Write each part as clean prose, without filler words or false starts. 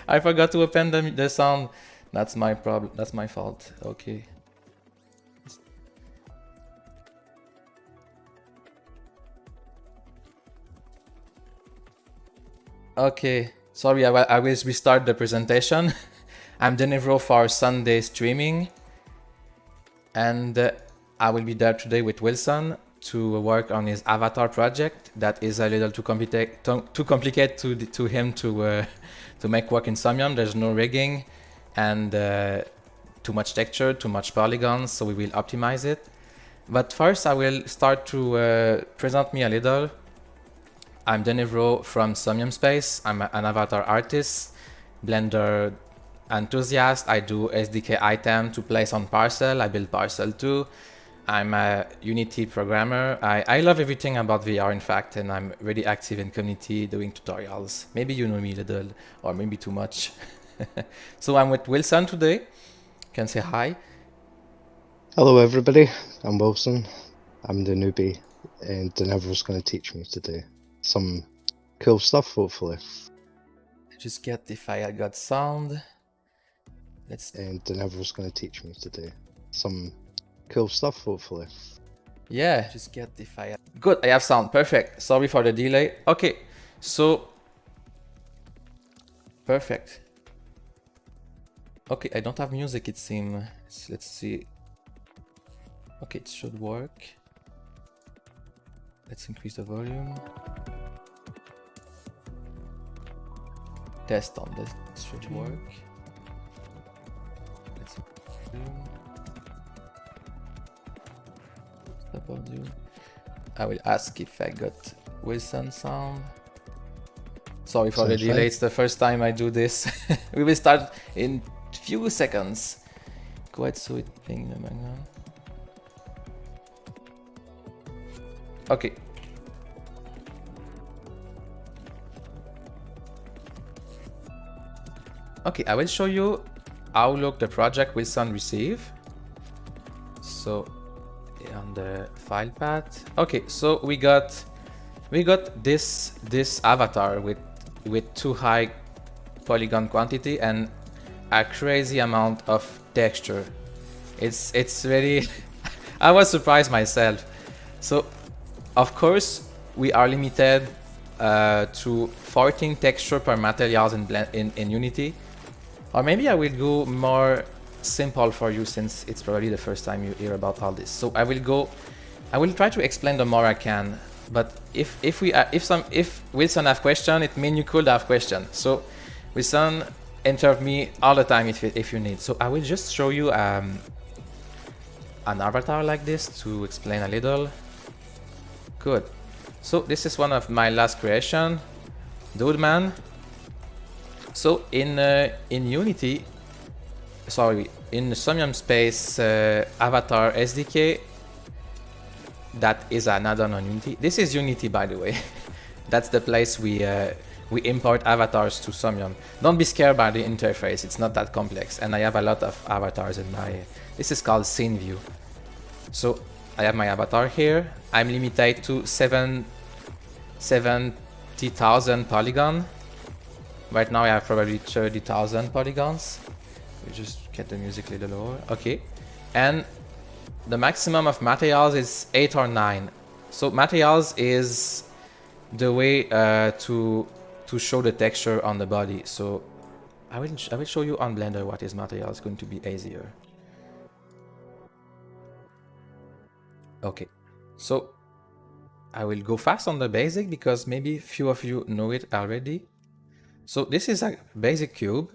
I forgot to open the sound. That's my problem. That's my fault. Okay. Okay. Sorry, I will restart the presentation. I'm Denevro for Sunday streaming. And I will be there today with Wilson to work on his avatar project that is a little too complicated to him to make work in Somnium. There's no rigging and too much texture, too much polygons, so we will optimize it. But first I will start to present me a little. I'm Denevro from Somnium Space. I'm an avatar artist, Blender enthusiast. I do SDK item to place on parcel. I build parcel too. I'm a Unity programmer. I love everything about VR, in fact, and I'm really active in community doing tutorials. Maybe you know me a little, or maybe too much. So I'm with Wilson today. Can say hi. Hello everybody, I'm Wilson. I'm the newbie and Denevro's going to teach me to do some cool stuff, hopefully. Just get if I got sound. And Denevro's going to teach me to do some cool stuff, hopefully. Yeah, just get if I... Good, I have sound, perfect. Sorry for the delay. Okay, so... Perfect. Okay, I don't have music, it seems. Let's see. Okay, it should work. Let's increase the volume. Test on this should work. Let's stop audio. I will ask if I got Wilson sound. Sorry for the delay, it's the first time I do this. We will start in few seconds. Quite so it playing in the background. Okay. Okay, I will show you how look the project Wilson receive. So on the file path. Okay, so we got this avatar with too high polygon quantity and a crazy amount of texture. It's very I was surprised myself. So of course we are limited to 14 texture per materials in Unity. Or maybe I will go more simple for you since it's probably the first time you hear about all this. So I will try to explain the more I can. But if Wilson have question, it means you could have question. So Wilson interrupt me all the time if you need. So I will just show you an avatar like this to explain a little. Good. So this is one of my last creation, Dude Man. So in Unity, sorry, in the Somnium Space Avatar SDK, that is an add-on on Unity. This is Unity, by the way. That's the place we import avatars to Somnium. Don't be scared by the interface; it's not that complex. And I have a lot of avatars in my. This is called Scene View. So I have my avatar here. I'm limited to 70,000 polygon. Right now I have probably 30,000 polygons. We just get the music a little lower. Okay. And the maximum of materials is 8 or 9. So materials is the way to show the texture on the body. So I will show you on Blender what is material. It's going to be easier. Okay. So I will go fast on the basic because maybe few of you know it already. So this is a basic cube,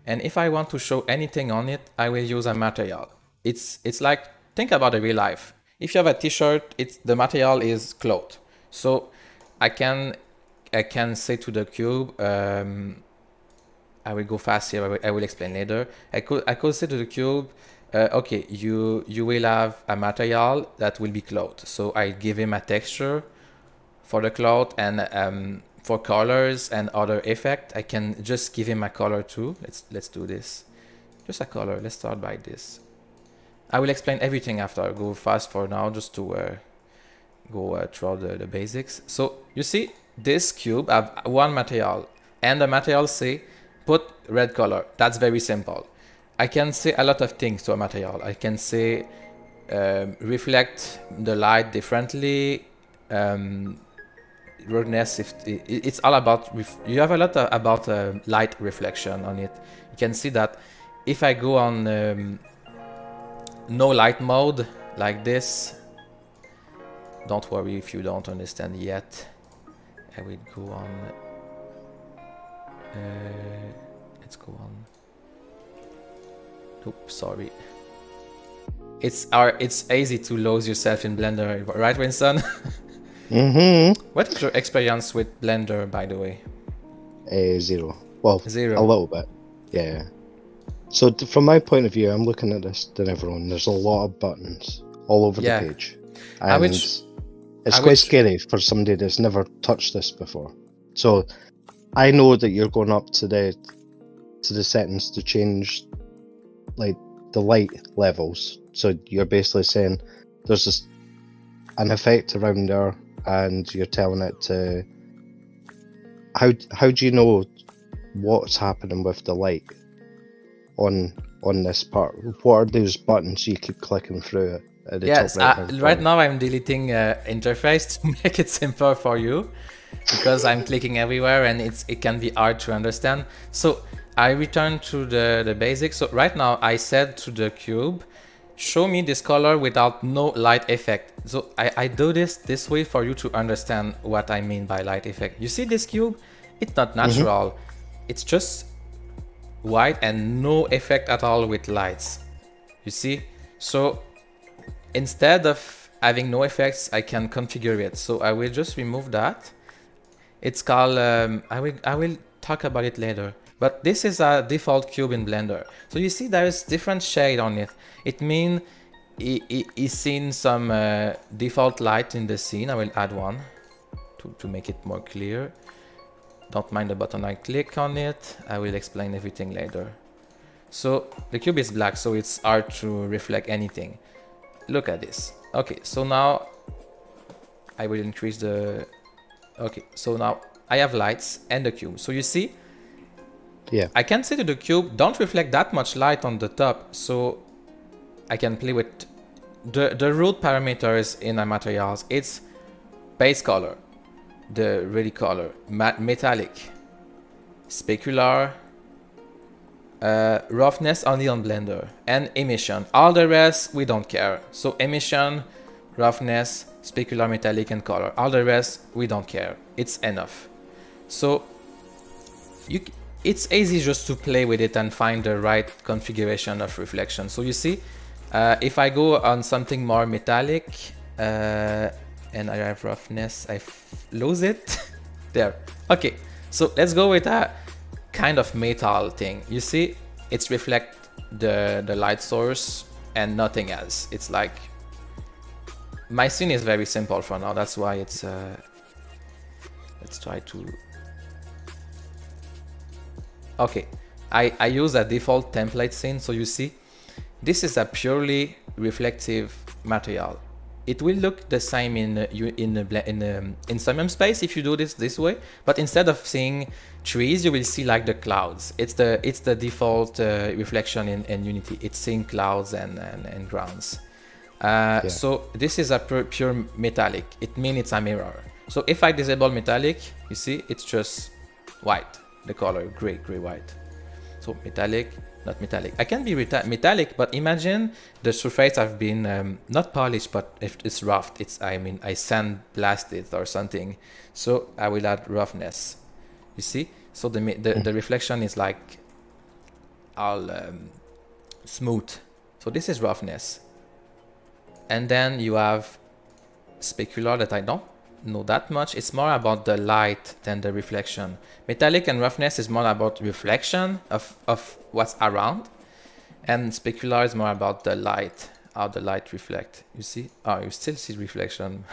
and if I want to show anything on it, I will use a material. It's like, think about a real life. If you have a t-shirt, the material is cloth. So I can say to the cube, I will go fast here. I will explain later. I could say to the cube, okay, you will have a material that will be cloth. So I give him a texture for the cloth and for colors and other effect. I can just give him a color too. Let's do this. Just a color. Let's start by this. I will explain everything after. I'll go fast for now just to go through the basics. So you see this cube have one material and the material say put red color. That's very simple. I can say a lot of things to a material. I can say reflect the light differently. Rudeness, if it's all about you have a lot about light reflection on it. You can see that if I go on no light mode like this, don't worry if you don't understand yet. I will go on. Let's go on. Oops, sorry. It's easy to lose yourself in Blender, right, Winston? What is your experience with Blender, by the way? 0. Well, 0. a little bit. Yeah. So from my point of view, I'm looking at this than everyone. There's a lot of buttons all over the page. And it's quite scary for somebody that's never touched this before. So I know that you're going up to the settings to change like the light levels. So you're basically saying there's an effect around there, and you're telling it to how do you know what's happening with the light on this part? What are those buttons you keep clicking through at the top right? Right now I'm deleting interface to make it simpler for you, because I'm clicking everywhere and it can be hard to understand. So I return to the basics. So right now I said to the cube, show me this color without no light effect. So I do this way for you to understand what I mean by light effect. You see this cube? It's not natural. It's just white and no effect at all with lights. You see? So instead of having no effects, I can configure it. So I will just remove that. It's called, I will talk about it later. But this is a default cube in Blender. So you see there is different shade on it. It means it's seen some default light in the scene. I will add one to make it more clear. Don't mind the button, I click on it. I will explain everything later. So the cube is black, so it's hard to reflect anything. Look at this. Okay, so now I will increase the... Okay, so now I have lights and the cube. So you see, I can say to the cube, don't reflect that much light on the top. So I can play with the root parameters in my materials. It's base color, the ready color, metallic, specular, roughness only on Blender, and emission. All the rest we don't care. So emission, roughness, specular, metallic, and color. All the rest we don't care. It's enough. So it's easy just to play with it and find the right configuration of reflection. So you see, if I go on something more metallic and I have roughness, I lose it. There. Okay, so let's go with a kind of metal thing. You see, it's reflect the light source and nothing else. It's like, my scene is very simple for now. That's why it's, let's try to... Okay, I use a default template scene. So you see, this is a purely reflective material. It will look the same in Somnium space if you do this way, but instead of seeing trees, you will see like the clouds. It's the default reflection in Unity. It's seeing clouds and grounds. So this is a pure metallic. It means it's a mirror. So if I disable metallic, you see, it's just white. The color gray white. So metallic, not metallic. I can be metallic, but imagine the surface have been not polished, but if it's rough, I sandblast it or something. So I will add roughness. You see? So the reflection is like all smooth. So this is roughness. And then you have specular that I don't know that much. It's more about the light than the reflection. Metallic and roughness is more about reflection of what's around, and specular is more about the light, how the light reflect. You see? Oh, you still see reflection.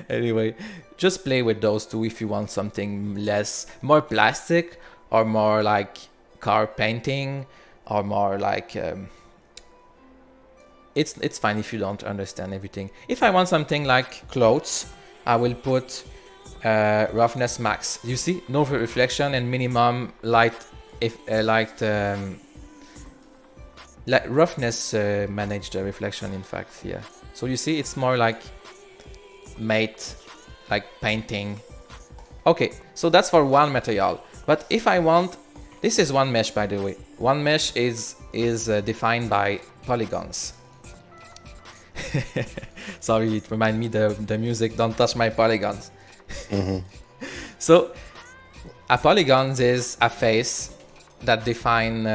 Anyway, just play with those two if you want something more plastic, or more like car painting, or more like it's fine if you don't understand everything. If I want something like clothes, I will put roughness max. You see, no reflection and minimum light if like roughness manage the reflection, in fact. Yeah, so you see it's more like matte, like painting. Okay, so that's for one material. But if I want, this is one mesh, by the way. One mesh is defined by polygons. Sorry, it reminds me the music, don't touch my polygons. So a polygon is a face that define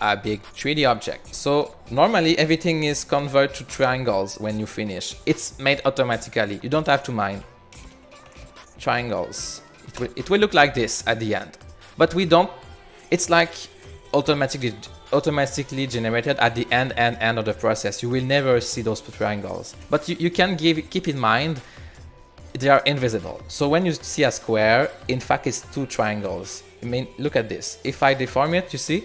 a big 3D object. So normally everything is converted to triangles when you finish. It's made automatically, you don't have to mind. Triangles. It will look like this at the end. But we don't, it's like automatically generated at the end of the process. You will never see those triangles. But you can keep in mind they are invisible. So when you see a square, in fact it's two triangles. I mean, look at this. If I deform it, you see?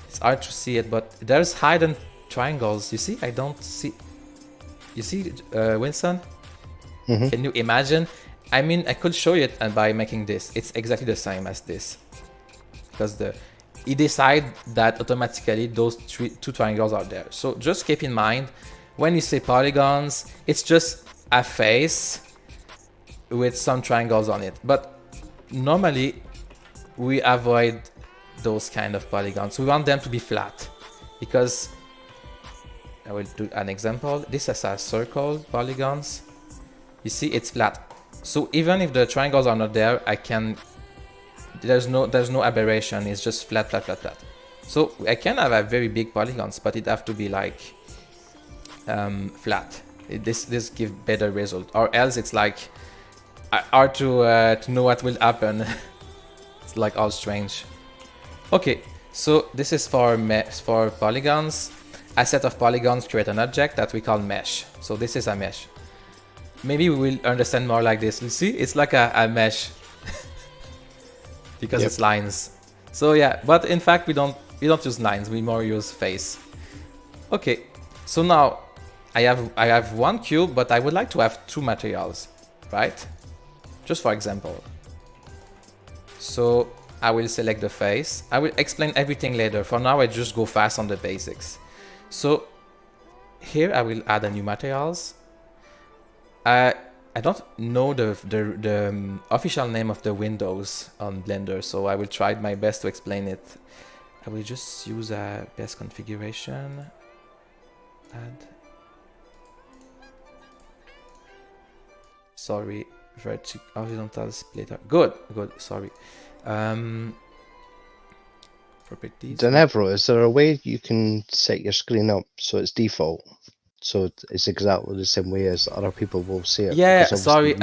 It's hard to see it, but there's hidden triangles. You see? I don't see. You see, Winston? Can you imagine? I mean, I could show you it by making this. It's exactly the same as this. Because it decides that automatically those two triangles are there. So just keep in mind, when you say polygons, it's just a face with some triangles on it. But normally, we avoid those kind of polygons. We want them to be flat. Because, I will do an example. This is a circle polygons. You see, it's flat. So even if the triangles are not there, I can, there's no aberration, it's just flat. So I can have a very big polygons, but it have to be like flat. This gives better result, or else it's like hard to know what will happen. It's like all strange. Okay, so this is for polygons. A set of polygons create an object that we call mesh. So this is a mesh. Maybe we will understand more like this. You see, it's like a mesh because it's lines. So yeah, but in fact we don't use lines. We more use face. Okay, so now I have one cube, but I would like to have two materials, right? Just for example. So I will select the face. I will explain everything later. For now, I just go fast on the basics. So here I will add a new materials. I don't know the official name of the windows on Blender, so I will try my best to explain it. I will just use a best configuration. Add. Sorry, horizontal splitter. Good. Sorry. Properties. Denevro, is there a way you can set your screen up so it's default? So it's exactly the same way as other people will see it. Yeah, sorry.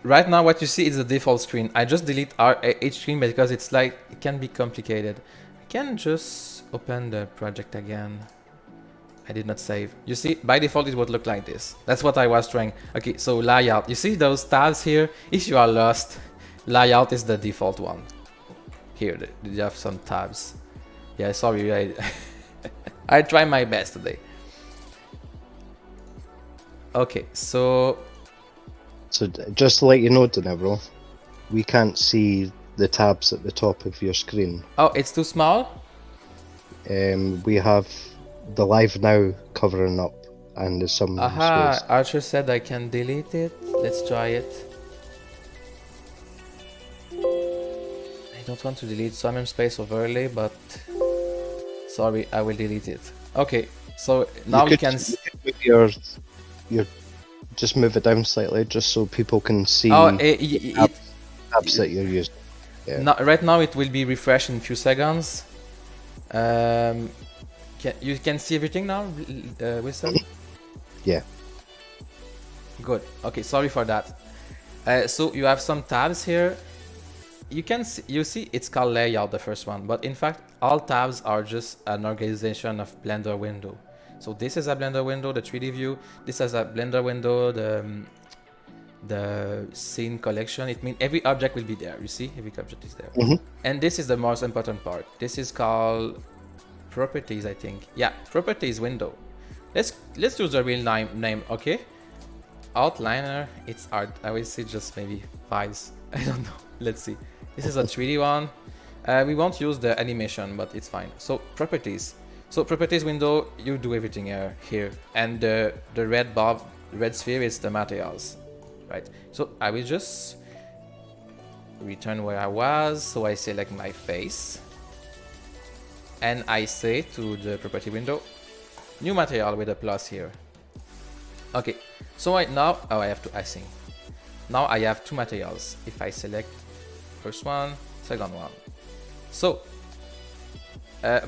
Right now, what you see is the default screen. I just delete each screen because it's like it can be complicated. I can just open the project again. I did not save. You see, by default, it would look like this. That's what I was trying. Okay, so layout. You see those tabs here? If you are lost, layout is the default one. Here, you have some tabs. Yeah, sorry. I try my best today. Okay, so just to let you know, Denevro, we can't see the tabs at the top of your screen. Oh, it's too small? We have the live now covering up and there's some space. Archer said I can delete it. Let's try it. I don't want to delete Somnium space overlay, but sorry, I will delete it. Okay, so now you can see your just move it down slightly just so people can see tabs that you're using. Yeah. Now, right now it will be refreshed in a few seconds. You can see everything now, Wilson? Yeah. Good. Okay, sorry for that. So you have some tabs here. You see it's called layout, the first one, but in fact all tabs are just an organization of Blender window. So this is a Blender window, the 3D view. This is a Blender window, the scene collection. It means every object will be there. You see, every object is there. And this is the most important part. This is called properties, I think. Yeah, properties window. Let's use the real name. Okay. Outliner. It's art. I will see just maybe files. I don't know. Let's see. This is a 3D one. We won't use the animation, but it's fine. So properties. So properties window, you do everything here. And the red sphere is the materials, right? So I will just return where I was. So I select my face. And I say to the property window, new material with a plus here. Okay, so right now, oh, I have to async. Now I have two materials. If I select first one, second one. So,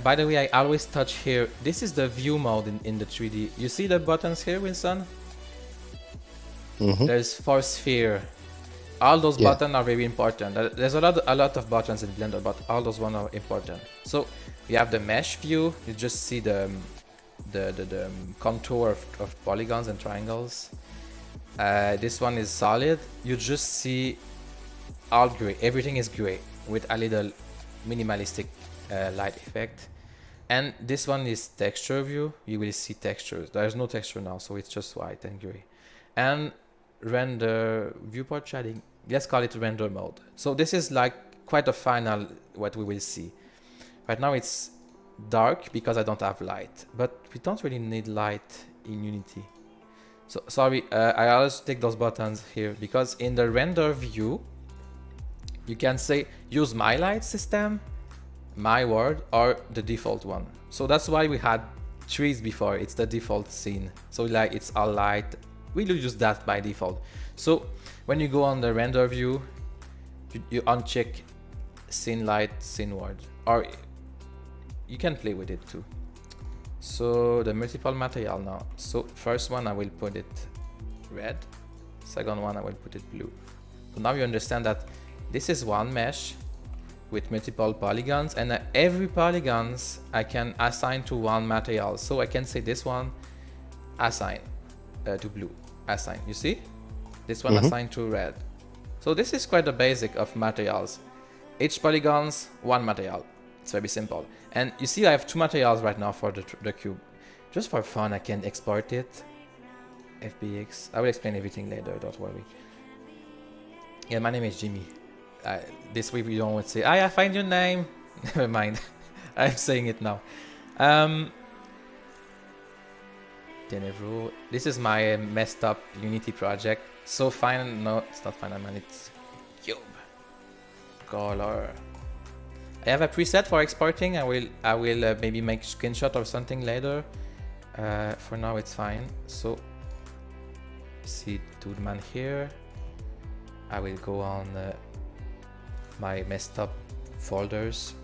by the way, I always touch here. This is the view mode in the 3D. You see the buttons here, Wilson? There's 4 sphere. All those buttons are very important. There's a lot of buttons in Blender, but all those ones are important. So you have the mesh view. You just see the contour of polygons and triangles. This one is solid. You just see all gray. Everything is gray with a little minimalistic light effect. And this one is texture view. You will see textures. There's no texture now, so it's just white and gray. And render viewport shading. Let's call it render mode. So this is like quite a final what we will see. Right now it's dark because I don't have light, but we don't really need light in Unity. So sorry, I always take those buttons here because in the render view, you can say use my light system, my world, or the default one. So that's why we had trees before. It's the default scene. So like it's all light. We will use that by default. So when you go on the render view, you uncheck scene light, scene world, or you can play with it too. So the multiple material now. So first one I will put it red. Second one I will put it blue. So now you understand that this is one mesh with multiple polygons, and every polygons I can assign to one material. So I can say this one assign to blue, assign. You see? This one assigned to red. So this is quite the basic of materials. Each polygons, one material. It's very simple. And you see I have two materials right now for the cube. Just for fun, I can export it. FBX. I will explain everything later, don't worry. Yeah, my name is Jimmy. This week we don't want to say, I find your name. Never mind. I'm saying it now. Tenebro. This is my messed up Unity project. So fine. No, it's not final man. It's cube. Color. I have a preset for exporting. I will maybe make screenshot or something later. For now it's fine. So see Dude Man here. I will go on my messed up folders.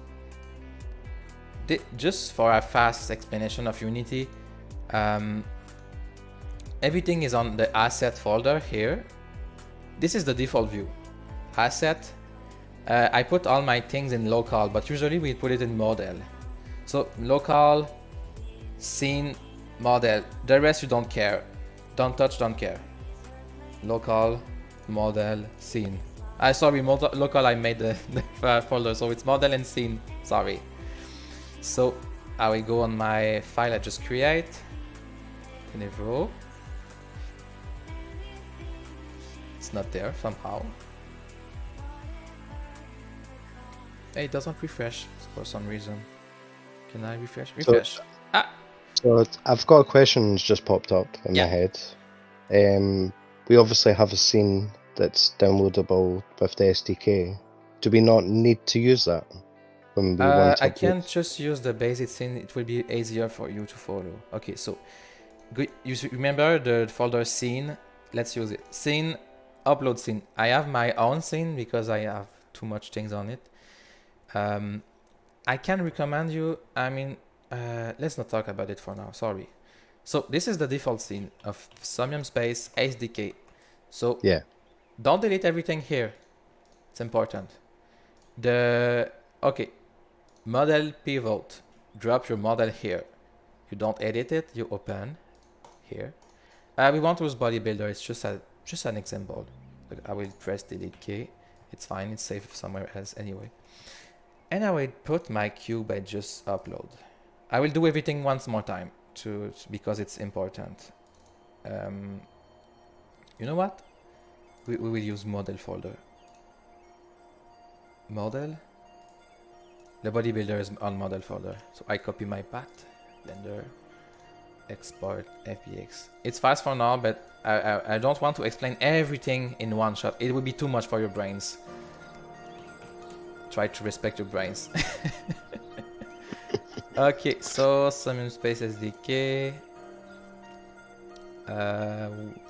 Just for a fast explanation of Unity, everything is on the asset folder here. This is the default view. Asset. I put all my things in local, but usually we put it in model. So local, scene, model. The rest you don't care. Don't touch, don't care. Local, model, scene. Sorry, local I made the folder, so it's model and scene. Sorry. So I will go on my file I just create. Tenebro. It's not there somehow. Hey, it doesn't refresh for some reason. Can I refresh? Refresh. So I've got a question that's just popped up in my head. We obviously have a scene that's downloadable with the SDK. Do we not need to use that when we want to? I can just use the basic scene. It will be easier for you to follow. Okay, so you remember the folder scene? Let's use it. Scene, upload scene. I have my own scene because I have too much things on it. I can recommend you, let's not talk about it for now, sorry. So this is the default scene of Somnium space SDK. So don't delete everything here. It's important. Model pivot. Drop your model here. You don't edit it, you open here. We want to use bodybuilder, it's just an example. I will press delete key. It's fine, it's safe somewhere else anyway. And I will put my cube and just upload. I will do everything once more time because it's important. You know what? We will use model folder. Model. The bodybuilder is on model folder. So I copy my path, Blender, export, FBX. It's fast for now, but I don't want to explain everything in one shot. It would be too much for your brains. Try to respect your brains. Okay, so Somnium Space SDK.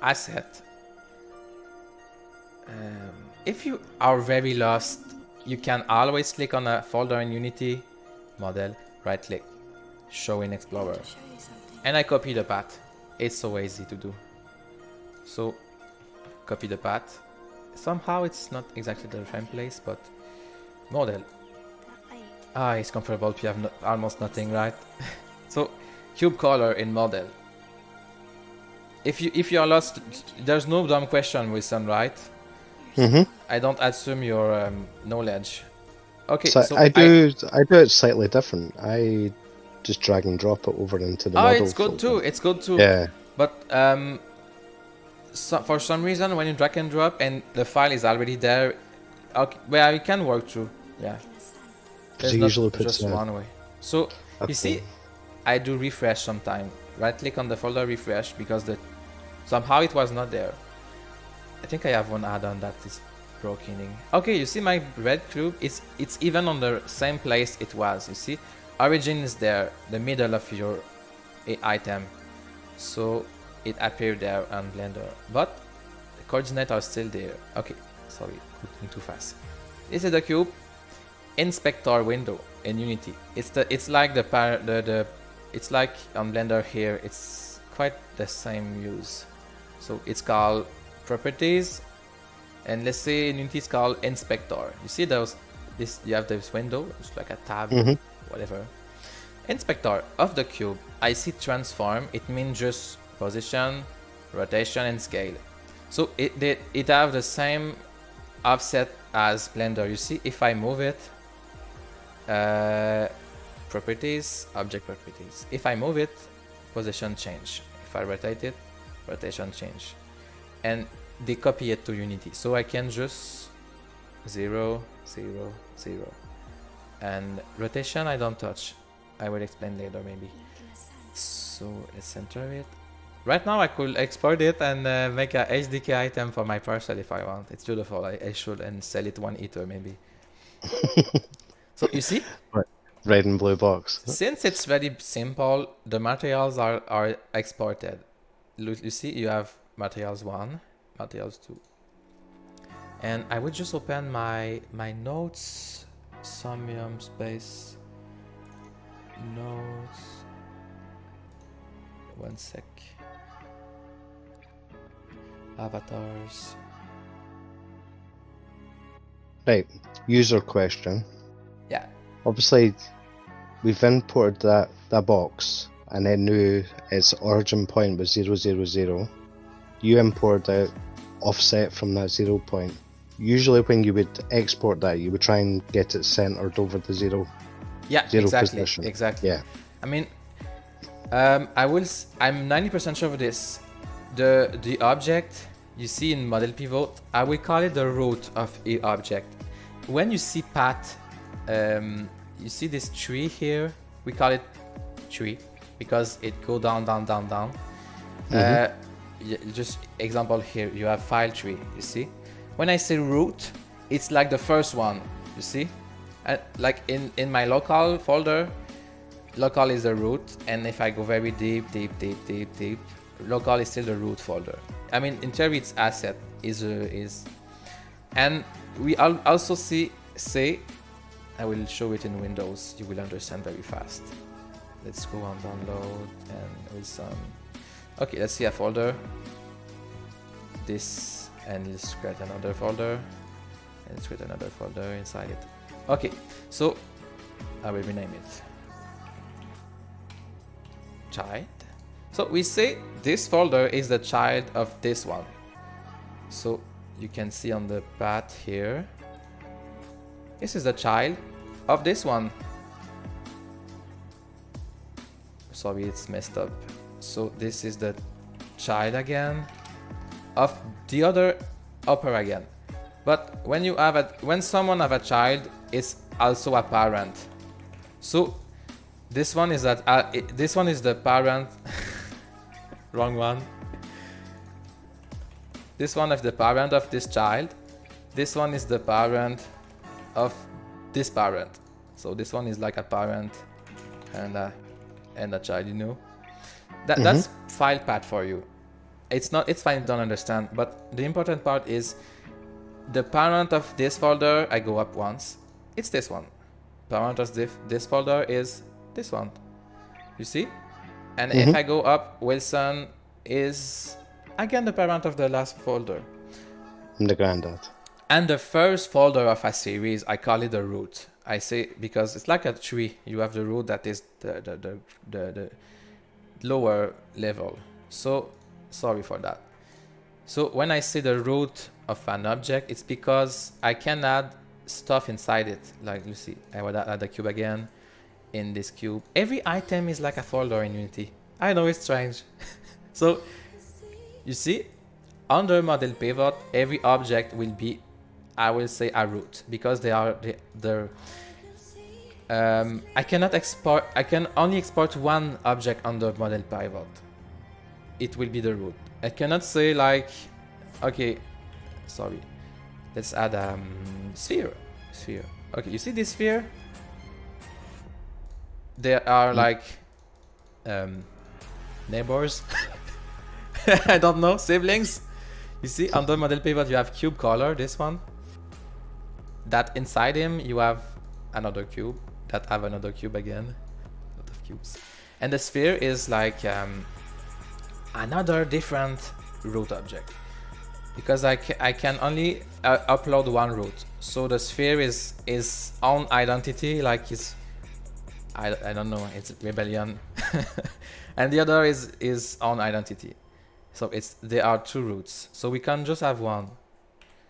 Asset. If you are very lost, you can always click on a folder in Unity, model, right click, show in Explorer. And I copy the path. It's so easy to do. So, copy the path. Somehow it's not exactly the same place, but model. Ah, it's comfortable, you have almost nothing, right? So, cube color in model. If you are lost, there's no dumb question with some, right? I don't assume your knowledge. Okay, so I do it slightly different. I just drag and drop it over into the model. It's good too. It's good too. Yeah. But so for some reason, when you drag and drop and the file is already there, okay, well, you can work through. Yeah. There's not usually just one way. So you see, I do refresh sometime. Right click on the folder, refresh, because somehow it was not there. I think I have one add-on that is broken. Okay, you see my red cube, it's even on the same place it was. You see, origin is there, the middle of your item, so it appeared there on Blender, but the coordinates are still there. Okay, sorry, moving too fast. This is the cube inspector window in Unity. It's like it's like on Blender here. It's quite the same use. So it's called properties, and let's say in Unity it's called inspector. You see you have this window, it's like a tab, whatever. Inspector of the cube, I see transform, it means just position, rotation and scale. So it have the same offset as Blender. You see, if I move it, properties, object properties. If I move it, position change. If I rotate it, rotation change. And they copy it to Unity. So I can just 0, 0, 0. And rotation I don't touch. I will explain later maybe. So let's center it. Right now I could export it and make a SDK item for my parcel if I want. It's beautiful. I should and sell it 1 ether maybe. So you see? Red and blue box. Since it's very simple, the materials are exported. You see, you have materials 1, materials 2. And I would just open my notes, Somnium space, notes, 1 sec, avatars. Right, user question. Yeah. Obviously, we've imported that box and then knew its origin point was 0, 0, 0. You import out offset from that 0 point. Usually when you would export that, you would try and get it centered over the zero position. Exactly. Yeah. I mean, I'm 90% sure of this. The object you see in model pivot, I will call it the root of a object. When you see path, you see this tree here, we call it tree because it go down, down, down, down. Just example here, you have file tree, you see? When I say root, it's like the first one, you see? Like in my local folder, local is the root, and if I go very deep, local is still the root folder. I mean, in theory, it's asset is, and we also say, I will show it in Windows. You will understand very fast. Let's go on download and with some. Okay, let's see a folder. This, and let's create another folder, and let's create another folder inside it. Okay, so I will rename it child. So we say this folder is the child of this one. So you can see on the path here, this is the child of this one. Sorry, it's messed up. So this is the child again of the other upper again. But when you have when someone have a child, it's also a parent. So this one is that this one is the parent. Wrong one. This one is the parent of this child. This one is the parent of this parent. So this one is like a parent and a child, you know. That's file path for you. It's fine if you don't understand, but the important part is the parent of this folder. I go up once, it's this one. Parent of this folder is this one, you see. And if I go up, Wilson is again the parent of the last folder. I'm the granddad. And the first folder of a series, I call it the root. I say because it's like a tree. You have the root that is the lower level. So sorry for that. So when I say the root of an object, it's because I can add stuff inside it. Like you see, I would add the cube again in this cube. Every item is like a folder in Unity. I know it's strange. So you see, under model pivot, every object will be, I will say, a root, because they are I cannot export. I can only export one object under model pivot. It will be the root. I cannot say like, okay, sorry, let's add sphere. Okay, you see this sphere? There are like neighbors. I don't know, siblings. You see, under model pivot you have cube color, this one. That inside him you have another cube that have another cube again. A lot of cubes. And the sphere is like another different root object, because I can only upload one root. So the sphere is own identity, like it's I don't know, it's rebellion. And the other is own identity. So they are two roots. So we can just have one.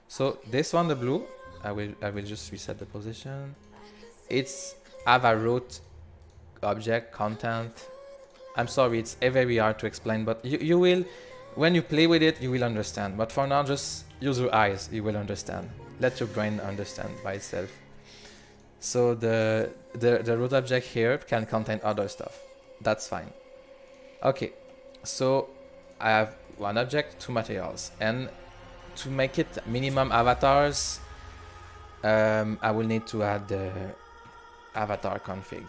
So this one, the blue, I will just reset the position. It's have a root object content. I'm sorry, it's very hard to explain, but you will, when you play with it, you will understand. But for now, just use your eyes, you will understand. Let your brain understand by itself. So the root object here can contain other stuff. That's fine. Okay, so I have one object, two materials, and to make it minimum avatars, I will need to add the avatar config.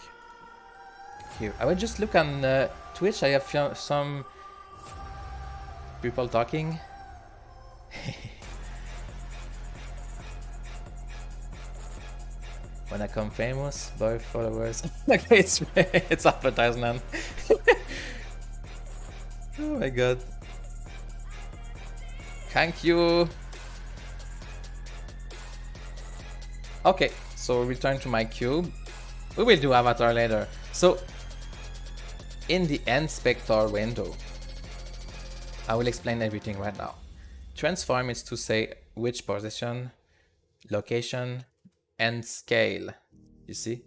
Here, I will just look on Twitch. I have some people talking. When I come famous, by followers. Okay, it's advertisement. Oh my god. Thank you. Okay, so return to my cube. We will do avatar later. So in the inspector window, I will explain everything right now. Transform is to say which position, location, and scale. You see?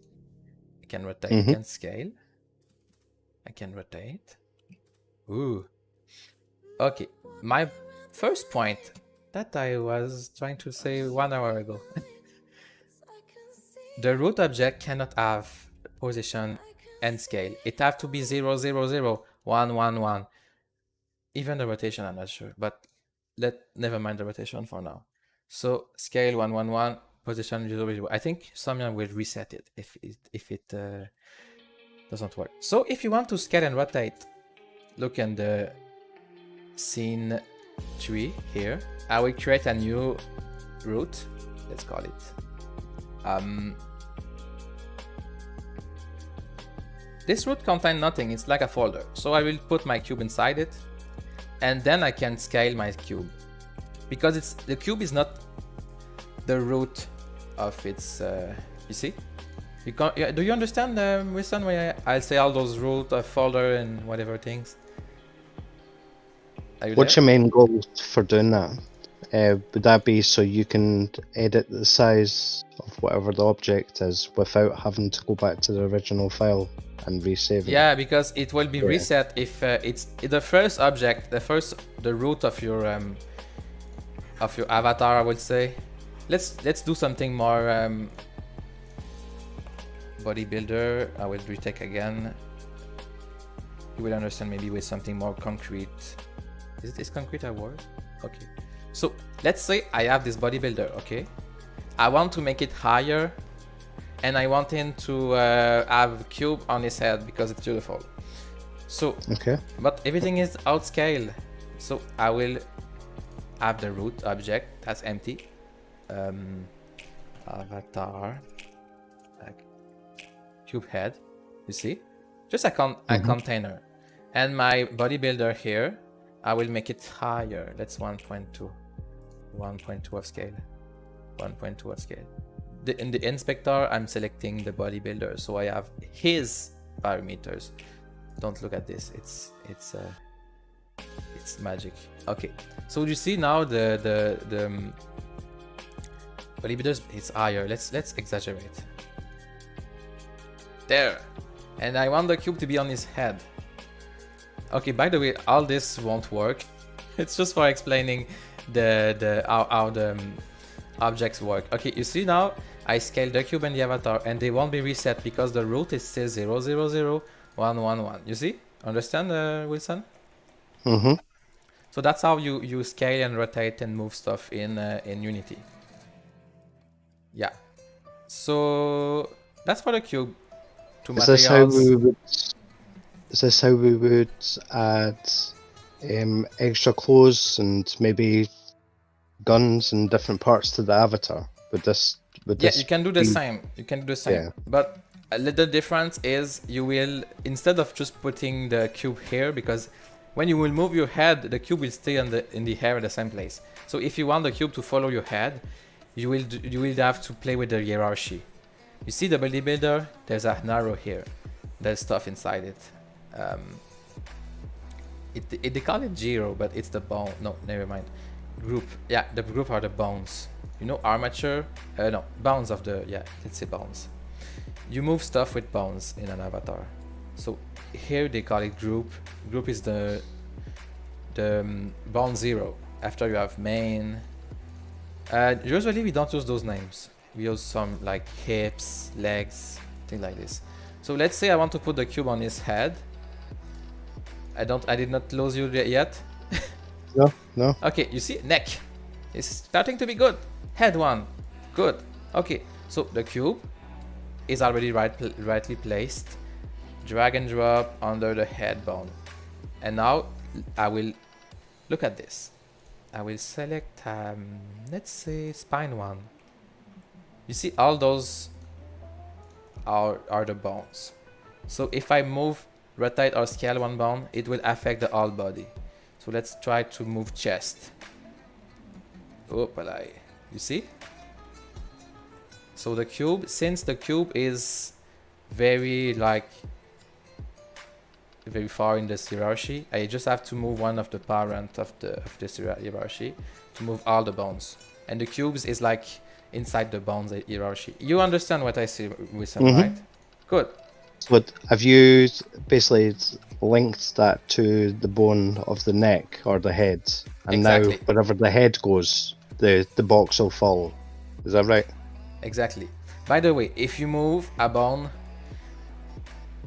I can rotate, I can scale. I can rotate. Ooh. Okay, my first point that I was trying to say 1 hour ago. The root object cannot have position and scale. It have to be 0, 0, 0, 1, 1, 1. Even the rotation, I'm not sure, but never mind the rotation for now. So scale 1, 1, 1, position 0, 0. I think Somnium will reset it if it doesn't work. So if you want to scale and rotate, look in the scene tree here. I will create a new root. Let's call it. This root contains nothing. It's like a folder. So I will put my cube inside it, and then I can scale my cube, because the cube is not the root of its. You see? You can't, do you understand, Wilson, why I'll say all those root of folder and whatever things? What's your main goal for doing that? Would that be so you can edit the size of whatever the object is without having to go back to the original file and resave it? Yeah, because it will be reset if it's the first object, the root of your avatar, I would say. Let's do something more bodybuilder. I will retake again. You will understand maybe with something more concrete. Is concrete a word? Okay. So let's say I have this bodybuilder, okay? I want to make it higher, and I want him to have a cube on his head because it's beautiful. So, okay. But everything is outscale. So I will have the root object that's empty. Avatar, like cube head, you see? Just a container. And my bodybuilder here, I will make it higher. That's 1.2. 1.2 of scale. 1.2 of scale. In the inspector, I'm selecting the bodybuilder, so I have his parameters. Don't look at this. It's magic. Okay. So you see now the bodybuilder is higher. Let's exaggerate. There. And I want the cube to be on his head. Okay, by the way, all this won't work. It's just for explaining how the objects work. Okay, you see now I scale the cube and the avatar, and they won't be reset because the root is still 0, 0, 0, 1, 1, 1. You see? Understand, Wilson? Mm-hmm. So that's how you scale and rotate and move stuff in Unity. Yeah. So that's for the cube. Is this how we would add extra clothes and maybe guns and different parts to the avatar? Yeah, you can do the same. You can do the same. Yeah. But a little difference is you will, instead of just putting the cube here, because when you will move your head, the cube will stay in the air at the same place. So if you want the cube to follow your head, you will have to play with the hierarchy. You see the bodybuilder? There's an arrow here. There's stuff inside it. They call it gyro, but it's the bone. No, never mind. Group. Yeah, the group are the bones. You know, armature? No, bones of the, yeah, let's say bones. You move stuff with bones in an avatar. So here they call it group. Group is the bone 0. After you have main. Usually we don't use those names. We use some like hips, legs, things like this. So let's say I want to put the cube on his head. I did not lose you yet. No. Okay, you see, neck. It's starting to be good. Head 1, good. Okay, so the cube is already rightly placed. Drag and drop under the head bone. And now I will look at this. I will select, let's say spine 1. You see, all those are the bones. So if I move, rotate or scale one bone, it will affect the whole body. So let's try to move chest. Opalai. You see? So the cube, since the cube is very far in this hierarchy, I just have to move one of the parent of this hierarchy to move all the bones. And the cubes is like inside the bones hierarchy. You understand what I see, Wilson, right? Good. But have you basically linked that to the bone of the neck or the head? And exactly. Now wherever the head goes, the box will follow. Is that right? Exactly. By the way, if you move a bone,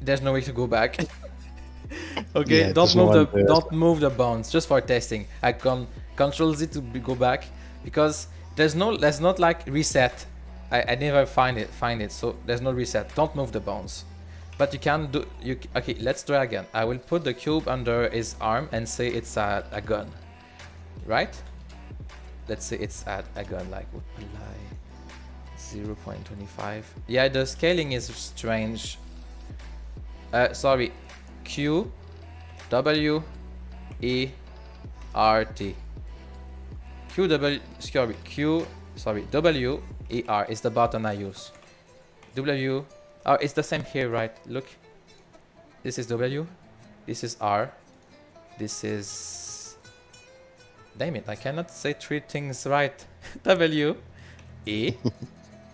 there's no way to go back. Okay, yeah, don't move the bones, just for testing. I can Control Z to go back because there's not like reset. I never find it, so there's no reset. Don't move the bones. But you can do, okay, let's try again. I will put the cube under his arm and say it's a gun, right? Let's say it's a gun, like 0.25. Yeah, the scaling is strange. Sorry, Q, W, E, R, T. W, E, R is the button I use. W, oh, it's the same here, right? Look, this is W, this is R, this is, damn it, I cannot say three things right. W, E,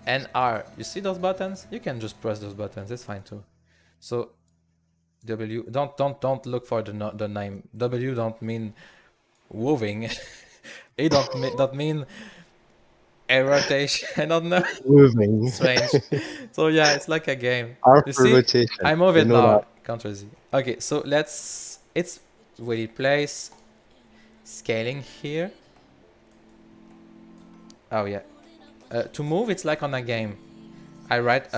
and R. You see those buttons? You can just press those buttons, it's fine too. So W, don't look for the name. W don't mean woving. A don't mean A rotation. I don't know. Moving. Strange. So yeah, it's like a game. R You for see, rotation. I move You it know now. that. Ctrl Z. Okay, so let's. It's really place scaling here. Oh yeah. To move, it's like on a game. I right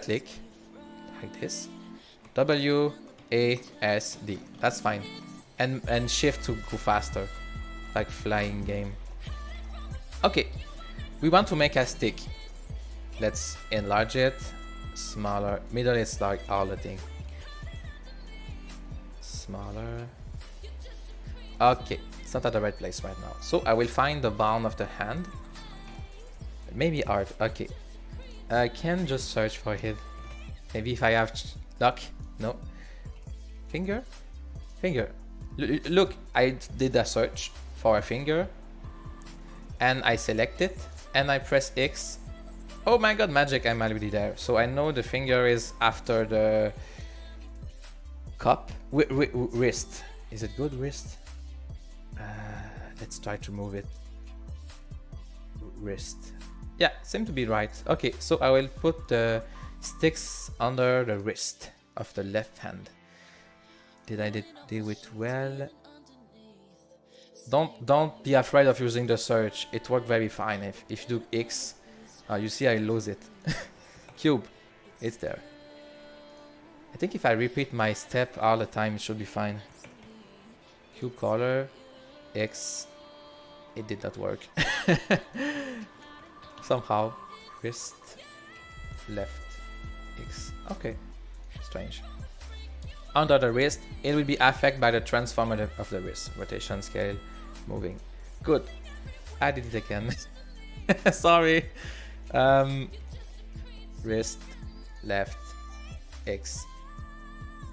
click like this. W A S D. That's fine. And shift to go faster, like flying game. Okay, we want to make a stick. Let's enlarge it. Smaller. Middle is like all the thing. Smaller. Okay, it's not at the right place right now. So I will find the bound of the hand. Maybe art. Okay. I can just search for it. Maybe if I have luck. No. Finger? Finger. Look, I did a search for a finger. And I select it. And I press X. Oh my god, magic, I'm already there. So I know the finger is after the cup. Wrist. Is it good, wrist? Let's try to move it. Wrist. Yeah, seems to be right. Okay, so I will put the sticks under the wrist of the left hand. Did I do it well? Don't be afraid of using the search. It worked very fine. If you do X, you see I lose it. Cube, it's there. I think if I repeat my step all the time, it should be fine. Cube color, X. It did not work. Somehow, wrist, left, X. Okay, strange. Under the wrist, it will be affected by the transformer of the wrist. Rotation, scale, moving. Good. I did it again. Sorry. Wrist, left, X.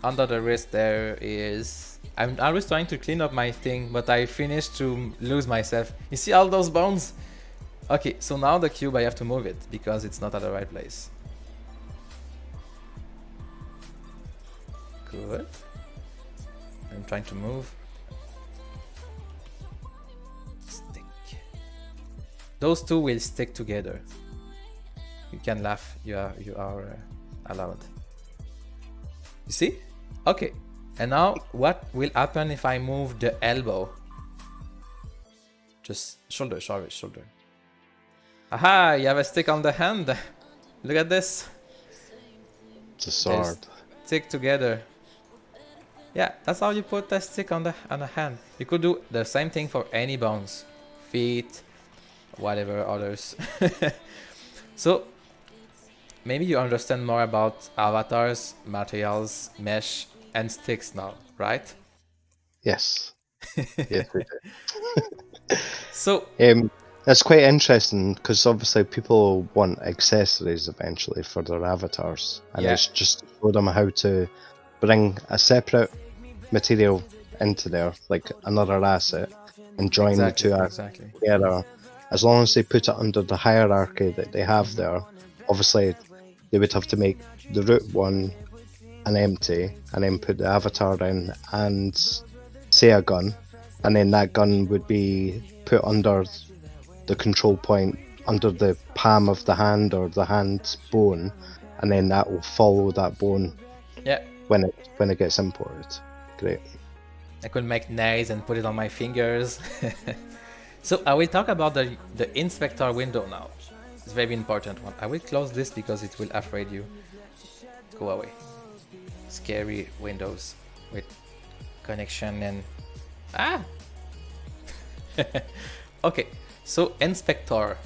Under the wrist there is... I'm always trying to clean up my thing, but I finished to lose myself. You see all those bones? Okay, so now the cube I have to move it because it's not at the right place. Good. I'm trying to move. Stick. Those two will stick together. You can laugh. You are allowed. You see? Okay. And now what will happen if I move the elbow? Just shoulder, sorry, shoulder. Aha! You have a stick on the hand. Look at this. It's a sword. Stick together. Yeah, that's how you put a stick on the hand. You could do the same thing for any bones, feet, whatever others. So maybe you understand more about avatars, materials, mesh, and sticks now, right? Yes. Yes, we do. So that's quite interesting because obviously people want accessories eventually for their avatars, and it's just to show them how to bring a separate material into there, like another asset, and join the two assets together. As long as they put it under the hierarchy that they have there, obviously they would have to make the root one an empty, and then put the avatar in and say a gun, and then that gun would be put under the control point, under the palm of the hand or the hand's bone, and then that will follow that bone. Yeah. When it gets imported. Great. I could make nails and put it on my fingers. So I will talk about the inspector window now. It's a very important one. I will close this because it will afraid you. Go away. Scary windows with connection and... Ah! Okay, so inspector.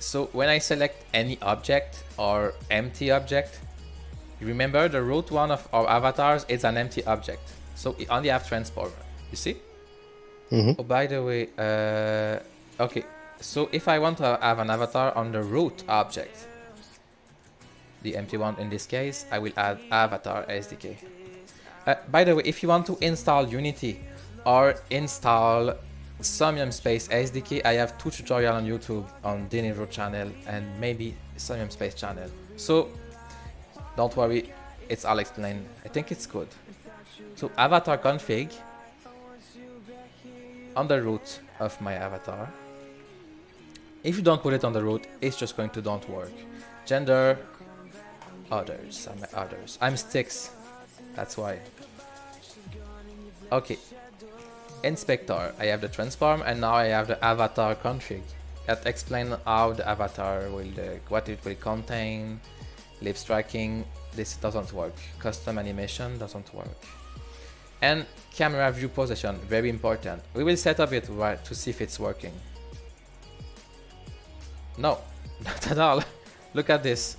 So when I select any object or empty object, you remember the root one of our avatars is an empty object. So it only have transformer. You see? Mm-hmm. Oh, by the way, okay. So if I want to have an avatar on the root object, the empty one in this case, I will add avatar SDK. By the way, if you want to install Unity or install Somnium Space SDK, I have 2 tutorials on YouTube on Deniro channel and maybe Somnium Space channel. So don't worry, I'll explain. I think it's good. So avatar config. on the root of my avatar. If you don't put it on the root, it's just going to don't work. Gender, others. I'm sticks. That's why. Okay. Inspector. I have the transform and now I have the avatar config. That explains how the avatar will look, what it will contain, lips tracking. This doesn't work. Custom animation doesn't work. And camera view position, very important. We will set up it right to see if it's working. No, not at all. Look at this.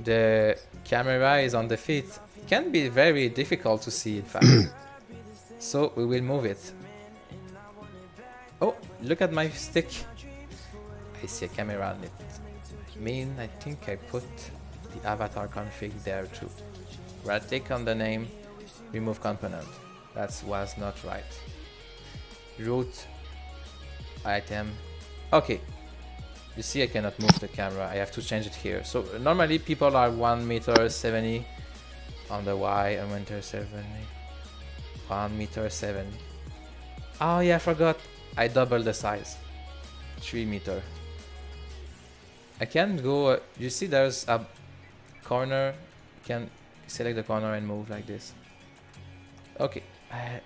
The camera is on the feet. It can be very difficult to see, in fact. So we will move it. Oh, look at my stick. I see a camera on it. I think I put the avatar config there too. Right click on the name, remove component. That was not right. Root item. Okay. You see I cannot move the camera. I have to change it here. So normally people are 1.70 m on the Y, 1.70 m. 1.70 m. Oh yeah, I forgot. I doubled the size. 3 meters. I can go. You see there's a corner. You can select the corner and move like this. Okay.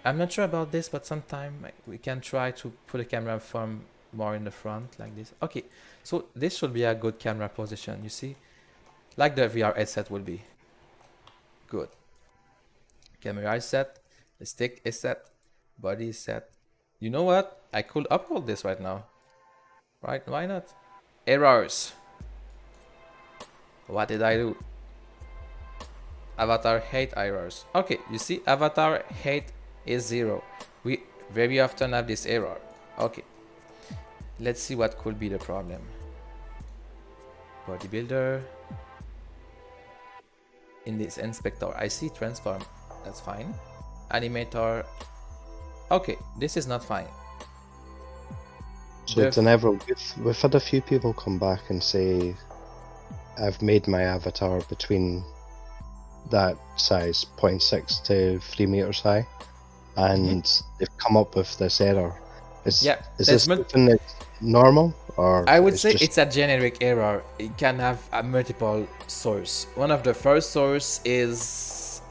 I'm not sure about this, but sometime we can try to put a camera from more in the front like this. Okay, so this should be a good camera position, you see, like the VR headset will be. Good. Camera is set, the stick is set, body is set. You know what? I could upload this right now. Right? Why not? Errors. What did I do? Avatar hate errors. Okay, you see, avatar hate is 0. We very often have this error. Okay. Let's see what could be the problem. Bodybuilder. In this inspector, I see transform. That's fine. Animator. Okay, this is not fine. So Denevro, we've had a few people come back and say, I've made my avatar between that size, 0.6 to 3 meters high, and they've come up with this error. Is this something that's normal, or I would say it's a generic error? It can have a multiple source. One of the first source is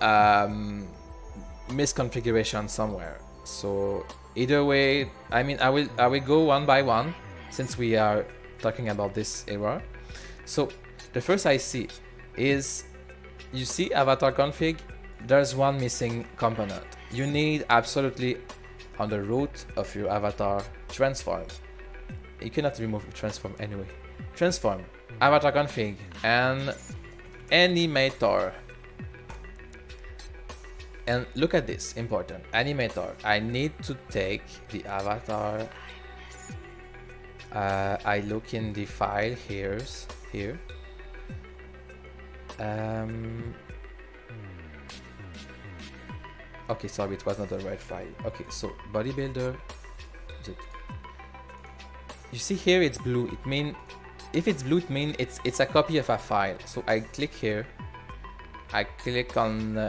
misconfiguration somewhere. So either way, I mean, I will go one by one since we are talking about this error. So the first I see is, you see avatar config, there's one missing component. You need absolutely on the root of your avatar transform. You cannot remove transform anyway. Transform, avatar config, and animator. And look at this, important, animator. I need to take the avatar. I look in the file here. Okay, sorry, it was not the right file. Okay, so bodybuilder. You see here it's blue. It means if it's blue, it means it's a copy of a file. So I click here. I click on.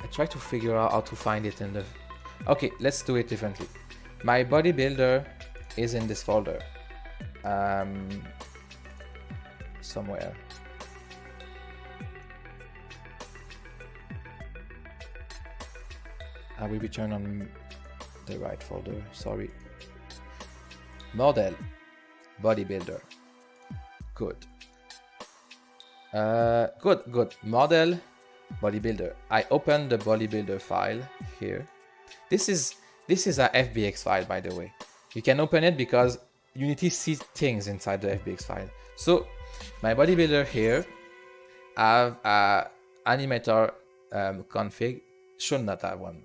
I try to figure out how to find it in the. Okay, let's do it differently. My bodybuilder is in this folder. Somewhere. I will return on the right folder, sorry. Model, bodybuilder. Good. Good. Model, bodybuilder. I open the bodybuilder file here. This is a FBX file, by the way. You can open it because Unity sees things inside the FBX file. So my bodybuilder here have a animator config. Should not have one.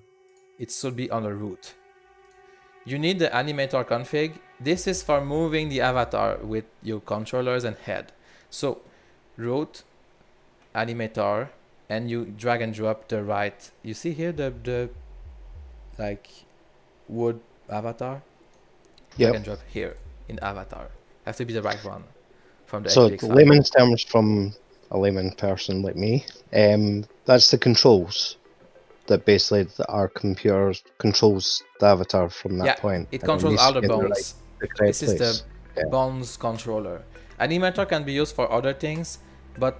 It should be on the root. You need the animator config. This is for moving the avatar with your controllers and head. So root, animator, and you drag and drop the right. You see here the like wood avatar? Yeah. Drag and drop here in avatar. Have to be the right one from the So FBX file. layman's terms from a layman person like me, that's the controls. that basically our computer controls the avatar from that point. It and it controls needs all to the be in bones. the correct This is place. the bones controller. Animator can be used for other things, but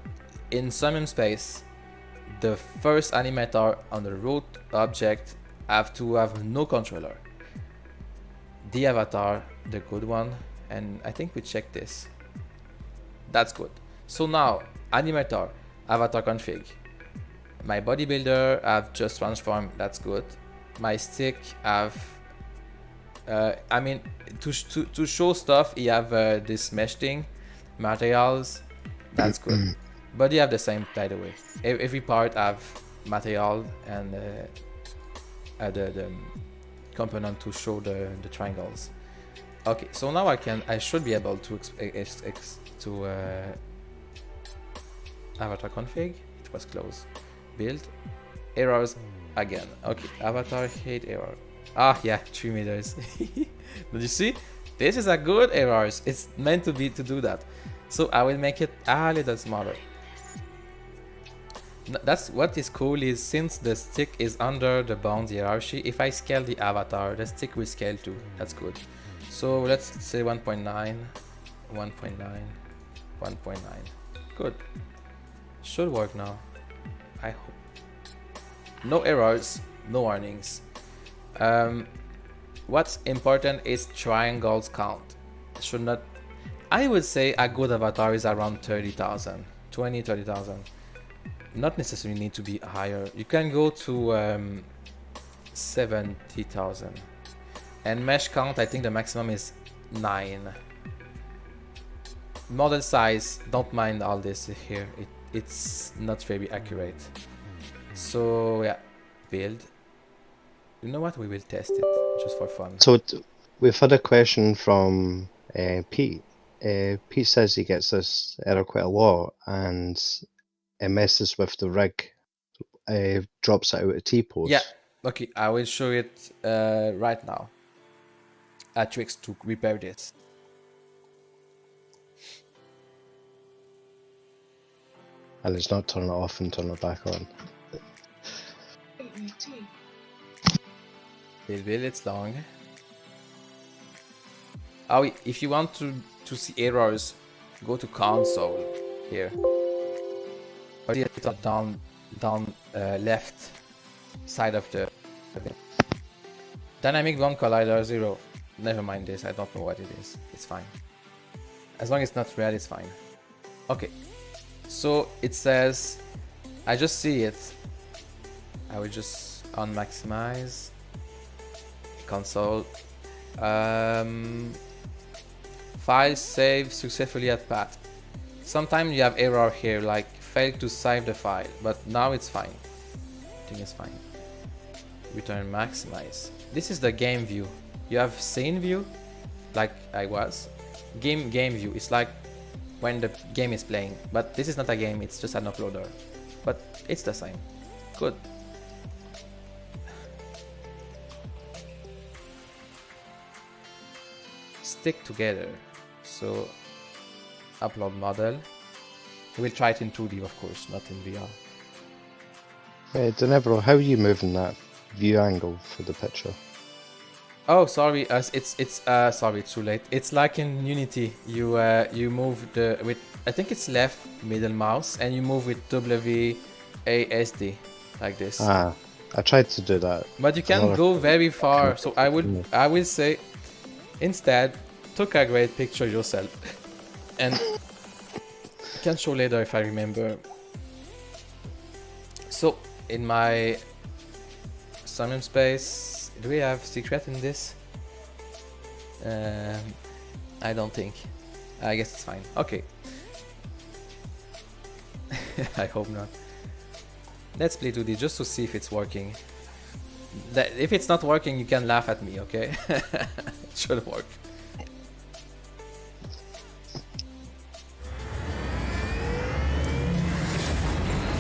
in Somnium Space, the first animator on the root object have to have no controller. The avatar, the good one, and I think we checked this. That's good. So now, animator, avatar config. My bodybuilder I've just transformed, that's good. My stick I've I mean, to show stuff, you have this mesh thing, materials, that's good. But you have the same, by the way. Every part have material and the component to show the triangles. Okay, so now I should be able to avatar config. It was close. Build errors again. Okay, avatar hate error. Ah, yeah, 3 meters. Did you see? This is a good errors. It's meant to do that. So I will make it a little smaller. That's what is cool is since the stick is under the bound hierarchy, if I scale the avatar, the stick will scale too. That's good. So let's say 1.9, 1.9, 1.9. Good. Should work now. I hope. No errors, no warnings. What's important is triangles count. Should not. I would say a good avatar is around 30,000, 30,000. Not necessarily need to be higher. You can go to 70,000. And mesh count, I think the maximum is 9. Model size, don't mind all this here. It's not very accurate. So yeah, build. You know what? We will test it just for fun. So we've had a question from Pete. Pete says he gets this error quite a lot, and it messes with the rig. Drops it out of T-pose. Yeah. Okay, I will show it right now. A tricks to repair this. And it's not turn it off and turn it back on. It's long. Oh, if you want to see errors, go to console here. Or it's down left side of the dynamic bond collider 0. Never mind this. I don't know what it is. It's fine. As long as it's not red, it's fine. Okay. So it says, I just see it. I will just unmaximize console. File save successfully at path. Sometimes you have error here, like failed to save the file, but now it's fine. I think it's fine. Return maximize. This is the game view. You have scene view, like I was. Game view. It's like when the game is playing, but this is not a game. It's just an uploader, but it's the same. Good. Stick together. So upload model. We'll try it in 2D, of course, not in VR. Denevro, how are you moving that view angle for the picture? Oh, sorry. Sorry, it's too late. It's like in Unity. You move with I think it's left middle mouse, and you move with WASD like this. I tried to do that. But you can't go very far. So I will say, instead, took a great picture yourself, and I can show later if I remember. So in my Somnium space, do we have secret in this? I don't think. I guess it's fine. Okay. I hope not. Let's play 2D just to see if it's working. If it's not working, you can laugh at me, okay? It should work.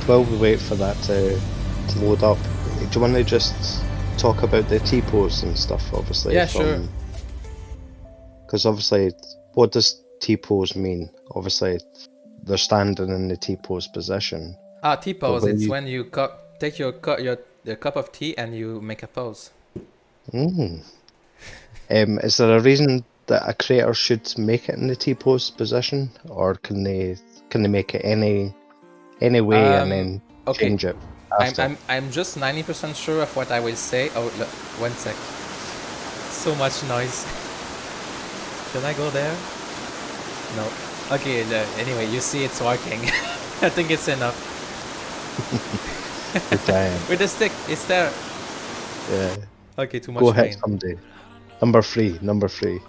While we wait for that to load up, do you want to just talk about the T-pose and stuff, obviously? Yeah, sure. Because obviously, what does T-pose mean? Obviously, they're standing in the T-pose position. T-pose, it's when you take your the cup of tea and you make a pose. Is there a reason that a creator should make it in the T-pose position, or can they make it any way and then change it after? I'm just 90% sure of what I will say. Oh, look, 1 sec. So much noise. Can I go there? No. Okay, anyway, you see it's working. I think it's enough. With the stick, it's there. Yeah. Okay, too much Go ahead rain. someday. Number three.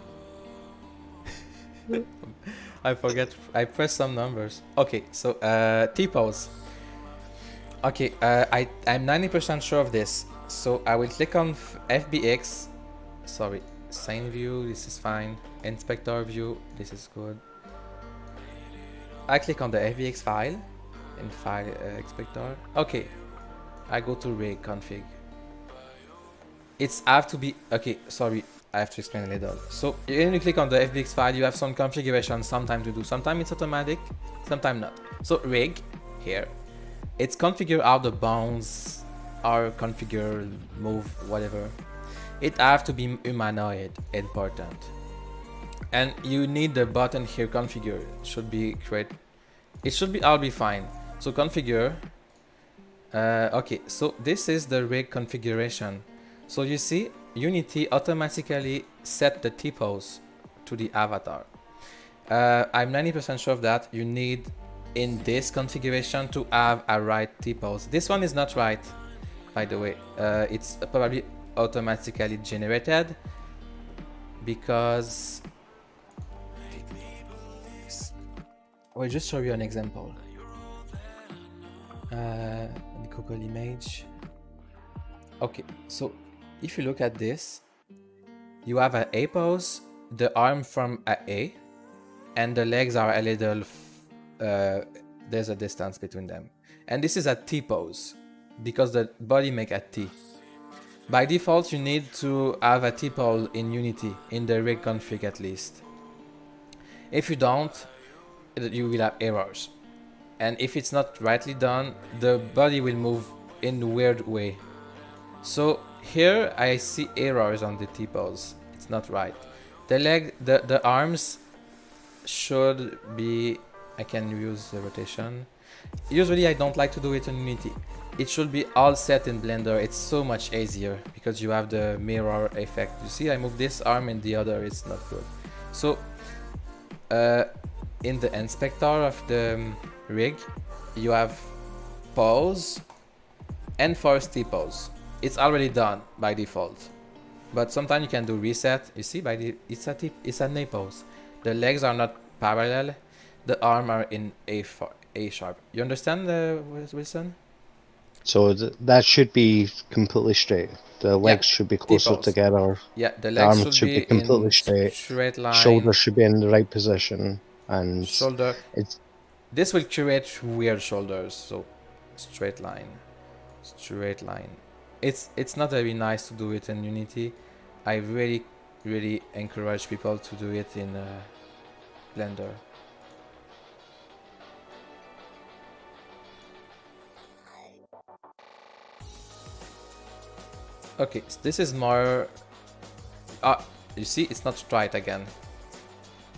I forget. I pressed some numbers. Okay, so T-pose. Okay, I'm 90% sure of this. So I will click on FBX. Sorry, scene view. This is fine. Inspector view. This is good. I click on the FBX file in file inspector. Okay, I go to rig config. It's have to be okay. Sorry, I have to explain a little. So when you click on the FBX file, you have some configuration sometimes to do. Sometimes it's automatic, sometimes not. So rig here, it's configure how the bounds are configure, move, whatever. It have to be humanoid, important. And you need the button here configure. It should be create. It should be all be fine. So configure. Okay, so this is the rig configuration. So you see, Unity automatically set the T-pose to the avatar. I'm 90% sure of that. You need in this configuration to have a right T-pose. This one is not right, by the way. It's probably automatically generated because I'll just show you an example. The Google image. Okay, so if you look at this, you have an A pose, the arm from a A, and the legs are a little, there's a distance between them. And this is a T pose, because the body make a T. By default, you need to have a T pose in Unity, in the rig config at least. If you don't, you will have errors. And if it's not rightly done, the body will move in a weird way. So here I see errors on the T-pose. It's not right. The arms should be, I can use the rotation. Usually I don't like to do it in Unity. It should be all set in Blender. It's so much easier because you have the mirror effect. You see, I move this arm and the other, it's not good. So in the inspector of the rig, you have pose and force T-pose. It's already done by default, but sometimes you can do reset. You see, it's a A pose. The legs are not parallel. The arm are in A sharp. You understand, Wilson? So that should be completely straight. The legs should be closer together. Yeah, the legs arms should be completely straight line. Shoulders should be in the right position, and shoulder. This will create weird shoulders. So straight line. It's not very nice to do it in Unity. I really encourage people to do it in Blender. Okay, so this is more. You see, it's not right again.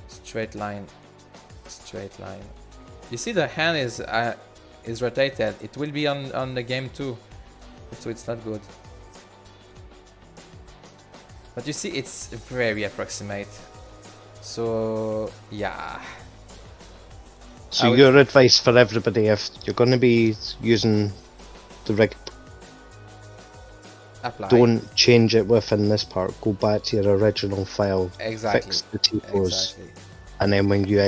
Straight line. You see, the hand is rotated. It will be on the game too, so it's not good. But you see, it's very approximate. So yeah. So your advice for everybody, if you're going to be using the rig, apply. Don't change it within this part. Go back to your original file. Exactly. Fix the T-pose, and then when you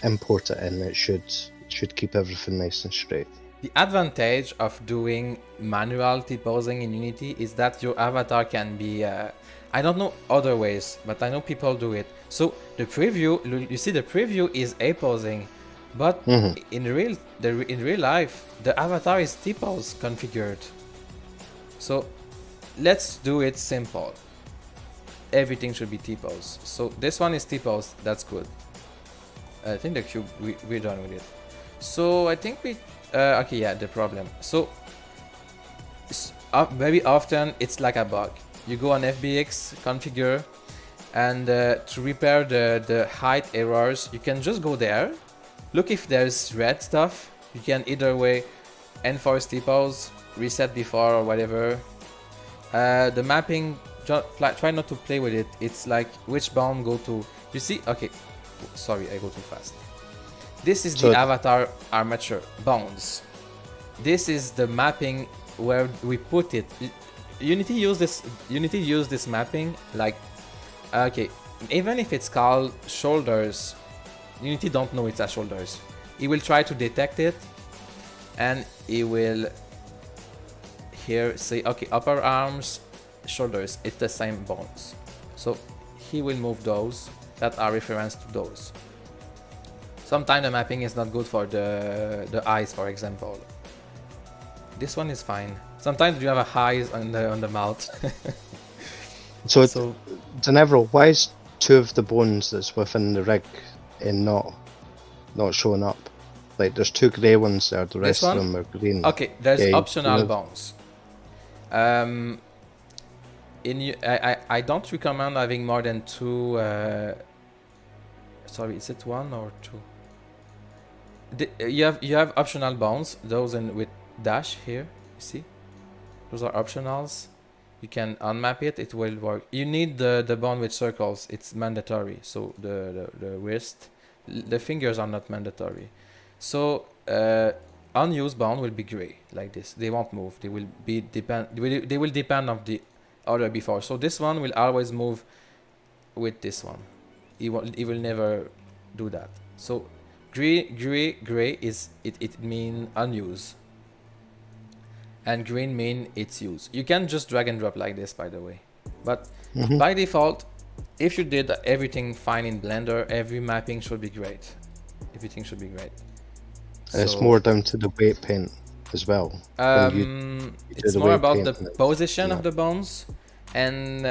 import it in, it should keep everything nice and straight. The advantage of doing manual T-posing in Unity is that your avatar can be. I don't know other ways, but I know people do it. So the preview, you see, the preview is A-posing, but in real life, the avatar is T-pose configured. So let's do it simple. Everything should be T-pose. So this one is T-pose. That's good. I think the cube, we're done with it. So I think we. Okay, yeah, the problem. So very often it's like a bug. You go on FBX configure, and to repair the height errors, you can just go there, look if there's red stuff. You can either way enforce typos, reset before or whatever. The mapping, try not to play with it. It's like which bound go to. You see? Okay, sorry, I go too fast. This is the avatar armature bounds. This is the mapping where we put it. Unity use this mapping like, okay, even if it's called shoulders, Unity don't know it's a shoulders. It will try to detect it, and it will here say, okay, upper arms, shoulders, it's the same bones. So he will move those that are reference to those. Sometimes the mapping is not good for the eyes, for example. This one is fine. Sometimes you have a eyes on the mouth. So Denevro, why is 2 of the bones that's within the rig not showing up? Like there's 2 grey ones there, the rest of them are green. Okay, there's optional bones. I don't recommend having more than 2. Sorry, is it 1 or 2? You have optional bones. Those with dash here. You see, those are optionals. You can unmap it. It will work. You need the bone with circles. It's mandatory. So the wrist, the fingers are not mandatory. So unused bone will be gray like this. They won't move. They will be They will depend on the other before. So this one will always move with this one. It will never do that. So gray is it mean unused, and green mean it's used. You can just drag and drop like this, by the way. But by default, if you did everything fine in Blender, every mapping should be great. Everything should be great. It's more down to the weight paint as well. It's more about the position of the bones, and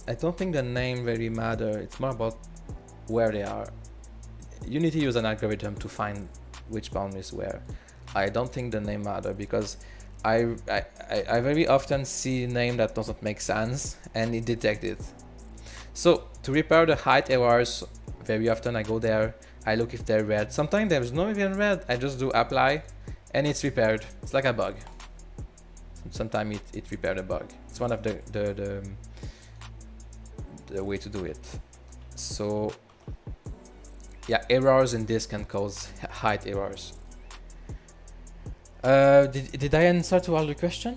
I don't think the name very matter. It's more about where they are. Unity use an algorithm to find which bone is where. I don't think the name matter, because I very often see a name that doesn't make sense and it detects it. So to repair the height errors, very often I go there, I look if they're red. Sometimes there's no even red, I just do apply and it's repaired. It's like a bug. Sometimes it repaired a bug. It's one of the way to do it. So yeah, errors in this can cause height errors. Did I answer to all the question?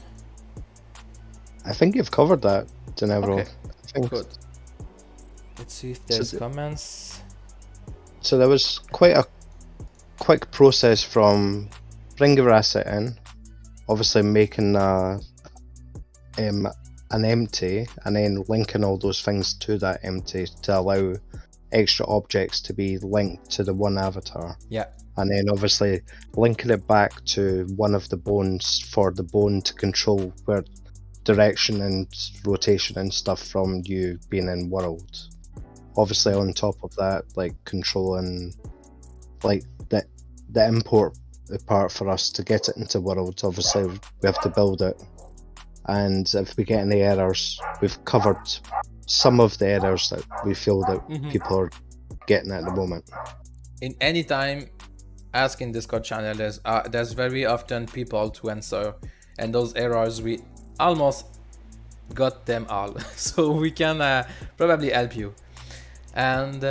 I think you've covered that, Denevro. Okay, good. Let's see if there's comments. So there was quite a quick process from bring your asset in, obviously making an empty, and then linking all those things to that empty to allow extra objects to be linked to the one avatar. Yeah. And then obviously linking it back to one of the bones for the bone to control where direction and rotation and stuff from you being in world. Obviously on top of that, like controlling like the import part for us to get it into world. Obviously we have to build it, and if we get any errors, we've covered some of the errors that we feel that people are getting at the moment. In any time, ask in Discord channel. There's very often people to answer, and those errors we almost got them all, so we can probably help you. And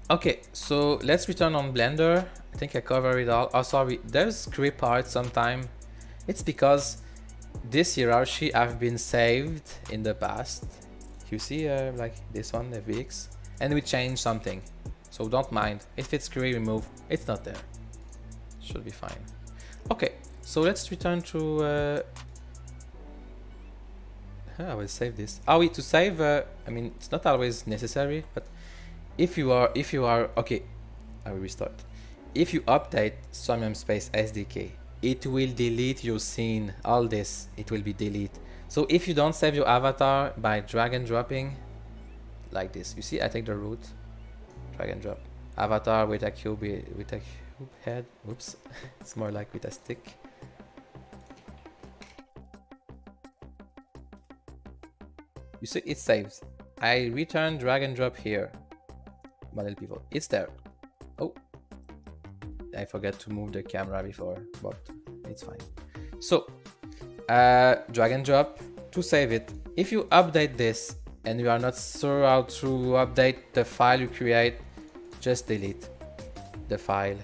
okay, so let's return on Blender. I think I covered it all. Oh, sorry, there's script parts sometime. It's because this hierarchy have been saved in the past. You see, like this one, the VX, and we changed something. So don't mind. If it's query remove, it's not there. Should be fine. Okay, so let's return to. I will save this. To save. I mean, it's not always necessary, but if you are okay, I will restart. If you update Somnium space SDK, it will delete your scene. All this, it will be delete. So if you don't save your avatar by drag and dropping, like this, you see, I take the root, drag and drop, avatar with a cube head. Oops, it's more like with a stick. You see, it saves. I return, drag and drop here. Model pivot. It's there. Oh, I forgot to move the camera before, but it's fine. So, drag and drop to save it. If you update this and you are not sure how to update the file you create, just delete the file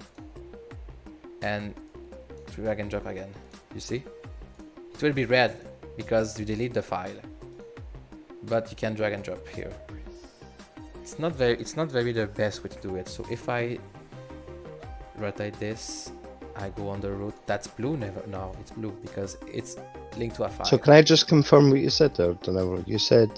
and drag and drop again. You see? It will be red because you delete the file, but you can drag and drop here. It's not very the best way to do it. So if I rotate this, I go on the root. That's blue. No, it's blue because it's linked to a file. So can I just confirm what you said there, Denver? You said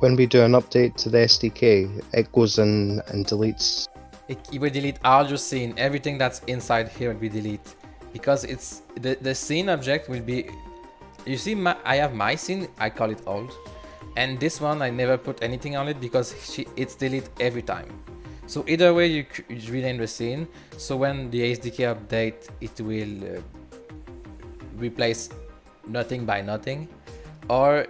when we do an update to the SDK, it goes in and deletes. It will delete all your scene. Everything that's inside here will be delete because it's the scene object will be. You see, I have my scene. I call it old. And this one, I never put anything on it because it's delete every time. So either way, you rename the scene. So when the SDK update, it will replace nothing by nothing. Or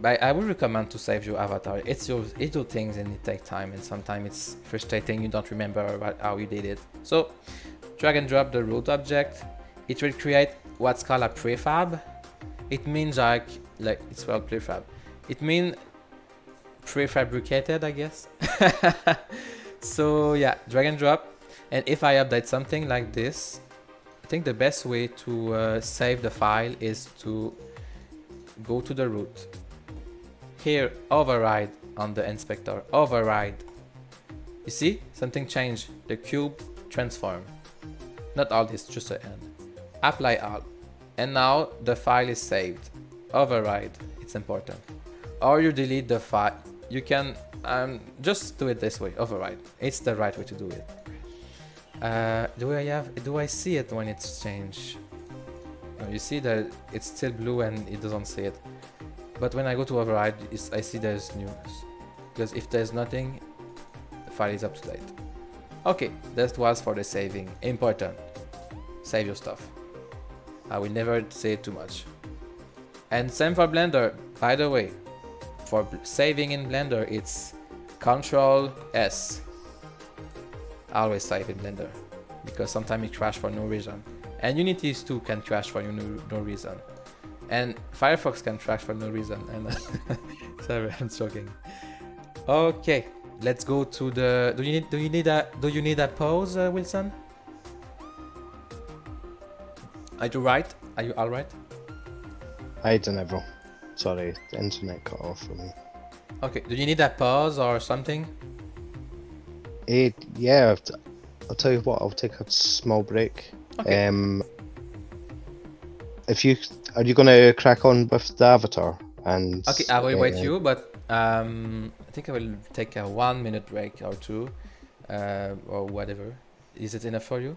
I would recommend to save your avatar. It's your things and it takes time. And sometimes it's frustrating. You don't remember how you did it. So drag and drop the root object. It will create what's called a prefab. It means like it's called prefab. It means prefabricated, I guess. So yeah, drag and drop. And if I update something like this, I think the best way to save the file is to go to the root. Here, override on the inspector, override. You see, something changed. The cube transform. Not all this, just the end. Apply all. And now the file is saved. Override, it's important. Or you delete the file. You can just do it this way, override. It's the right way to do it. Do I see it when it's changed? No, you see that it's still blue and it doesn't see it. But when I go to override, I see there's news. Because if there's nothing, the file is up to date. Okay, that was for the saving. Important. Save your stuff. I will never say it too much. And same for Blender, by the way. For saving in Blender, it's Ctrl S. Always save in Blender because sometimes it crashes for no reason. And Unity too can crash for no reason. And Firefox can crash for no reason. And sorry, I'm joking. Okay, let's go to the. Do you need a pause, Wilson? Are you right? Are you all right? I don't know. Sorry, the internet cut off for me. Okay, do you need a pause or something? Yeah, I'll tell you what, I'll take a small break. Okay. Are you gonna crack on with the avatar? And okay, I will wait you, but I think I will take a 1 minute break or two, or whatever. Is it enough for you?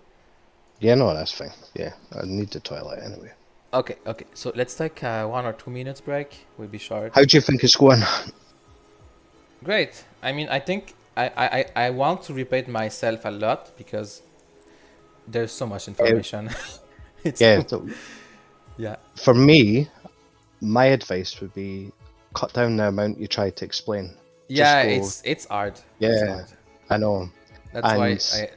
Yeah, no, that's fine. Yeah, I need the toilet anyway. Okay, so let's take a 1 or 2 minutes break. We'll be short. How do you think it's going? Great. I mean, I think I want to repeat myself a lot because there's so much information. Yeah. For me, my advice would be cut down the amount you try to explain. Yeah, it's hard. Yeah, it's hard. I know. That's why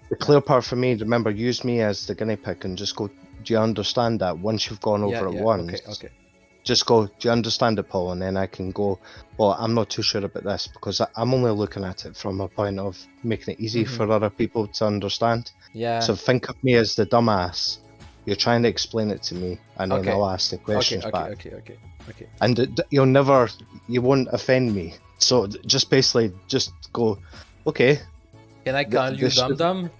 the clear part for me, remember, use me as the guinea pig and just go, do you understand that? Once you've gone over it once, okay. Just go, do you understand it, Paul? And then I can go, well, I'm not too sure about this because I'm only looking at it from a point of making it easy for other people to understand. Yeah. So think of me as the dumbass. You're trying to explain it to me, and then I'll ask the questions back. Okay. And you won't offend me. So just basically, just go, okay. Can I call you dum-dum?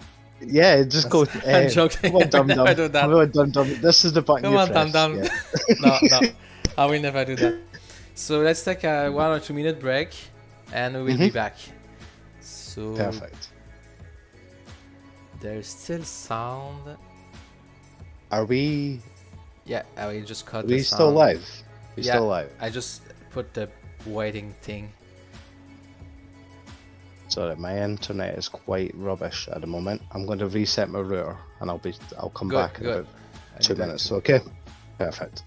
Yeah, just go. I'm joking. Come on, dum-dum. I do that. Come on, dum-dum. This is the button Come you on, press. dum-dum. Yeah. No, I will never do that. So let's take a 1 or 2 minute break, and we will be back. So Perfect. There's still sound. Are we? Yeah, I will just cut. We the still sound. live? We still live? I just put the waiting thing. Sorry, my internet is quite rubbish at the moment. I'm going to reset my router, and I'll come back in about 2 minutes. Okay. Perfect.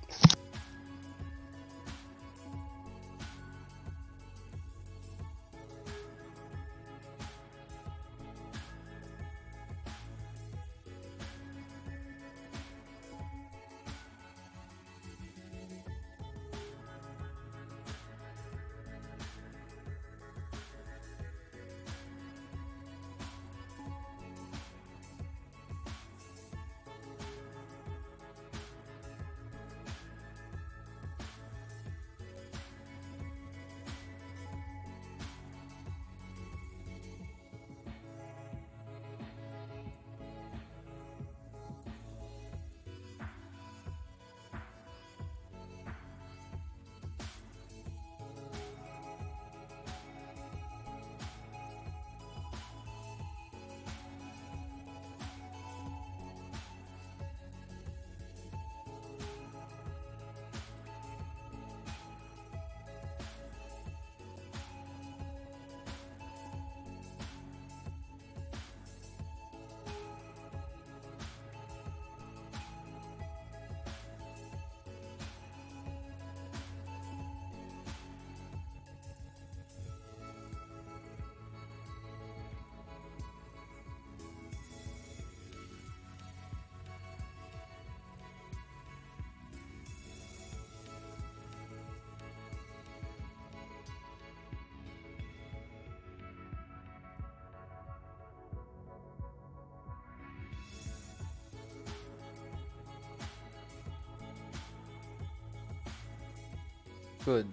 Good.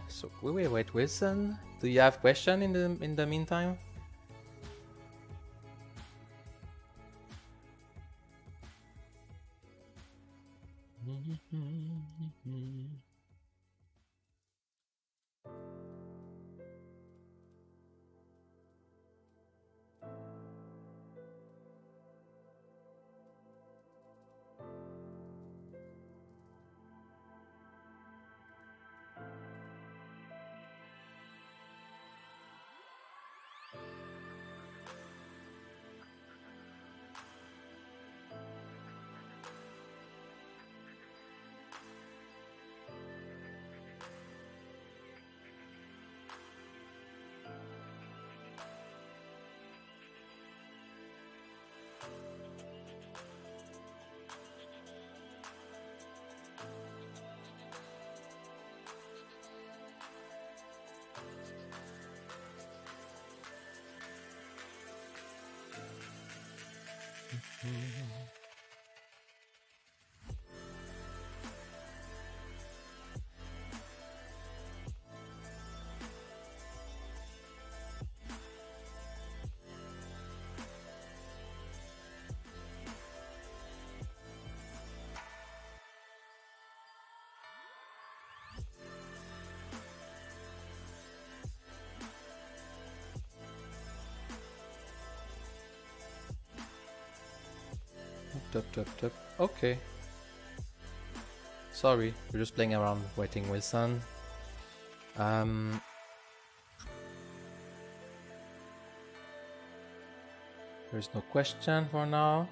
So we will wait, Wilson. Do you have question in the meantime? Tup. Okay. Sorry, we're just playing around waiting Wilson. There's no question for now.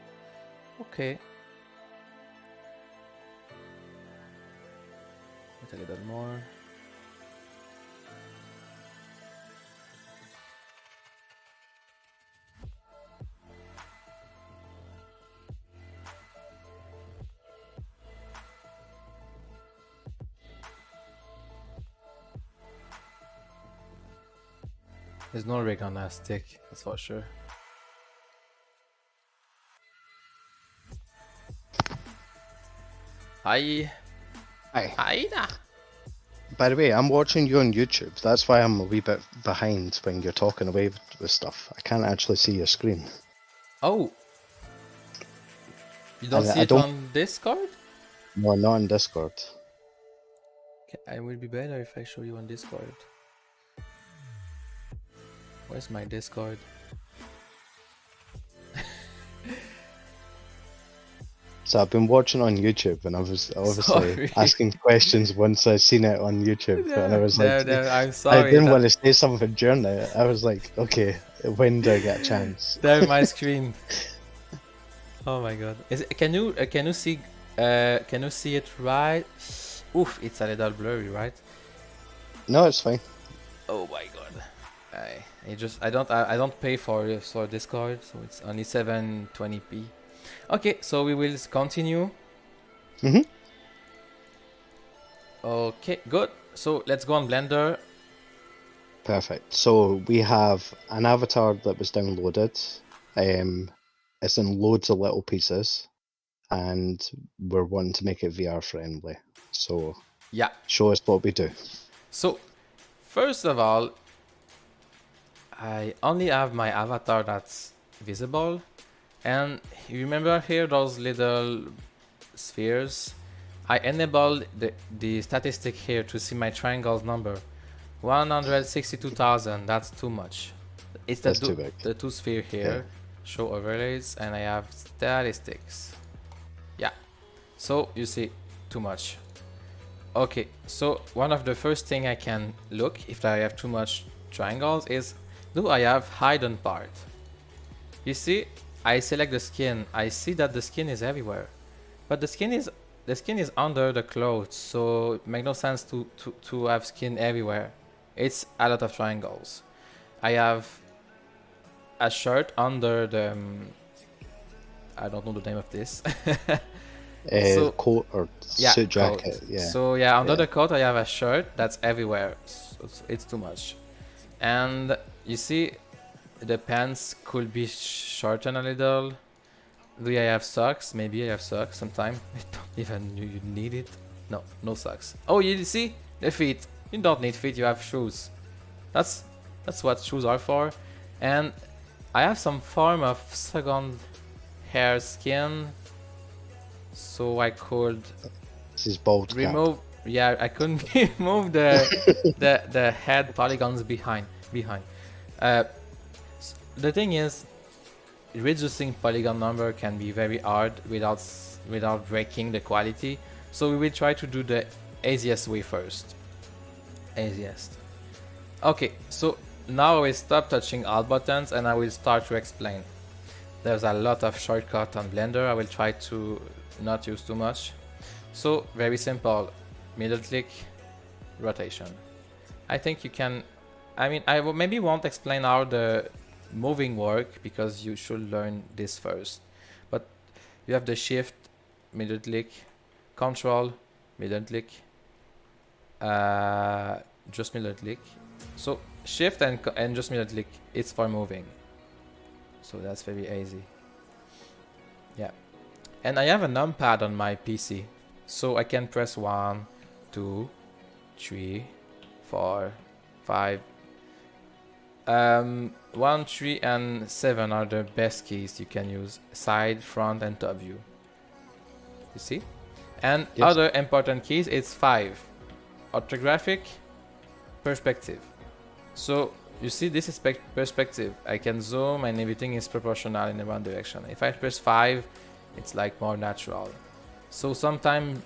Okay. Wait a little more. There's no rig on that stick, that's for sure. Hi. Hi. Hi da. By the way, I'm watching you on YouTube. That's why I'm a wee bit behind when you're talking away with stuff. I can't actually see your screen. Oh. You don't see it on Discord? No, not on Discord. Okay, it would be better if I show you on Discord. Where's my Discord? So I've been watching on YouTube, and I was obviously asking questions once I seen it on YouTube, and I was like, I'm sorry. I didn't want to say something during it. I was like, okay, when do I get a chance? There's my screen. Oh my god! Can you see it right? Oof, it's a little blurry, right? No, it's fine. Oh my god! I don't pay for Discord, so it's only 720p. Okay, so we will continue. Okay, good. So let's go on Blender. Perfect. So we have an avatar that was downloaded. It's in loads of little pieces, and we're wanting to make it VR friendly. So yeah, show us what we do. So first of all, I only have my avatar that's visible. And you remember here those little spheres? I enabled the statistic here to see my triangles number. 162,000, that's too much. It's too big. The two sphere here. Show overlays, and I have statistics. Yeah, so you see, too much. Okay, so one of the first thing I can look if I have too much triangles is, do I have hidden part? You see, I select the skin. I see that the skin is everywhere, but the skin is under the clothes, so it makes no sense to have skin everywhere. It's a lot of triangles. I have a shirt under the I don't know the name of this. Coat or suit jacket. Coat. Yeah. So yeah, under the coat I have a shirt that's everywhere. So it's too much. And you see, the pants could be shortened a little. Do I have socks? Maybe I have socks sometime. I don't even need it. No socks. Oh, you see? The feet. You don't need feet, you have shoes. That's what shoes are for. And I have some form of second hair skin, so I could This is bald remove. Yeah, I couldn't remove the head polygons behind. The thing is, reducing polygon number can be very hard without breaking the quality. So we will try to do the easiest way first. Easiest. Okay, so now I will stop touching all buttons and I will start to explain. There's a lot of shortcut on Blender. I will try to not use too much. So very simple. Middle click, rotation. I think you can. I mean, maybe won't explain how the moving work because you should learn this first. But you have the shift, middle click, control, middle click, just middle click. So shift and just middle click, it's for moving. So that's very easy. Yeah. And I have a numpad on my PC. So I can press 1, 2, 3, 4, 5. 1, 3, and 7 are the best keys you can use. Side, front, and top view. You see? And yes. Other important keys, it's 5. Orthographic, perspective. So you see, this is perspective. I can zoom and everything is proportional in the one direction. If I press 5, it's like more natural. So sometimes,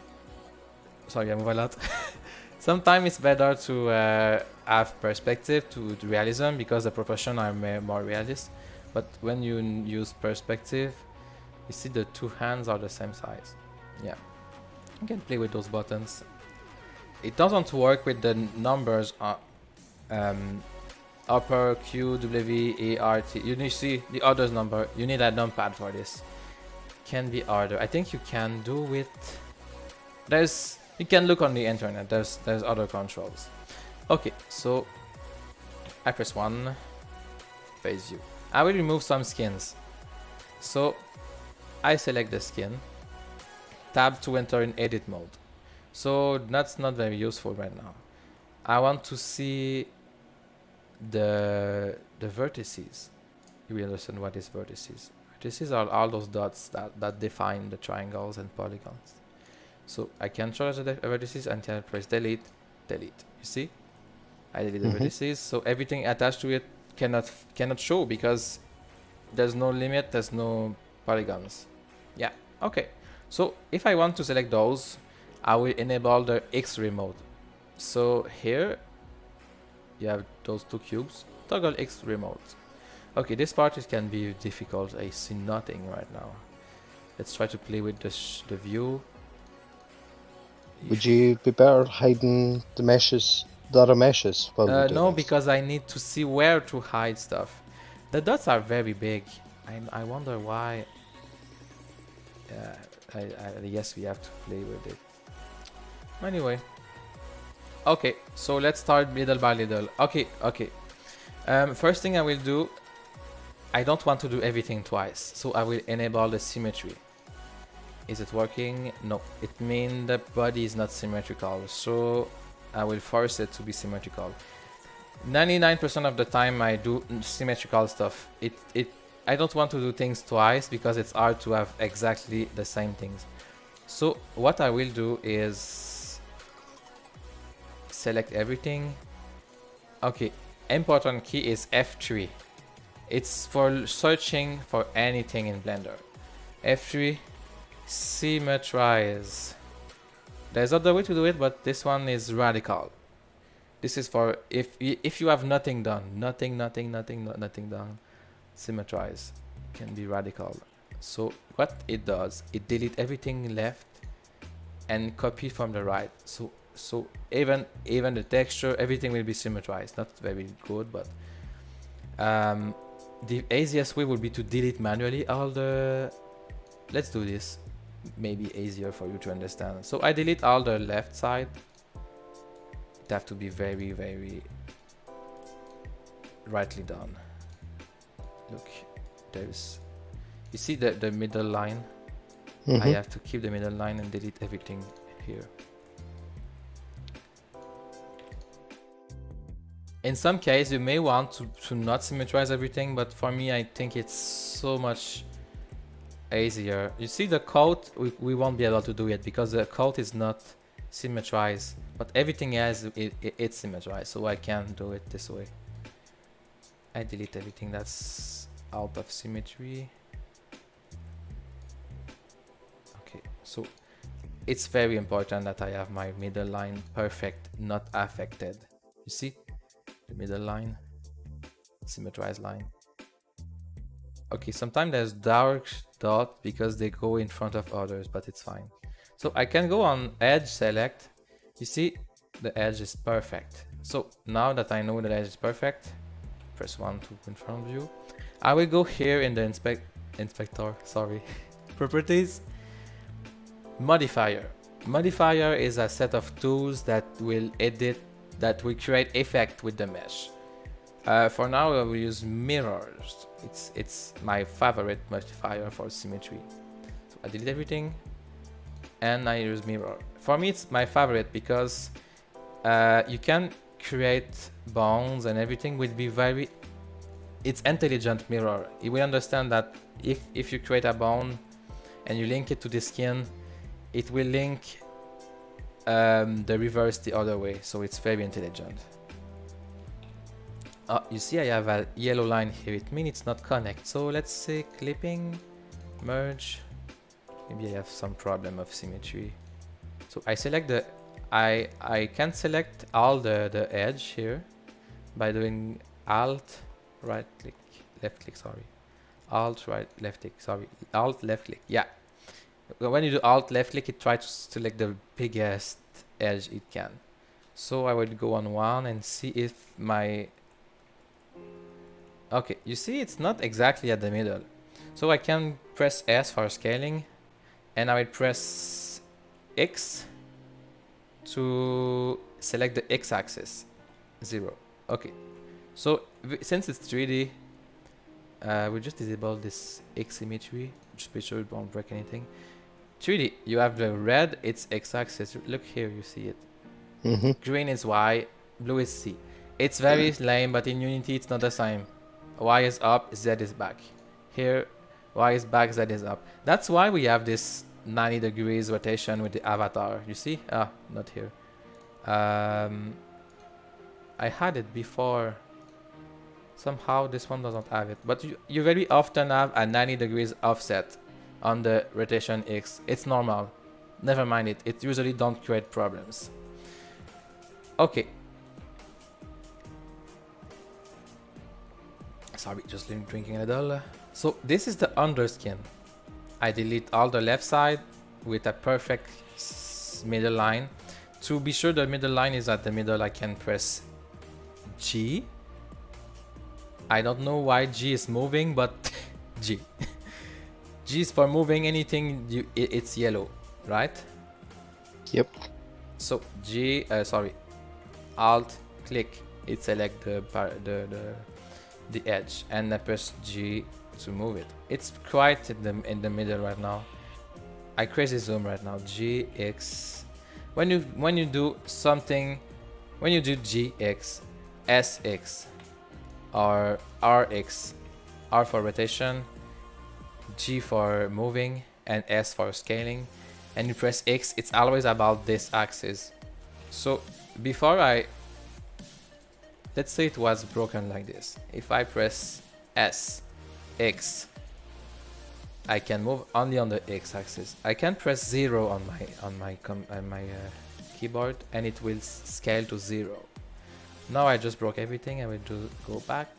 sorry, I move a lot. Sometimes it's better to have perspective to realism because the proportions are more realist. But when you use perspective, you see the two hands are the same size. Yeah, you can play with those buttons. It doesn't work with the numbers upper Q, W, A, R, T. You see the others number. You need a numpad for this. Can be harder. I think you can do with. You can look on the internet. There's other controls. Okay, so I press 1. Face view. I will remove some skins. So I select the skin. Tab to enter in edit mode. So that's not very useful right now. I want to see the vertices. You will understand what is vertices. Vertices are all those dots that define the triangles and polygons. So I can choose the vertices and then press delete. You see? I delete the vertices, so everything attached to it cannot show because there's no limit, there's no polygons. Yeah, okay. So if I want to select those, I will enable the X-ray mode. So here you have those two cubes. Toggle X-ray mode. Okay, this part can be difficult. I see nothing right now. Let's try to play with the view. Would you be better hiding the meshes, the other meshes? No, because I need to see where to hide stuff. The dots are very big. I wonder why. I guess we have to play with it. Anyway. Okay, so let's start little by little. Okay. First thing I will do, I don't want to do everything twice, so I will enable the symmetry. Is it working? No, it means the body is not symmetrical, so I will force it to be symmetrical. 99% of the time I do symmetrical stuff. I don't want to do things twice because it's hard to have exactly the same things. So what I will do is select everything. Okay, important key is F3. It's for searching for anything in Blender. F3, symmetrize. There's other way to do it, but this one is radical. This is for if you have nothing done, nothing done, symmetrize can be radical. So what it does, it deletes everything left and copy from the right. So even the texture, everything will be symmetrized. Not very good, but the easiest way would be to delete manually all the. Let's do this. Maybe easier for you to understand. So I delete all the left side. It have to be very, very rightly done. Look, there's. You see the middle line? I have to keep the middle line and delete everything here. In some case, you may want to not symmetrize everything, but for me, I think it's so much easier. You see the code, we won't be able to do it because the code is not symmetrized, but everything else, it's symmetrized, so I can do it this way. I delete everything that's out of symmetry. Okay, so it's very important that I have my middle line perfect, not affected. You see? The middle line, symmetrized line. Okay, sometimes there's dark dot because they go in front of others, but it's fine. So I can go on edge select. You see, the edge is perfect. So now that I know the edge is perfect, press 1 to confirm view. I will go here in the inspector, sorry, properties, modifier. Modifier is a set of tools that will edit, that will create effect with the mesh. For now, I will use mirrors. It's my favorite modifier for symmetry. So I delete everything, and I use mirror. For me, it's my favorite because you can create bounds and everything will be very. It's intelligent mirror. It will understand that if you create a bound and you link it to the skin, it will link the reverse the other way. So it's very intelligent. You see I have a yellow line here, it means it's not connect. So let's say clipping, merge. Maybe I have some problem of symmetry. So I select the, I can select all the edge here by doing Alt, right click, left click, sorry. Alt, right, left click, sorry. Alt, left click, yeah. When you do Alt, left click, it tries to select the biggest edge it can. So I will go on one and see if my, okay, you see it's not exactly at the middle. So I can press S for scaling, and I will press X to select the X axis, 0. Okay, so since it's 3D, we just disable this X symmetry, just be sure it won't break anything. 3D, you have the red, it's X axis, look here, you see it. Green is Y, blue is C. It's very lame, but in Unity it's not the same. Y is up, Z is back. Here, Y is back, Z is up. That's why we have this 90 degrees rotation with the avatar. You see? Ah, not here. I had it before. Somehow this one doesn't have it. But you very often have a 90 degrees offset on the rotation X. It's normal. Never mind it. It usually don't create problems. Okay. Sorry, just drinking a little. So this is the underskin. I delete all the left side with a perfect middle line. To be sure the middle line is at the middle, I can press G. I don't know why G is moving, but G. G is for moving anything, it's yellow, right? Yep. So G, sorry, Alt, click, it select the edge, and I press G to move it. It's quite in the middle right now. I crazy zoom right now. G, X. When you do something, when you do GX, SX, or RX, R for rotation, G for moving, and S for scaling, and you press X, it's always about this axis. So before let's say it was broken like this. If I press S, X, I can move only on the X axis. I can press 0 on my keyboard, and it will scale to 0. Now I just broke everything. I will just go back.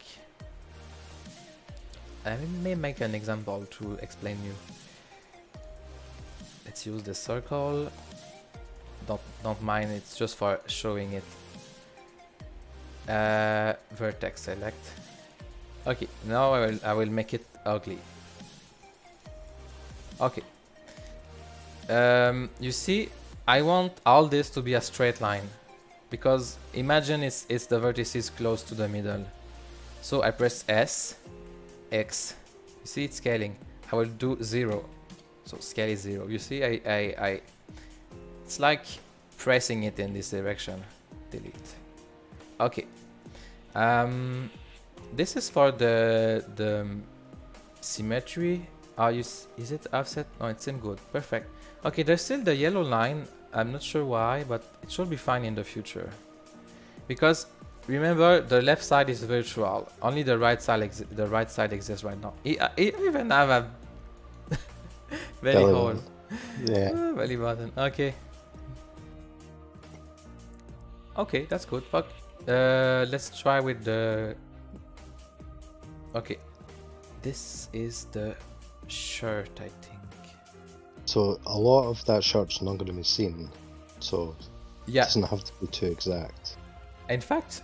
I may make an example to explain you. Let's use the circle. Don't mind, it's just for showing it. Vertex select. Okay, now I will make it ugly. Okay. You see, I want all this to be a straight line, because imagine it's the vertices close to the middle. So I press S, X. You see it's scaling. I will do 0. So scale is 0. You see, it's like pressing it in this direction. Delete. Okay. This is for the symmetry. Is it offset? No, it's in good. Perfect. Okay, there's still the yellow line. I'm not sure why, but it should be fine in the future. Because remember, the left side is virtual. Only the right side exists right now. I even have a belly hole. Yeah. Belly button. Okay. Okay, that's good. Fuck. Let's try with the. Okay. This is the shirt, I think. So a lot of that shirt's not going to be seen. So yeah, it doesn't have to be too exact. In fact,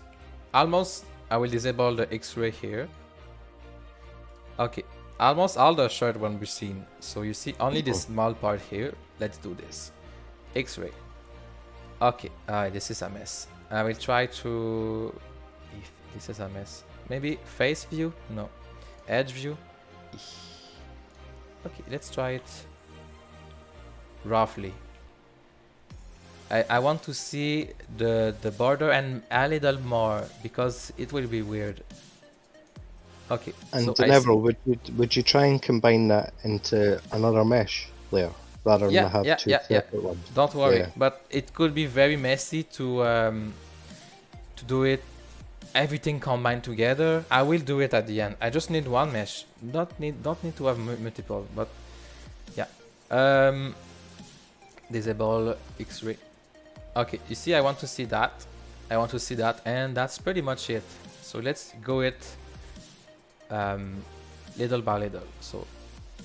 almost I will disable the X-ray here. Okay, almost all the shirt won't be seen. So you see only this small part here. Let's do this. X-ray. Okay, this is a mess. I will try to. If this is a mess, maybe face view. No, edge view. Okay, let's try it roughly. I want to see the border and a little more because it will be weird. Okay. And so Neville, would you try and combine that into another mesh layer rather than have two separate ones? Don't worry, but it could be very messy to do it everything combined together. I will do it at the end. I just need one mesh. Don't need to have multiple, but yeah. Disable X-ray. Okay, you see, I want to see that. And that's pretty much it. So let's go it little by little. So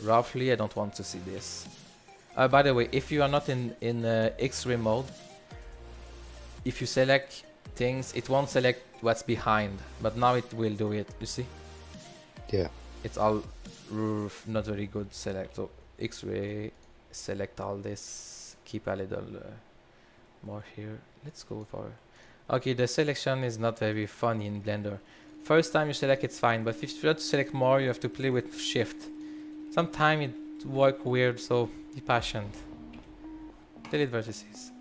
roughly, I don't want to see this. By the way, if you are not in X-ray mode, if you select things, it won't select what's behind, but now it will do it. You see? Yeah. It's all not very good select. So X-ray, select all this, keep a little more here. Let's go for. Okay, the selection is not very funny in Blender. First time you select, it's fine, but if you want to select more, you have to play with shift. Sometimes it works weird, so be patient. Delete vertices.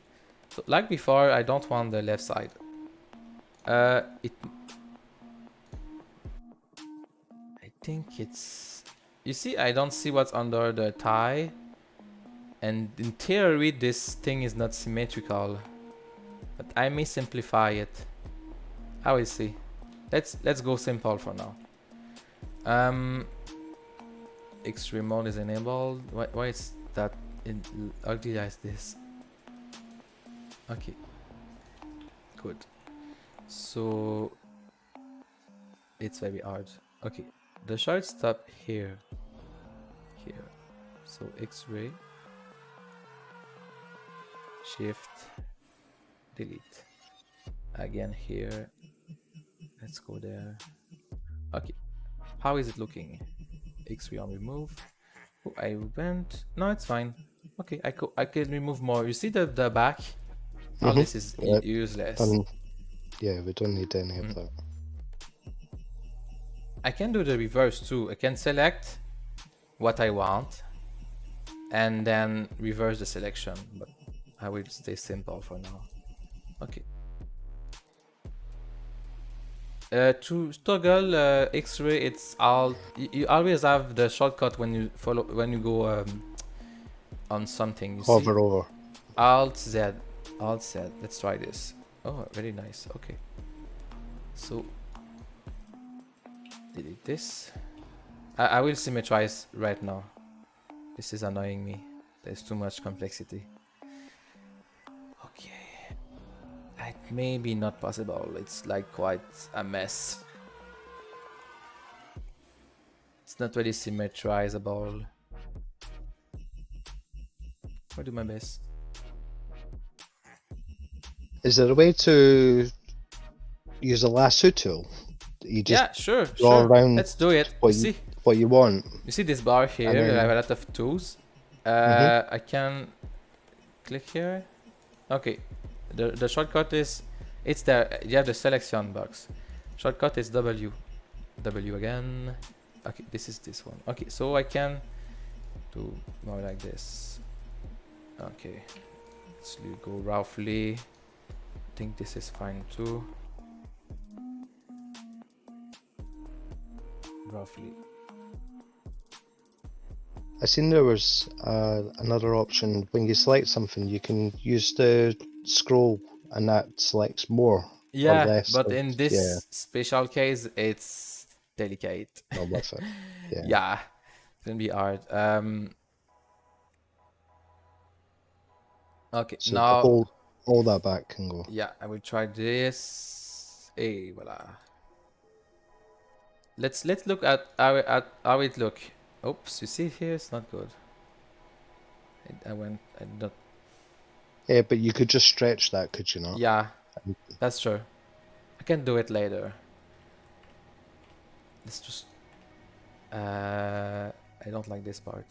So like before, I don't want the left side. I think it's. You see, I don't see what's under the tie. And in theory, this thing is not symmetrical, but I may simplify it. I will see. Let's go simple for now. X-ray mode is enabled. Why is that ugly as this? Okay, good. So it's very hard. Okay, the shard stop here. So X-ray. Shift, delete. Again here. Let's go there. Okay. How is it looking? X-ray on remove. Oh, I went. No, it's fine. Okay, I can remove more. You see the back? Oh, this is useless. Yeah, we don't need any of that. I can do the reverse too. I can select what I want and then reverse the selection, but I will stay simple for now. Okay. To toggle X-ray, it's Alt. You always have the shortcut when you go on something. You Hover see? over. Alt Z. Let's try this. Oh, very nice. Okay. So delete this. I will symmetrize right now. This is annoying me. There's too much complexity. Okay, it may be not possible. It's like quite a mess. It's not really symmetrizable. I'll do my best. Is there a way to use a lasso tool? You just sure. around. Let's do it. What you want. You see this bar here? I have a lot of tools. I can click here. Okay, the shortcut is, it's there. You have the selection box. Shortcut is W. W again. Okay, this is this one. Okay, so I can do more like this. Okay, let's go roughly. I think this is fine too. roughly. I seen there was another option. When you select something, you can use the scroll, and that selects more or Yeah, less. but in Yeah, this special case, it's delicate. not worth it. Yeah. Yeah, it's gonna be hard. Okay, So the now, whole all that back can go. yeah, I will try this. Hey, voila. Let's look at how it look. Oops, you see here, it's not good. I not. Yeah, but you could just stretch that, could you not? Yeah, that's true. I can do it later. Let's just. I don't like this part.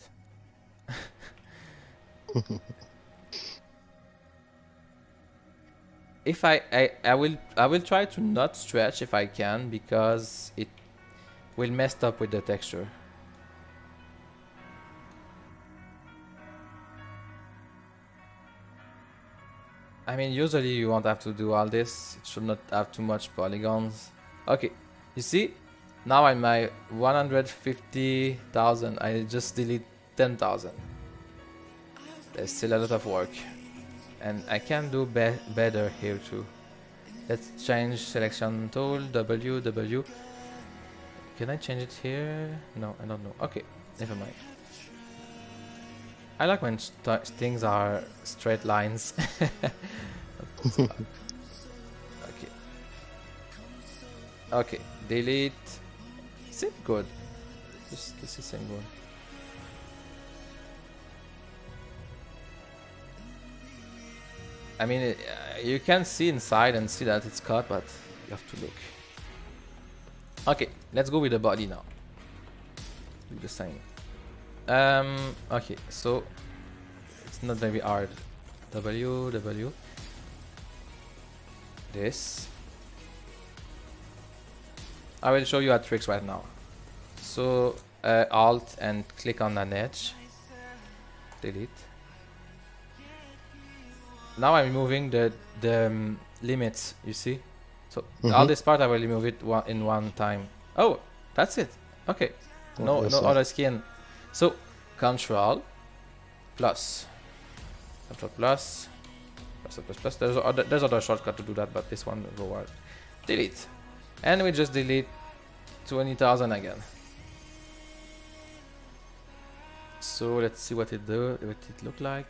If I will try to not stretch if I can, because it will mess up with the texture. I mean, usually you won't have to do all this. It should not have too much polygons. Okay, you see? Now I'm my 150,000. I just delete 10,000. There's still a lot of work. And I can do better here too. Let's change selection tool, W. Can I change it here? No, I don't know. Okay, never mind. I like when things are straight lines. Okay. Okay, delete. Seem good. This is same good. I mean, you can see inside and see that it's cut, but you have to look. Okay, let's go with the body now. Do the same. Okay, so it's not very hard. W. This. I will show you a tricks right now. So Alt and click on an edge. Delete. Now I'm removing the limits. You see. So all this part I will remove it in one time. Oh, that's it. Okay. No other skin. So Control plus. There's other shortcut to do that, but this one will work. Delete. And we just delete 20,000 again. So let's see what it look like.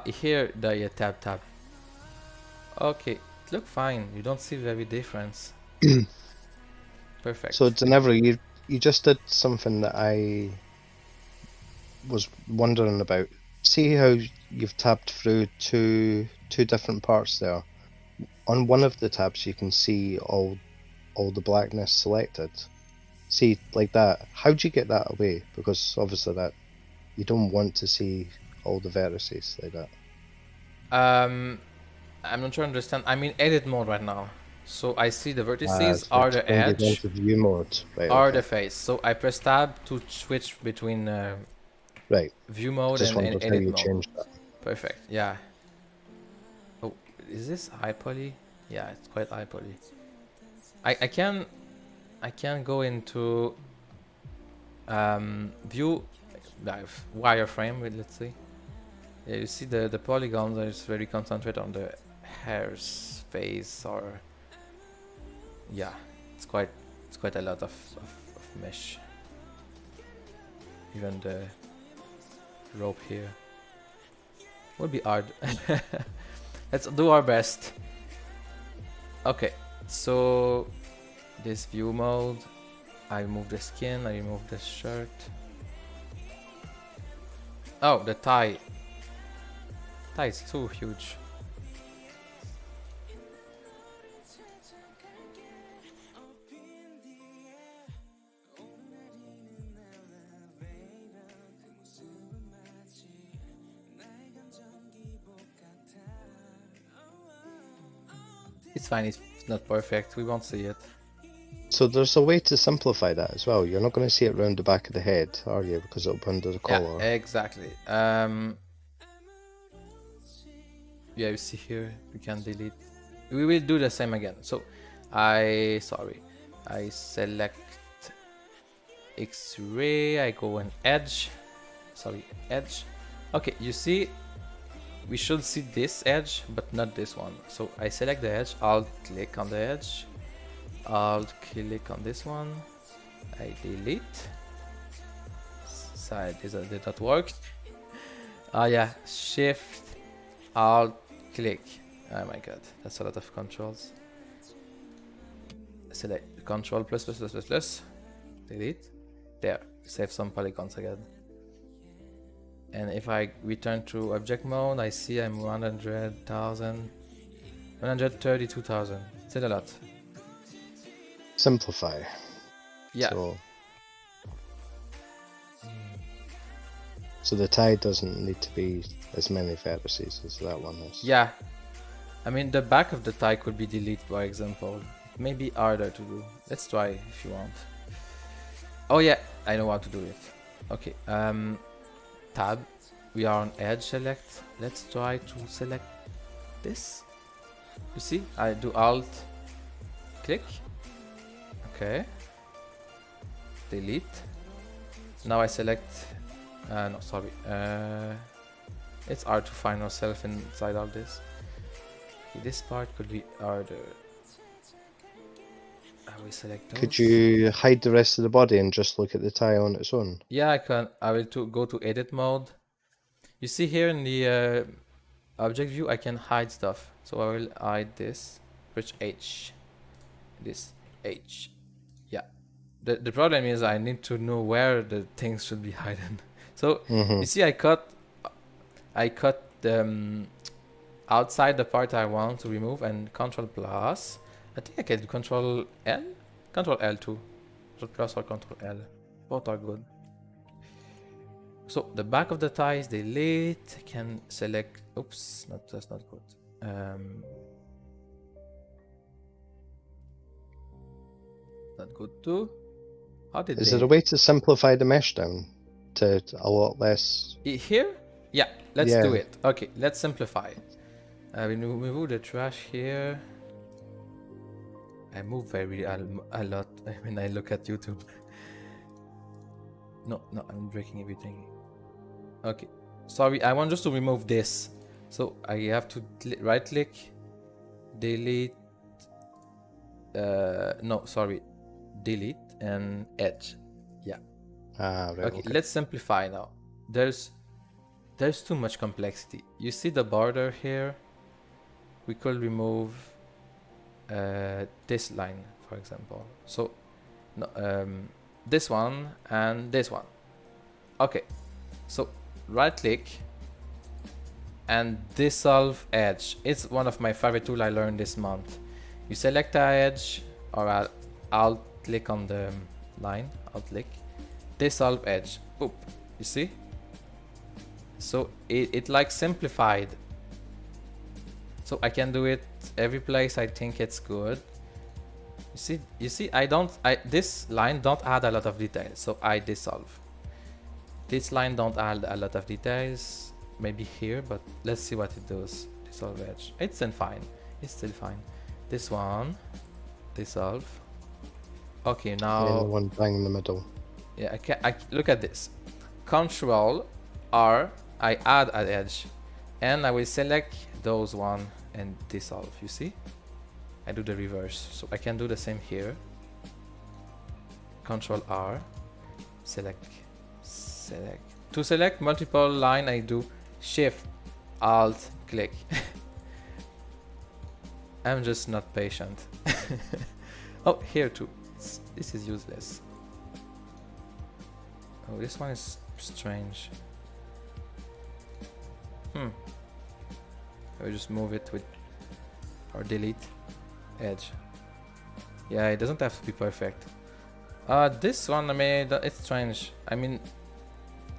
Here the tab. Okay, it look fine. You don't see very difference. Perfect. So Denevra, you just did something that I was wondering about. See how you've tabbed through two different parts there. On one of the tabs, you can see all the blackness selected. See, like that. How do you get that away? Because obviously that you don't want to see all the vertices like that. I'm not sure I understand. I'm in edit mode right now. So I see the vertices So are the edge, into view mode, right? are Okay. the face. So I press tab to switch between Right. view mode Just and wondered how edit you mode. change that. Perfect. Yeah. Oh, is this high poly? Yeah, it's quite high poly. I can go into view wireframe. Let's see. Yeah, you see the polygons are just very concentrated on the hair's face, or yeah, it's quite a lot of mesh. Even the rope here will be hard. Let's do our best. Okay, so this view mode, I remove the skin, I remove the shirt. Oh, the tie. Tie is too huge. It's fine, it's not perfect, we won't see it. So there's a way to simplify that as well. You're not going to see it round the back of the head, are you? Because it'll be under the collar. Yeah, exactly. Yeah, you see here, we can delete. We will do the same again. So, sorry. I select X-ray, I go on edge. Sorry, edge. Okay, you see, we should see this edge, but not this one. So I select the edge, I'll click on the edge, I'll click on this one, I delete. Side did not work. Yeah, shift, Alt, click. Oh my god, that's a lot of controls. Select control plus plus plus plus plus. Delete. There, save some polygons again. And if I return to object mode, I see I'm 100,000, 132,000. Still a lot. Simplify. Yeah. So the tie doesn't need to be as many vertices as that one is. Yeah. I mean, the back of the tie could be deleted, for example. It may be harder to do. Let's try if you want. Oh yeah, I know how to do it. Okay, tab. We are on edge select. Let's try to select this. You see, I do alt, click. Okay. Delete. Now I select. No, sorry. It's hard to find ourselves inside all this. Okay, this part could be harder. I will select those. Could you hide the rest of the body and just look at the tie on its own? Yeah, I can. I will go to edit mode. You see here in the object view, I can hide stuff. So I will hide this. Push H. This H. Yeah. The problem is I need to know where the things should be hidden. So you see, I cut the outside the part I want to remove, and Control plus. I think I can do Control L, Control L too. Control plus or Control L, both are good. So the back of the tie is delete. I can select. Oops, that's not good. Not good too. How did Is there a way to simplify the mesh down to a lot less? Here? Yeah, let's do it. Okay, let's simplify. We move the trash here. I move a lot when I look at YouTube. No, I'm breaking everything. Okay, sorry, I want just to remove this. So I have to right click, delete. No, sorry, delete and edge. Yeah. Right, okay, let's simplify now. There's too much complexity. You see the border here? We could remove this line, for example. So no, this one and this one. Okay, so right click and dissolve edge. It's one of my favorite tools I learned this month. You select an edge, or I'll click on the line, I'll click, dissolve edge. Boop, you see? So it like simplified. So I can do it every place I think it's good. You see, this line don't add a lot of details, so I dissolve. This line don't add a lot of details, maybe here, but let's see what it does. Dissolve edge. It's still fine. It's still fine. This one, dissolve. Okay, now. And one bang in the middle. Yeah, I look at this. Control R, I add an edge, and I will select those one and dissolve. You see? I do the reverse, so I can do the same here. Control R, select. To select multiple line, I do Shift, Alt, click. I'm just not patient. Oh, here too. This is useless. Oh, this one is strange. I will just move it with, or delete edge. Yeah, it doesn't have to be perfect. This one, I mean, it's strange. I mean,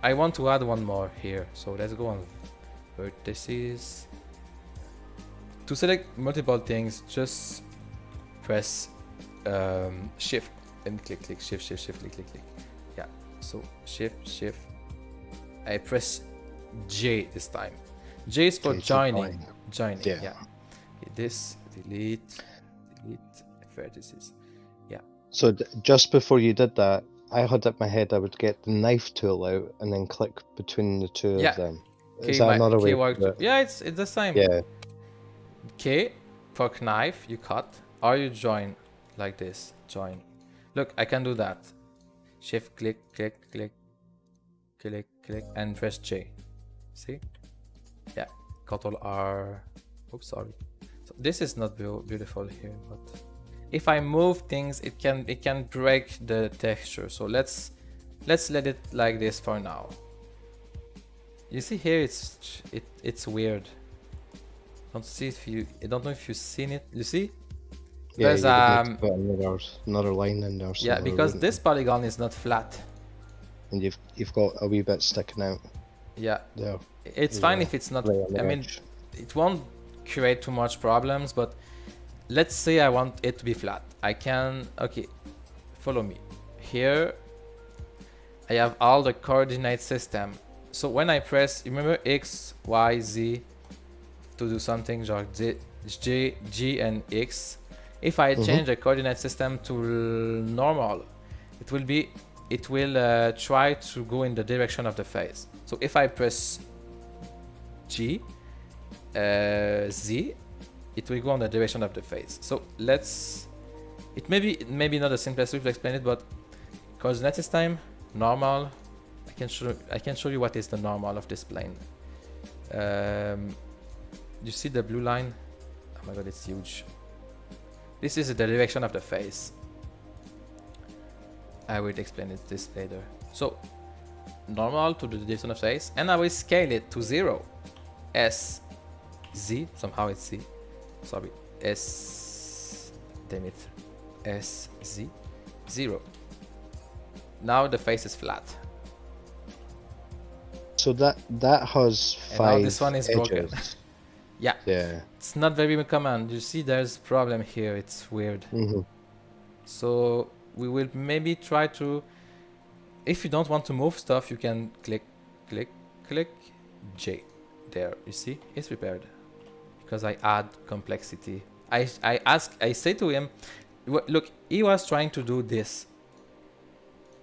I want to add one more here, so let's go on vertices. To select multiple things, just press Shift and click, Shift, click. Yeah, so Shift. I press J this time. J is for joining. Joining, yeah. Okay, this, delete vertices. Yeah, So just before you did that, I had it in my head I would get the knife tool out and then click between the two of them. Is that another way to do it? Yeah, it's the same. Yeah. K for knife, you cut, or you join like this. Join. Look, I can do that. Shift, click, click, click, click, click, and press J. See? Yeah. Control R. Oops, sorry. So this is not beautiful here, but if I move things, it can break the texture. So let's let it like this for now. You see here, it's weird. Don't see if you. I don't know if you've seen it. You see? Yeah, There's you would need to put another line in there. Yeah, because this polygon is not flat. And you've got a wee bit sticking out. Yeah. There. It's fine if it's not. I mean, it won't create too much problems. But let's say I want it to be flat. I can. Okay, follow me. Here, I have all the coordinate system. So when I press, remember X, Y, Z to do something like J, G, and X. If I change the coordinate system to normal, it will try to go in the direction of the face. So if I press G, Z, it will go in the direction of the face. So it may be not the simplest way to explain it, but coordinate system, normal. I can show you what is the normal of this plane. You see the blue line? Oh my god, it's huge. This is the direction of the face. I will explain this later. So, normal to the direction of the face, and I will scale it to 0. S, Z, somehow it's Z. Sorry, S, damn it. S, Z, 0. Now the face is flat. So that has 5 and now this one is edges. broken. Yeah. It's not very common. You see, there's problem here. It's weird. So we will maybe try to. If you don't want to move stuff, you can click, click, click, J. There. You see, it's repaired because I add complexity. I say to him, look, he was trying to do this.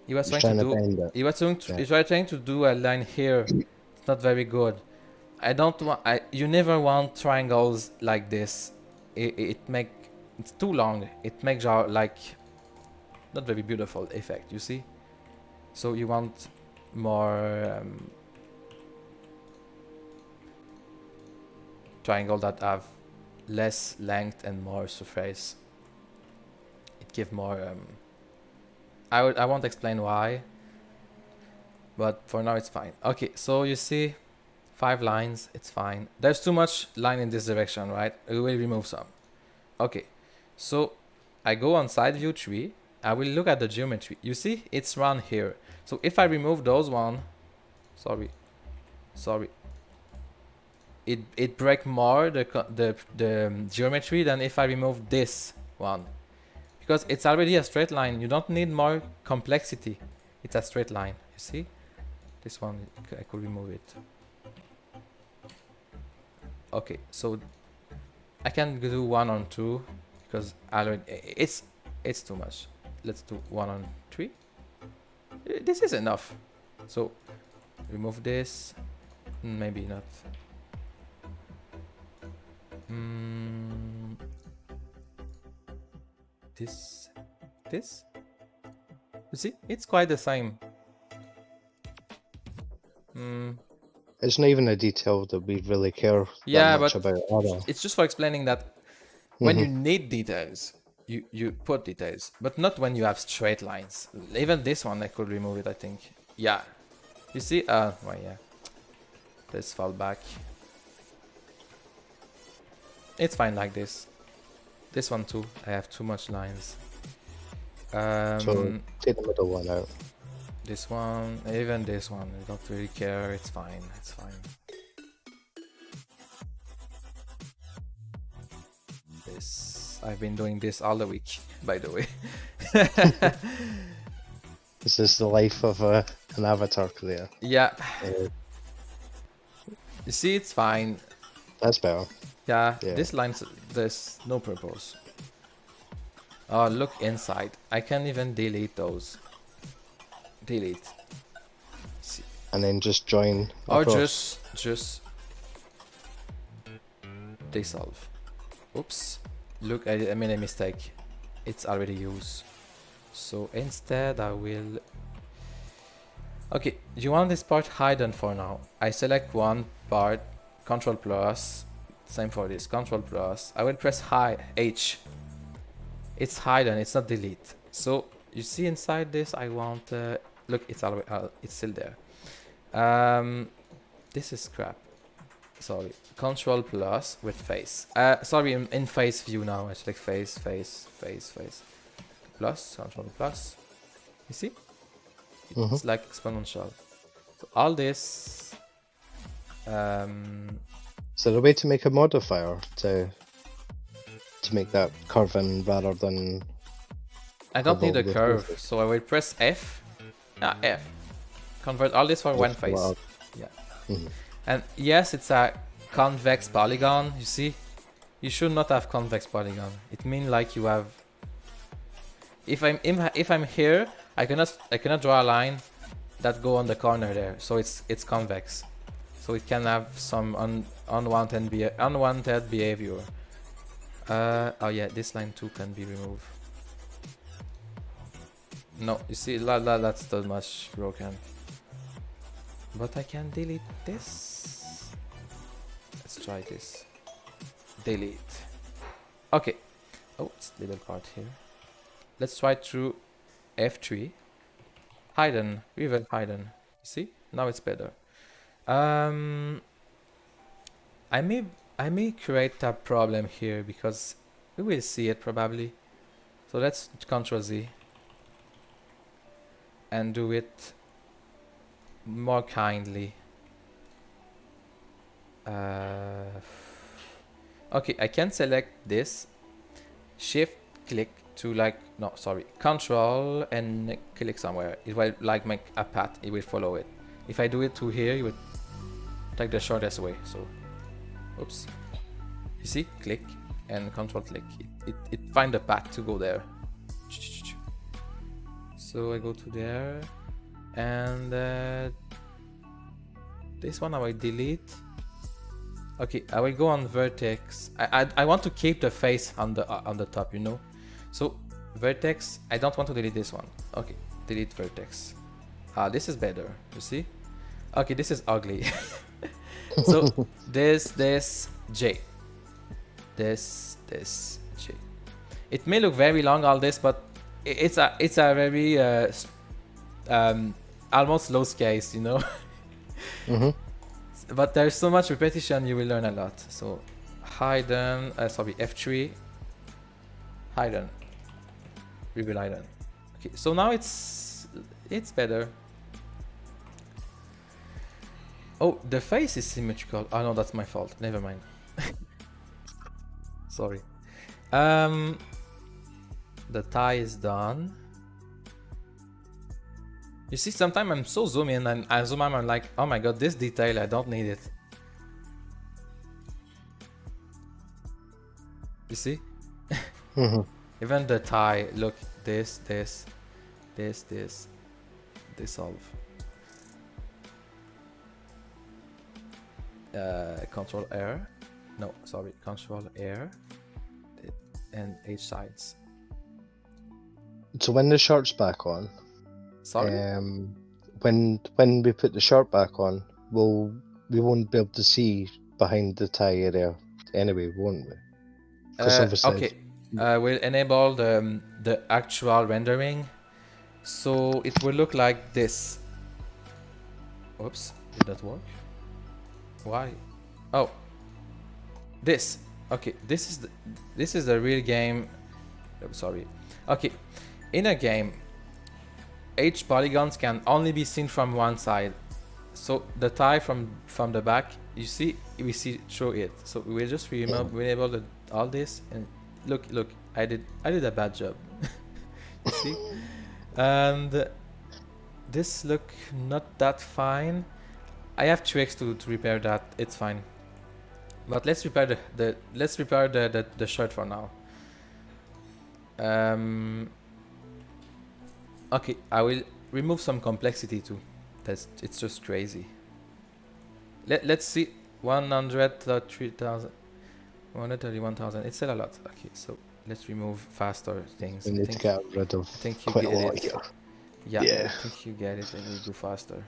He was trying to do a line here. It's not very good. I don't want. You never want triangles like this. It's too long. It makes our like not very beautiful effect. You see. So you want more triangle that have less length and more surface. It gives more. I won't explain why. But for now it's fine. Okay, so you see. 5 lines, it's fine. There's too much line in this direction, right? We will remove some. Okay, so I go on side view tree. I will look at the geometry. You see, it's run here. So if I remove those one, sorry, it break more the geometry than if I remove this one, because it's already a straight line. You don't need more complexity. It's a straight line. You see, this one I could remove it. Okay, so I can do 1 on 2 because it's too much. Let's do 1 on 3. This is enough. So remove this. Maybe not. This. You see, it's quite the same. It's not even a detail that we really care that much about. It's just for explaining that when you need details, you put details, but not when you have straight lines. Even this one, I could remove it, I think. Yeah. You see? Well, yeah. Let's fall back. It's fine like this. This one too. I have too much lines. So take the middle one out. This one, even this one, I don't really care. It's fine. It's fine. This, I've been doing this all the week, by the way. This is the life of an avatar creator. Yeah. You see, it's fine. That's better. Yeah. This line, there's no purpose. Oh, look inside. I can even delete those. Delete. See. And then just join Or across. just dissolve. Oops. Look, I made a mistake. It's already used. So instead I will... Okay, you want this part hidden for now. I select one part, Control plus, same for this, Control plus. I will press H. It's hidden, it's not delete. So you see inside this, I want, look, it's still there. This is crap. Sorry, Control plus with face. Sorry, in face view now. I select face, plus, Control plus. You see? It's like exponential. So all this. Is there a way to make a modifier to make that curve in rather than? I don't need a curve, so I will press F. F. Convert all this for one face. Yeah. And yes, it's a convex polygon. You see, you should not have convex polygon. It means like you have. If I'm here, I cannot draw a line that go on the corner there. So it's convex. So it can have some unwanted behavior. Oh yeah, this line too can be removed. No, you see, that's too much broken. But I can delete this. Let's try this. Delete. Okay. Oh, it's a little part here. Let's try through F3. Hidden. Reveal hidden. See? Now it's better. I may create a problem here because we will see it probably. So let's Ctrl Z and do it more kindly. Okay, I can select this, shift click to like, no, sorry, control and click somewhere. It will like make a path, it will follow it. If I do it to here, it would take the shortest way. So, oops. You see, click and control click. It find the path to go there. So I go to there, and this one I will delete. Okay, I will go on vertex. I want to keep the face on the top, you know. So vertex, I don't want to delete this one. Okay, delete vertex. This is better. You see? Okay, this is ugly. So this J, this J. It may look very long all this, but it's a very almost low case, you know. But there's so much repetition, you will learn a lot. So hidden, sorry, F3, hidden, reveal hidden. Okay, so now it's better. Oh, the face is symmetrical. Oh no, that's my fault. Never mind. Sorry. The tie is done. You see, sometimes I'm so zoom in and I zoom out, I'm like, oh my god, this detail, I don't need it. You see? Even the tie, look, this, dissolve. Control R. No, sorry, Control R. And H sides. So when the shirt's back on, sorry? When we put the shirt back on, we won't be able to see behind the tie area anyway, won't we? Okay, we'll enable the actual rendering, so it will look like this. Oops, did that work? Why? Oh, this. Okay, this is the real game. Oh, sorry. Okay, in a game, H polygons can only be seen from one side. So the tie from the back, you see, we see through it. So we will just enable all this, and look, I did a bad job. You see, and this look not that fine. I have tricks to repair that. It's fine. But let's repair the shirt for now. Okay, I will remove some complexity too. It's just crazy. Let's see. 133,000, 131,000. It's still a lot. Okay, so let's remove faster things. We I need to think get rid of I think you quite a get lot it. here. Yeah, Yeah. I think you get it. I will do faster.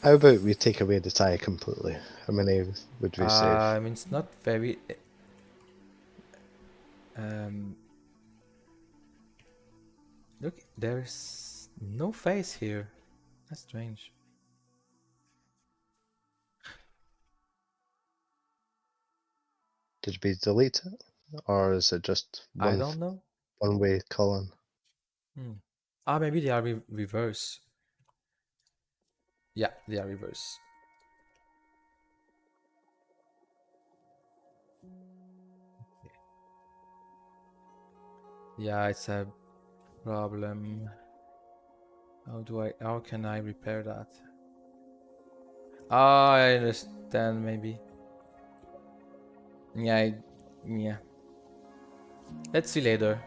How about we take away the tie completely? How many would we save? I mean, it's not very. Look, there's no face here. That's strange. Did we delete it? Or is it just I don't know. one-way column? Ah, maybe they are reverse. Yeah, they are reverse. Yeah, it's a problem. How can I repair that? Ah, I understand, maybe. Yeah, yeah. Let's see later.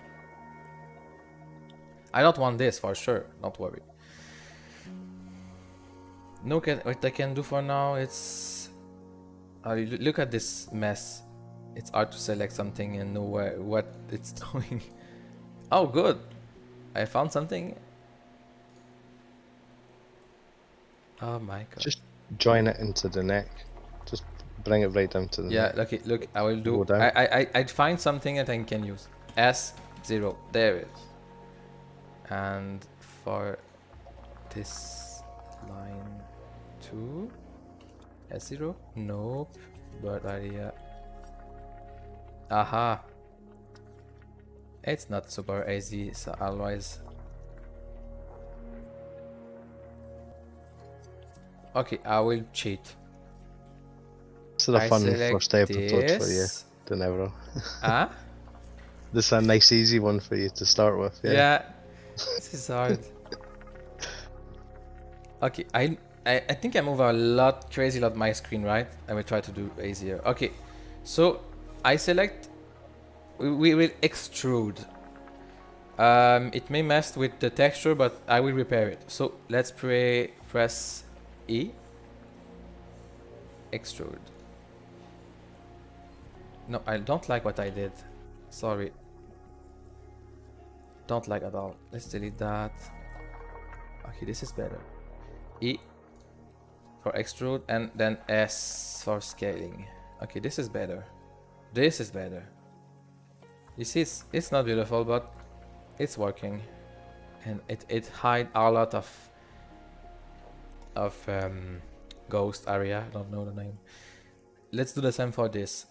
I don't want this for sure, don't worry. Look at what I can do for now, it's... look at this mess. It's hard to select something and know what it's doing. Oh, good. I found something. Oh my god. Just join it into the neck. Just bring it right down to the neck. Yeah, okay, look, I will do... Go down. I'd find something that I can use. S0, there it is. And for this line 2, S0? Nope. Bird area. Aha. It's not super easy, so otherwise. Okay, I will cheat. This is a fun first episode for you, Denevro. Ah? This is a nice easy one for you to start with, yeah? Yeah. This is hard. Okay, I think I move a crazy lot my screen, right? I will try to do easier. Okay, so I select, we will extrude. It may mess with the texture, but I will repair it. So let's press E. Extrude. No, I don't like what I did. Sorry. Don't like at all. Let's delete that. Okay, this is better. E for extrude and then S for scaling. Okay, this is better. This is better. You see, it's not beautiful, but it's working, and it hide a lot of ghost area. I don't know the name. Let's do the same for this.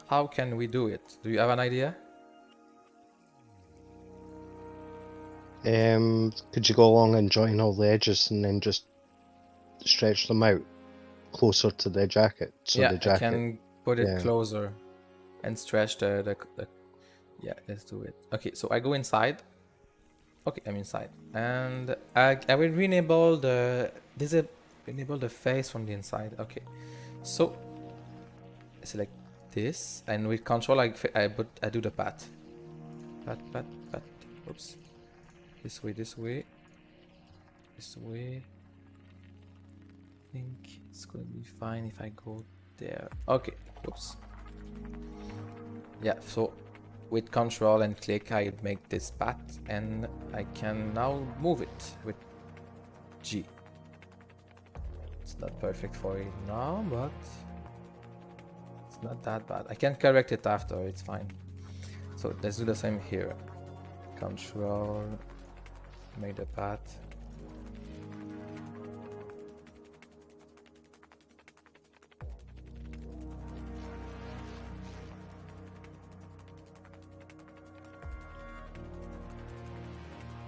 How can we do it? Do you have an idea? Could you go along and join all the edges and then just stretch them out closer to the jacket? So yeah, the jacket, I can put it closer and stretch the yeah, let's do it. Okay, so I go inside. Okay, I'm inside, and I will enable the enable the face from the inside. Okay, so select this, and with control I do the path. Oops. This way. I think it's gonna be fine if I go there. Okay. Oops. Yeah. So with control and click, I make this path, and I can now move it with G. It's not perfect for it now, but it's not that bad. I can correct it after. It's fine. So let's do the same here. Control. Make the path.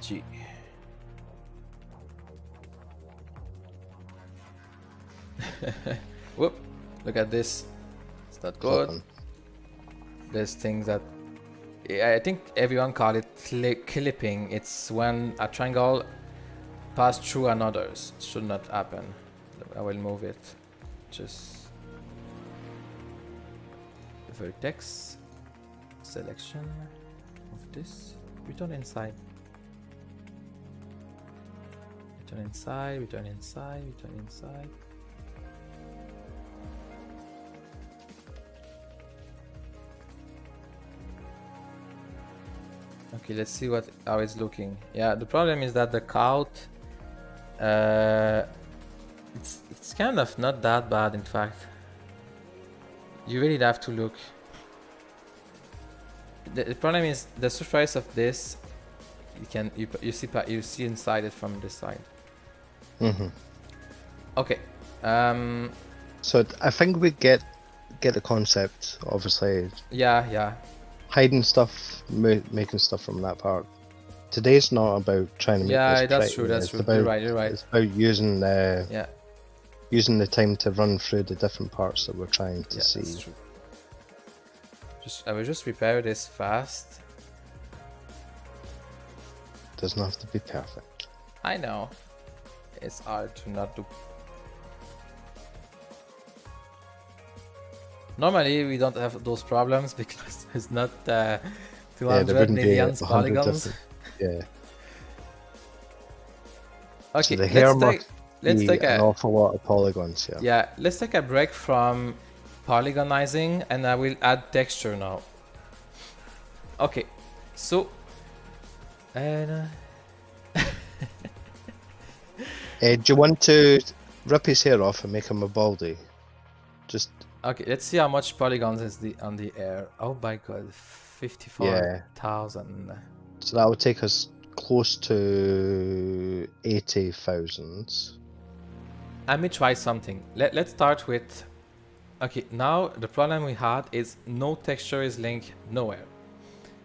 G. Whoop! Look at this. It's not good. There's things that I think everyone call it clipping. It's when a triangle pass through another's. It should not happen. I will move it. Just vertex selection of this. Return inside. Return inside, return inside, return inside. Okay, let's see how it's looking. Yeah, the problem is that the count, it's kind of not that bad, in fact. You really have to look. The problem is the surface of this. You see inside it from this side. Mm-hmm. Okay. So I think we get the concept. Obviously. Yeah. Hiding stuff, making stuff from that part. Today's not about trying to make this that's pretty. true. That's it's true. About, you're right. It's about using using the time to run through the different parts that we're trying to see. That's true. I will just prepare this fast. Doesn't have to be perfect. I know. It's hard to not do. Normally we don't have those problems because it's not 200 million polygons. Yeah. Okay, so the hair let's take an awful lot of polygons. Yeah, let's take a break from polygonizing and I will add texture now. Okay, so and do you want to rip his hair off and make him a baldy? Just okay, let's see how much polygons is on the air. Oh my god, 54,000. So that would take us close to 80,000. Let me try something. Let's start with. Okay, now the problem we had is no texture is linked nowhere.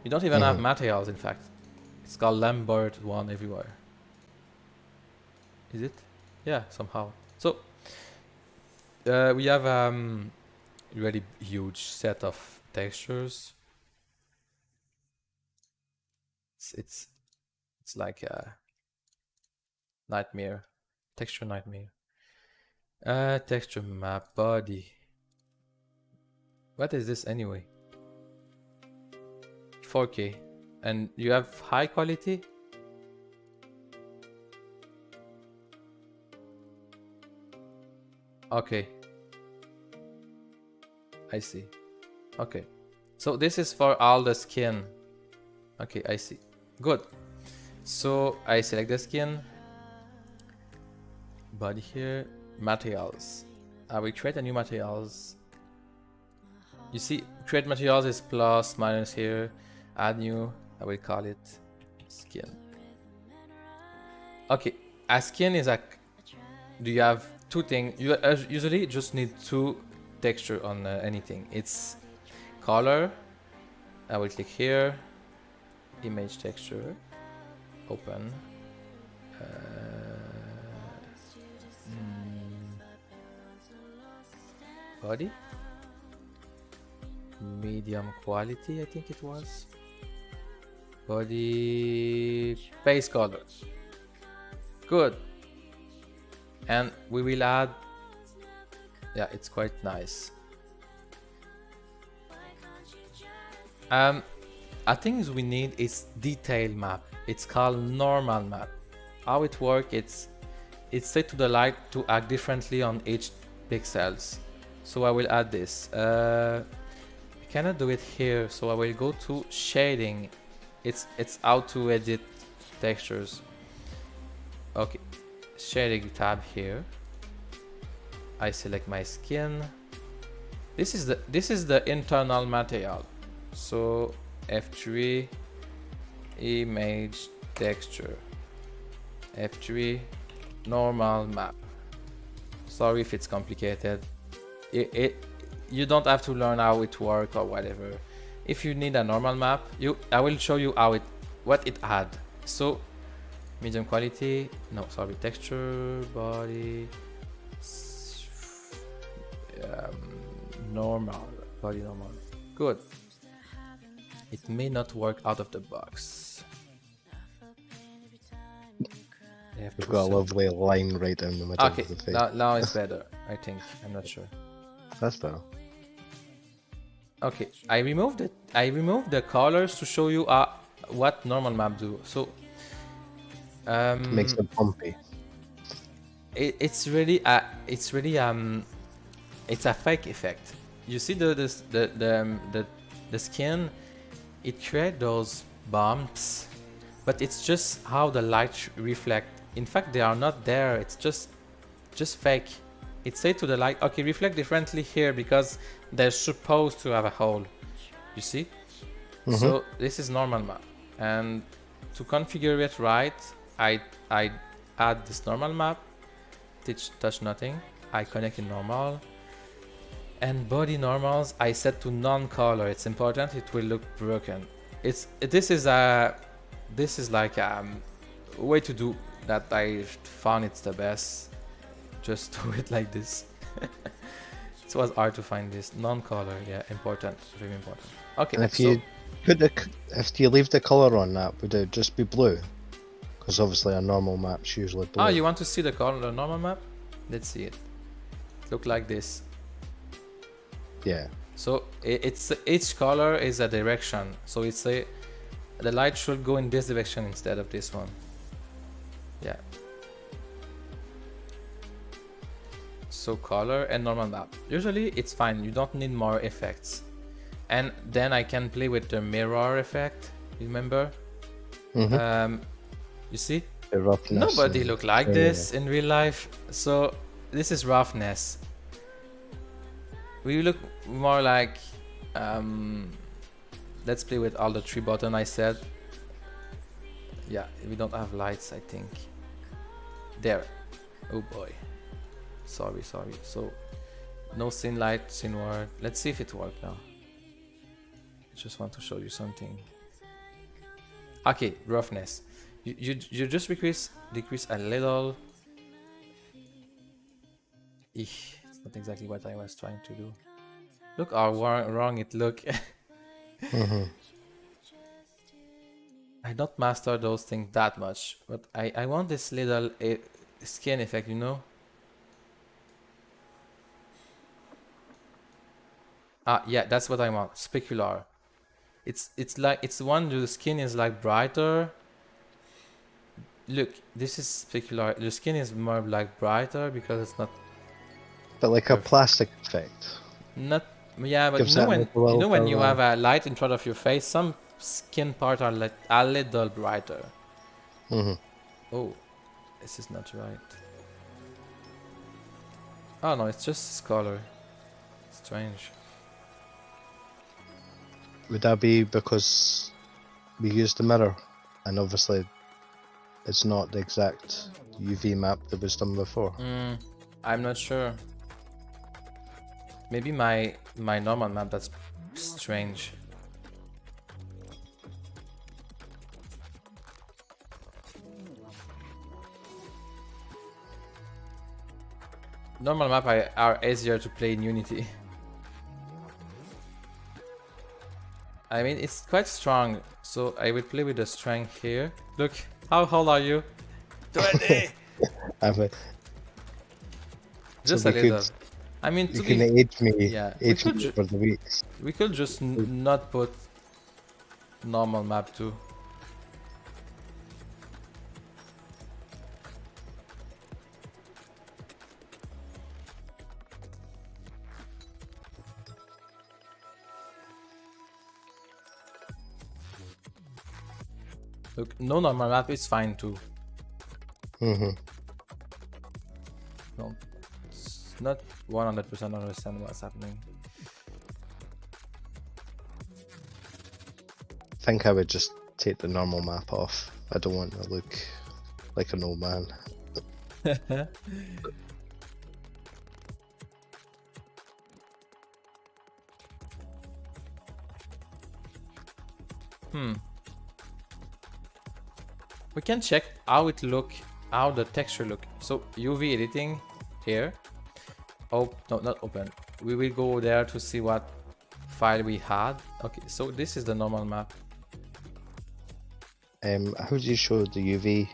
You don't even have materials, in fact. It's called Lambert 1 everywhere. Is it? Yeah, somehow. So we have really huge set of textures. It's like a nightmare, texture nightmare. Texture map body. What is this anyway? 4K, and you have high quality. Okay, I see. Okay, so this is for all the skin. Okay, I see. Good. So I select the skin, body here, materials. I will create a new materials. You see, create materials is plus, minus here, add new, I will call it skin. Okay, a skin is like, do you have two things? You usually just need two texture on anything. It's color, I will click here, image texture, open. Body, medium quality, I think it was. Body, base color. Good. And we will add, yeah, it's quite nice. I think we need is detail map. It's called normal map. How it works, it's set to the light to act differently on each pixels. So I will add this. I cannot do it here, so I will go to shading. It's how to edit textures. Okay, shading tab here. I select my skin. This is the internal material. So F3, image texture, F3, normal map. Sorry if it's complicated. You don't have to learn how it works or whatever. If you need a normal map, I will show you what it had. So medium quality, no, sorry, texture, body, normal, body normal. Good. It may not work out of the box. We've got a lovely line right down the middle of the face. Now it's better, I think. I'm not sure. That's better. Okay, I removed it. I removed the colors to show you what normal map do. So Makes it bumpy. it's really it's a fake effect. You see the skin, it creates those bumps, but it's just how the light reflect. In fact, they are not there. It's just fake. It say to the light, okay, reflect differently here because they're supposed to have a hole. You see? So this is normal map, and to configure it right, I add this normal map, touch nothing, I connect in normal, and body normals I set to non-color. It's important, it will look broken. This is like a way to do that I found it's the best. Just do it like this. It was hard to find this non-color. Yeah, important, very important. Okay, and if you leave the color on that, would it just be blue? Because obviously a normal map's usually blue. Oh, you want to see the color of the normal map? Let's see it. Look like this. Yeah. So it's each color is a direction. So it's the light should go in this direction instead of this one. Yeah. So color and normal map. Usually it's fine. You don't need more effects. And then I can play with the mirror effect. Remember? You see? The roughness. Nobody look like this in real life. So this is roughness. We look more like let's play with all the three buttons I said. Yeah, we don't have lights, I think. There. Oh boy. Sorry. So no scene light, scene word. Let's see if it worked now. I just want to show you something. Okay, roughness. You just decrease a little. It's not exactly what I was trying to do. Look how wrong it look. I don't master those things that much, but I want this little skin effect, you know? Yeah, that's what I want. Specular. It's like one the skin is like brighter. Look, this is specular. The skin is more like brighter because it's not. But like a plastic effect. Not yeah, but Gives you know when you color. have a light in front of your face, some skin parts are like a little brighter. Oh, this is not right. Oh no, it's just color. Strange. Would that be because we used the mirror, and obviously it's not the exact UV map that was done before? I'm not sure. Maybe my normal map that's strange. Normal map are easier to play in Unity. I mean, it's quite strong, so I will play with the strength here. Look, how old are you? 20! Just So a little. could, I mean, you can age me, yeah, age me for the weeks. we could just not put normal map too. Look, no normal map is fine too. No, it's not 100% understand what's happening. I think I would just take the normal map off. I don't want to look like an old man. We can check how it look, how the texture look. So UV editing here. Oh, no, not open. We will go there to see what file we had. Okay, so this is the normal map. How do you show the UV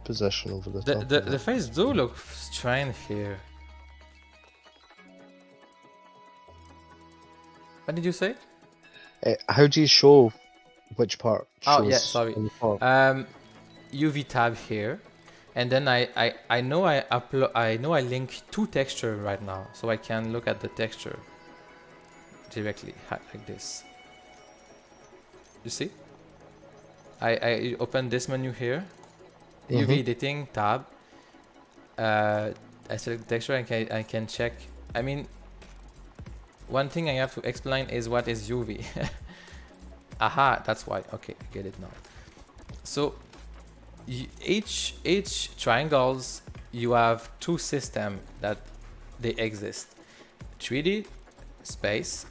position over the top? The face do look strange here. What did you say? How do you show which part shows? Oh yeah, sorry. On the top? UV tab here, and then I know I link two texture right now, so I can look at the texture directly like this. You see? I open this menu here, UV editing tab. I select the texture and I can check. I mean, one thing I have to explain is what is UV. Aha, that's why. Okay, I get it now. So each triangles, you have two systems that they exist: 3D space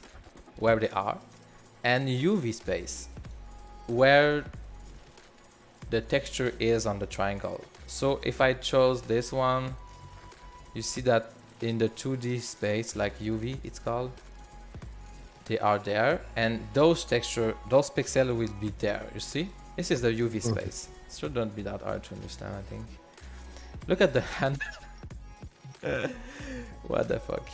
where they are, and UV space where the texture is on the triangle. So if I chose this one, you see that in the 2D space, like UV it's called, they are there, and those pixels will be there. You see, this is the UV space. It shouldn't be that hard to understand, I think. Look at the hand. What the fuck?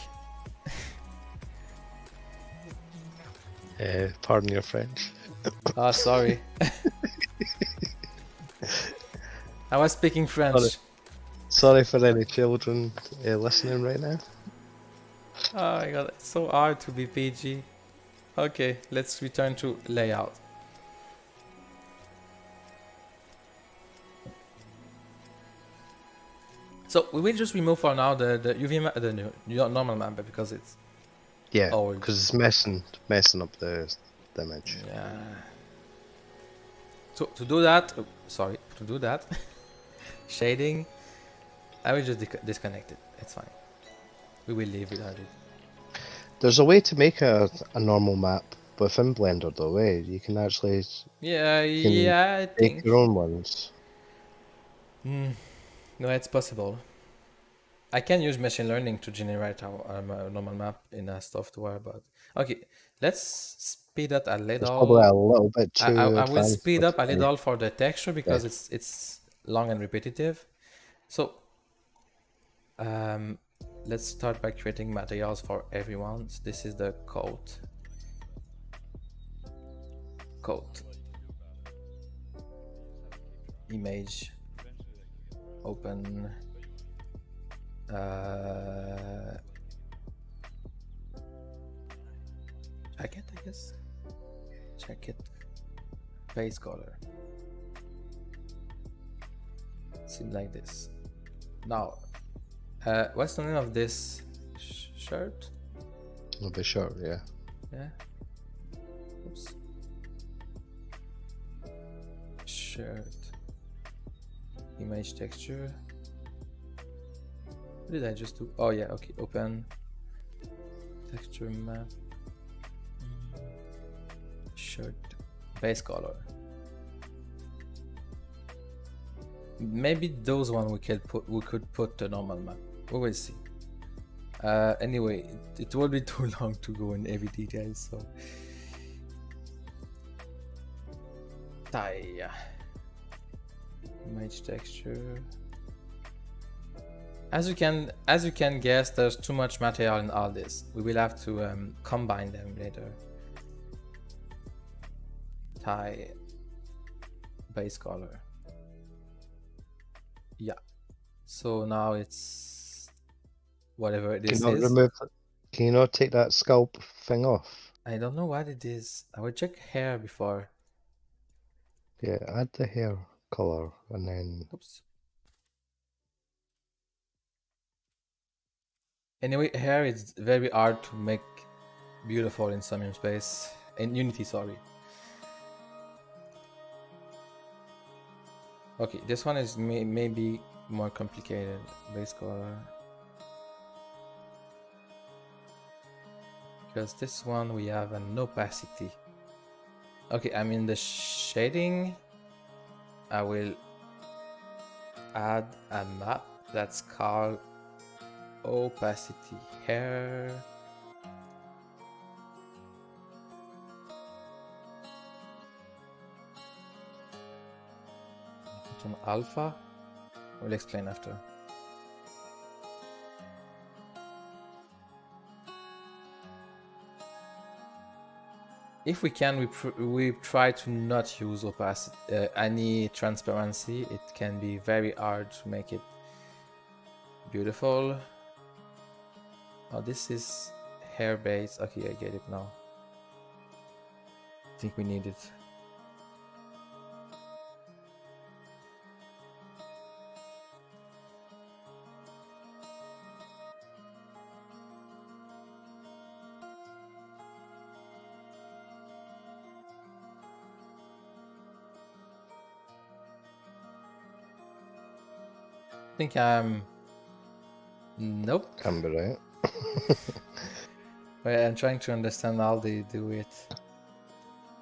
Pardon your French. Oh, sorry. I was speaking French. Sorry for any children listening right now. Oh my god, it's so hard to be PG. Okay, let's return to layout. So we will just remove for now the UV map, the normal map, because it's old. Because it's messing up the image. Yeah. So to do that, shading, I will just disconnect it. It's fine. We will leave without it. There's a way to make a normal map within Blender, though. You can actually I think make your own ones. No, it's possible. I can use machine learning to generate a normal map in a software, but okay, let's speed up a little. It's probably a little bit too I will speed up a little for the texture because it's long and repetitive. So let's start by creating materials for everyone. So this is the coat. Image. Open. Jacket, I guess. Jacket. Base color. Seems like this. Now, what's the name of this shirt? It'll be short, yeah. Yeah. Oops. Shirt. Image texture. What did I just do? Oh yeah, okay. Open texture map. Shirt base color. Maybe those one we could put the normal map. We will see. Anyway, it will be too long to go in every detail, so tie image texture. As you can guess, there's too much material in all this. We will have to combine them later. Tie base color. Yeah. So now it's whatever this is. Can you not take that sculpt thing off? I don't know what it is. I will check hair before. Yeah, add the hair color and then. Oops. Anyway, hair is very hard to make beautiful in Somnium space. In Unity, sorry. Okay, this one is maybe more complicated. Base color. Because this one we have an opacity. Okay, I'm in the shading. I will add a map that's called opacity hair. On alpha. We'll explain after. if we can, we try to not use opacity, any transparency. It can be very hard to make it beautiful. Oh, this is hair base. Okay, I get it now. I think we need it. I think I'm... Nope. Can't be right. Wait, I'm trying to understand how they do it.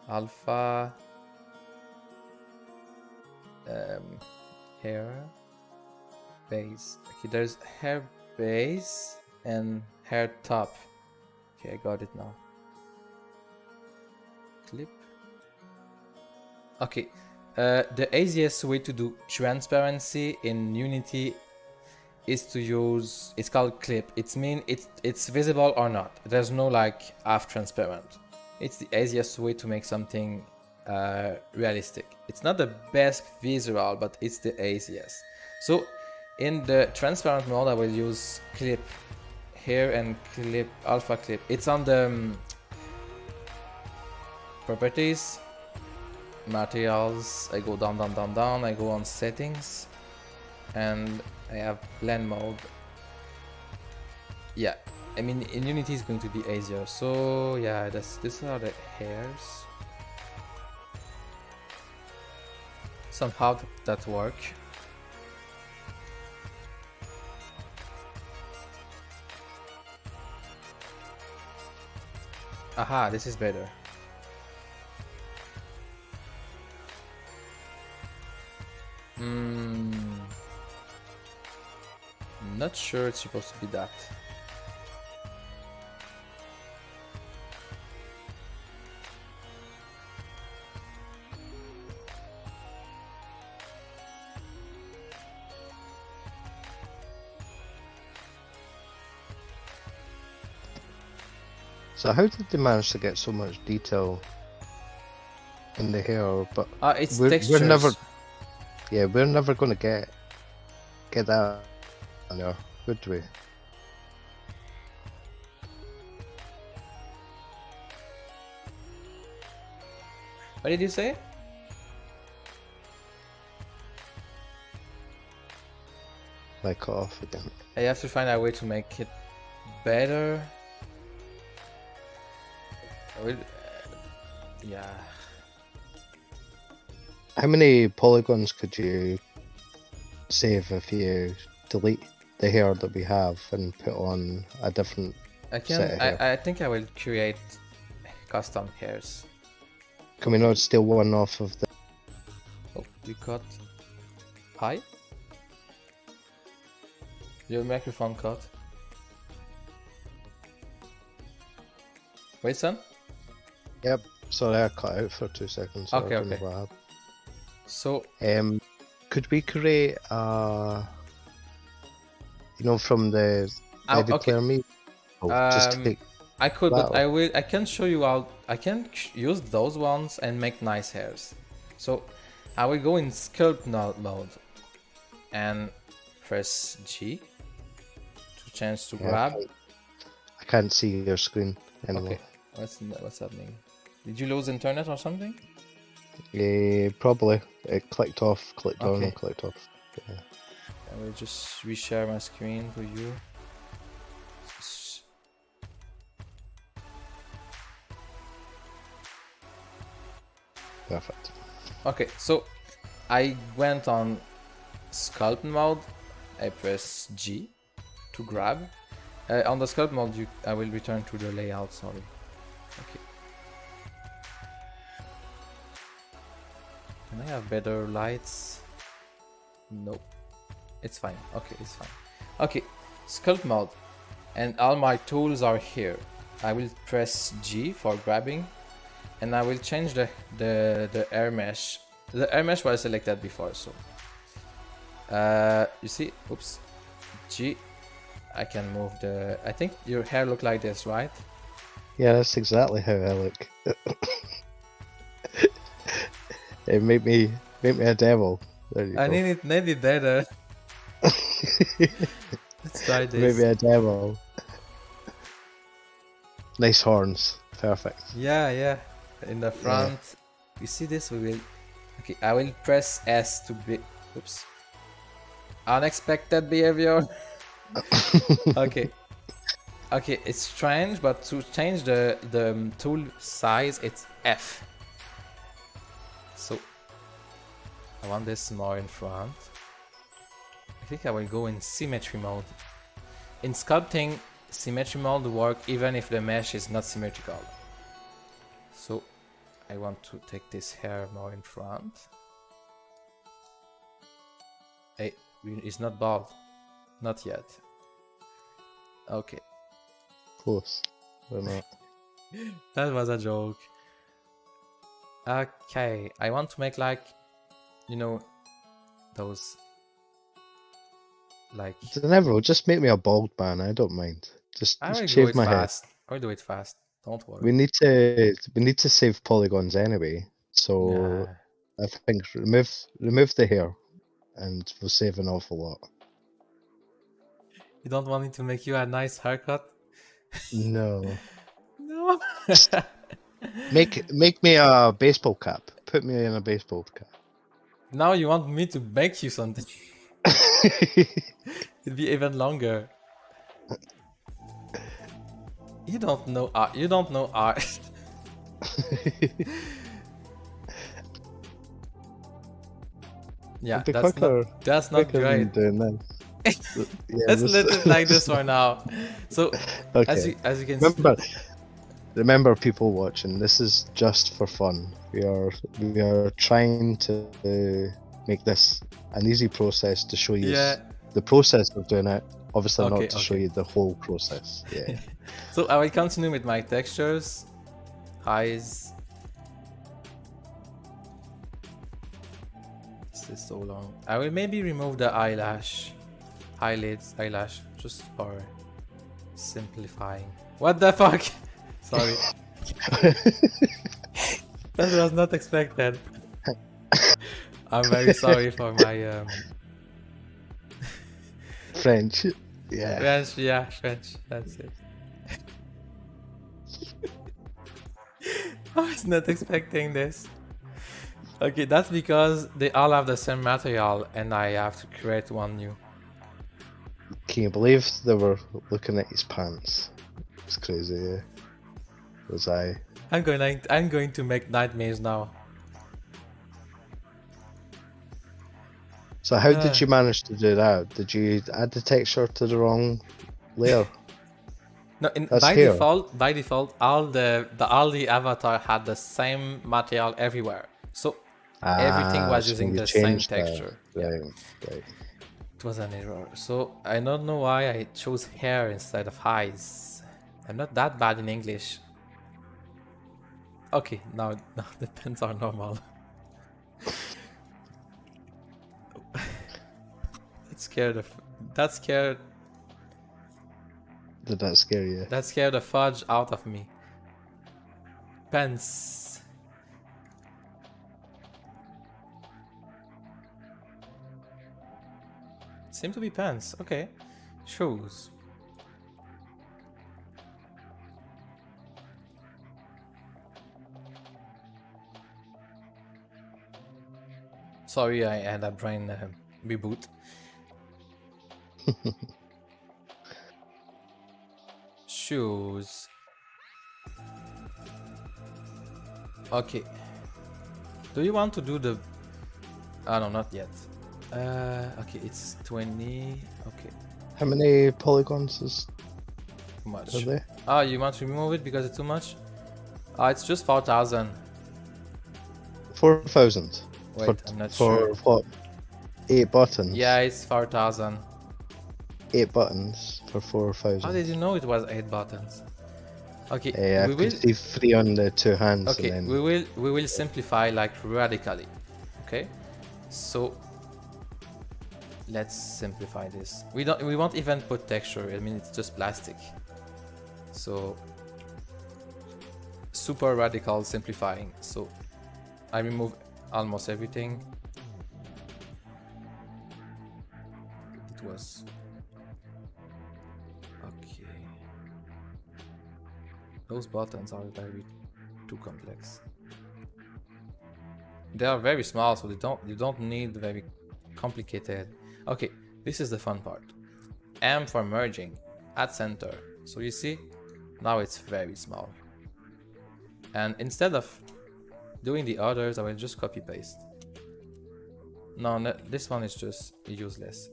Alpha... hair... base. Okay, there's hair base and hair top. Okay, I got it now. Clip. Okay, the easiest way to do transparency in Unity is to use, it's called clip. It's visible or not. There's no like half transparent. It's the easiest way to make something realistic. It's not the best visual, but it's the easiest. So in the transparent mode, I will use clip here and clip alpha clip. It's on the properties, materials. I go down, down, down, down. I go on settings, and I have blend mode. Yeah, I mean in Unity is going to be easier. So yeah, these are the hairs. Somehow that work. Aha, this is better. Not sure it's supposed to be that. So how did they manage to get so much detail in the hair? But It's textures. we're never, yeah, we're never going to get that on there, would we? What did you say? Like cut off again. I have to find a way to make it better. Yeah. How many polygons could you save if you delete the hair that we have and put on a different set of hair? I think I will create custom hairs. Can we not steal one off of the... Oh, you cut. Hi? Your microphone cut. Wait, son? Yep, sorry, I cut out for 2 seconds. So Okay, I don't know okay. what happened. So, could we create you know, from the edit okay. player me? Just take I could, but that I can show you how I can use those ones and make nice hairs. So I will go in sculpt mode and press G to change to grab. I can't see your screen anymore. Okay, what's happening? Did you lose internet or something? Probably. It clicked off, clicked on, Okay. and clicked off. Yeah. I will just reshare my screen for you. Perfect. Okay, so I went on sculpt mode. I press G to grab. On the sculpt mode, I will return to the layout. Sorry. Okay. Can I have better lights? Nope. It's fine. Okay, it's fine. Okay, sculpt mode, and all my tools are here. I will press G for grabbing, and I will change the air mesh. The air mesh was selected before, so you see, oops, G. I can move the. I think your hair look like this, right? Yeah, that's exactly how I look. Hey, make me a devil. There you I go. need it better. Let's try Make me this. a devil. Nice horns. Perfect. Yeah, yeah. In the front. You see this? We will. Okay, I will press S to be. Oops. Unexpected behavior. Okay. Okay, it's strange, but to change the tool size, it's F. So I want this more in front. I think I will go in symmetry mode. In sculpting, symmetry mode work even if the mesh is not symmetrical. So I want to take this hair more in front. Hey, it's not bald. Not yet. Okay. Close. Or not. That was a joke. Okay, I want to make like, you know, those like. Never. Just make me a bald man. I don't mind. Just I will do shave it my head. fast. I will do it fast. Don't worry. We need to save polygons anyway. So Yeah. I think remove the hair, and we'll save an awful lot. You don't want me to make you a nice haircut? No. No. Make me a baseball cap. Put me in a baseball cap. Now you want me to make you something? It'd be even longer. You don't know art. You don't know art. Yeah, that's not great. Yeah, Let's let it like this for now. So okay. as you can see, remember people watching, this is just for fun. We are trying to make this an easy process to show you the process of doing it. Obviously not to show you the whole process. Yeah. So I will continue with my textures. Eyes. This is so long. I will maybe remove the eyelash. Eyelash, just for simplifying. What the fuck? Sorry. That was not expected. I'm very sorry for my French. Yeah. French. That's it. I was not expecting this. Okay, that's because they all have the same material and I have to create one new. Can you believe they were looking at his pants? It's crazy, yeah. Was I? I'm going to make nightmares now. So how did you manage to do that? Did you add the texture to the wrong layer? No, by default, all the avatar had the same material everywhere. So everything was using the same texture. Right. It was an error. So I don't know why I chose hair instead of eyes. I'm not that bad in English. Okay, now the pens are normal. That scared. Did that scare you? That scared the fudge out of me. Pens. Seem to be pants. Okay. Shoes. Sorry, I had a brain reboot. Shoes. Okay. Do you want to do the... Oh no, not yet. Okay, it's 20. Okay. How many polygons is Too much. are there? Oh, you want to remove it because it's too much? It's just 4,000. 4,000. Wait, I'm not sure. For what? 8 buttons? Yeah, it's 4,000. 8 buttons for 4,000. How did you know it was 8 buttons? Okay, I could see 3 on the 2 hands. Okay, and then... we will simplify like radically. Okay, so let's simplify this. We won't even put texture. I mean, it's just plastic. So super radical simplifying. So I remove almost everything. It was okay. Those buttons are very too complex. They are very small, so you don't need very complicated. Okay, this is the fun part. M for merging at center. So you see, now it's very small. And instead of doing the others, I will just copy paste. No, this one is just useless.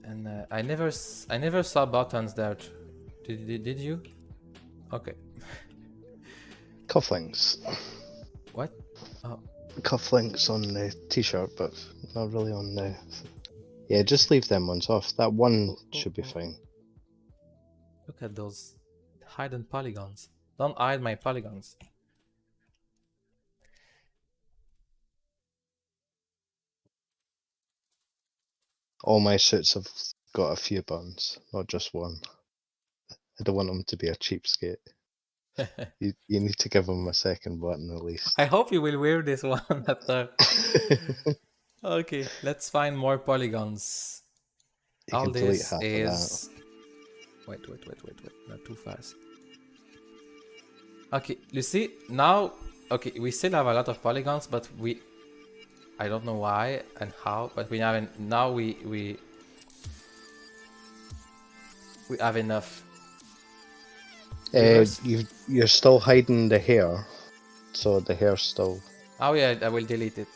And I never saw buttons there. Did you? Okay. Cufflinks. What? Oh. Cufflinks on the t-shirt, but not really on the... Yeah, just leave them ones off. That one should be fine. Look at those hidden polygons. Don't hide my polygons. All my suits have got a few buttons, not just one. I don't want them to be a cheapskate. You need to give them a second button at least. I hope you will wear this one at the... Okay, let's find more polygons. All this is... Wait, not too fast. Okay, you see, now... Okay, we still have a lot of polygons, but we... I don't know why and how, but we haven't... Now we have enough. You're still hiding the hair, so the hair's still... Oh yeah, I will delete it.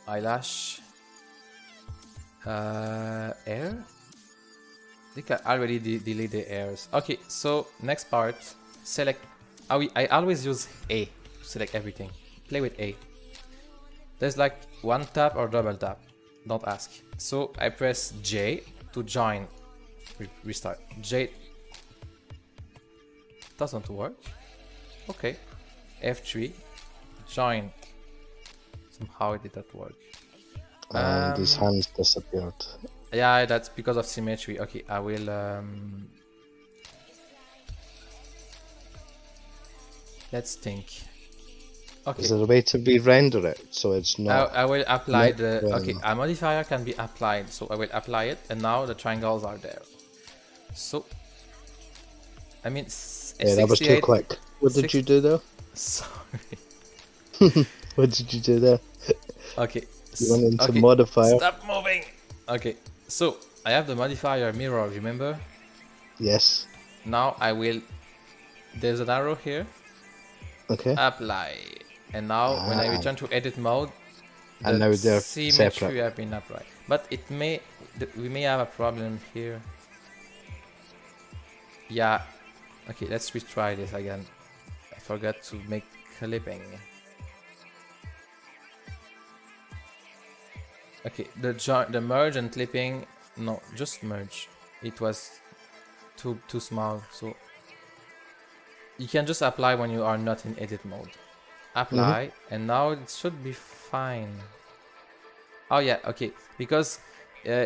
Eyelash. Air? I think I already delete the airs. Okay, so next part, select... I always use A to select everything. Play with A. There's like one tap or double tap. Don't ask. So I press J to join. Restart. J. Doesn't work. Okay. F3. Join. Somehow it didn't work. And these hands disappeared. Yeah, that's because of symmetry. Okay, I will... Let's think. Okay. Is there a way to re-render it so it's not... I will apply the... Okay, a modifier can be applied. So I will apply it and now the triangles are there. So... I mean... Yeah, that was too quick. What did you do there? Sorry. What did you do there? Okay. You went into modifier. Stop moving! Okay, so I have the modifier mirror, remember? Yes. Now I will... There's an arrow here. Okay. Apply. And now when I return to edit mode, and now they're symmetry have been applied. But it may... We may have a problem here. Yeah. Okay, let's retry this again. I forgot to make clipping. Okay, the merge and clipping, no, just merge. It was too small, so you can just apply when you are not in edit mode. Apply, and now it should be fine. Oh yeah, okay, because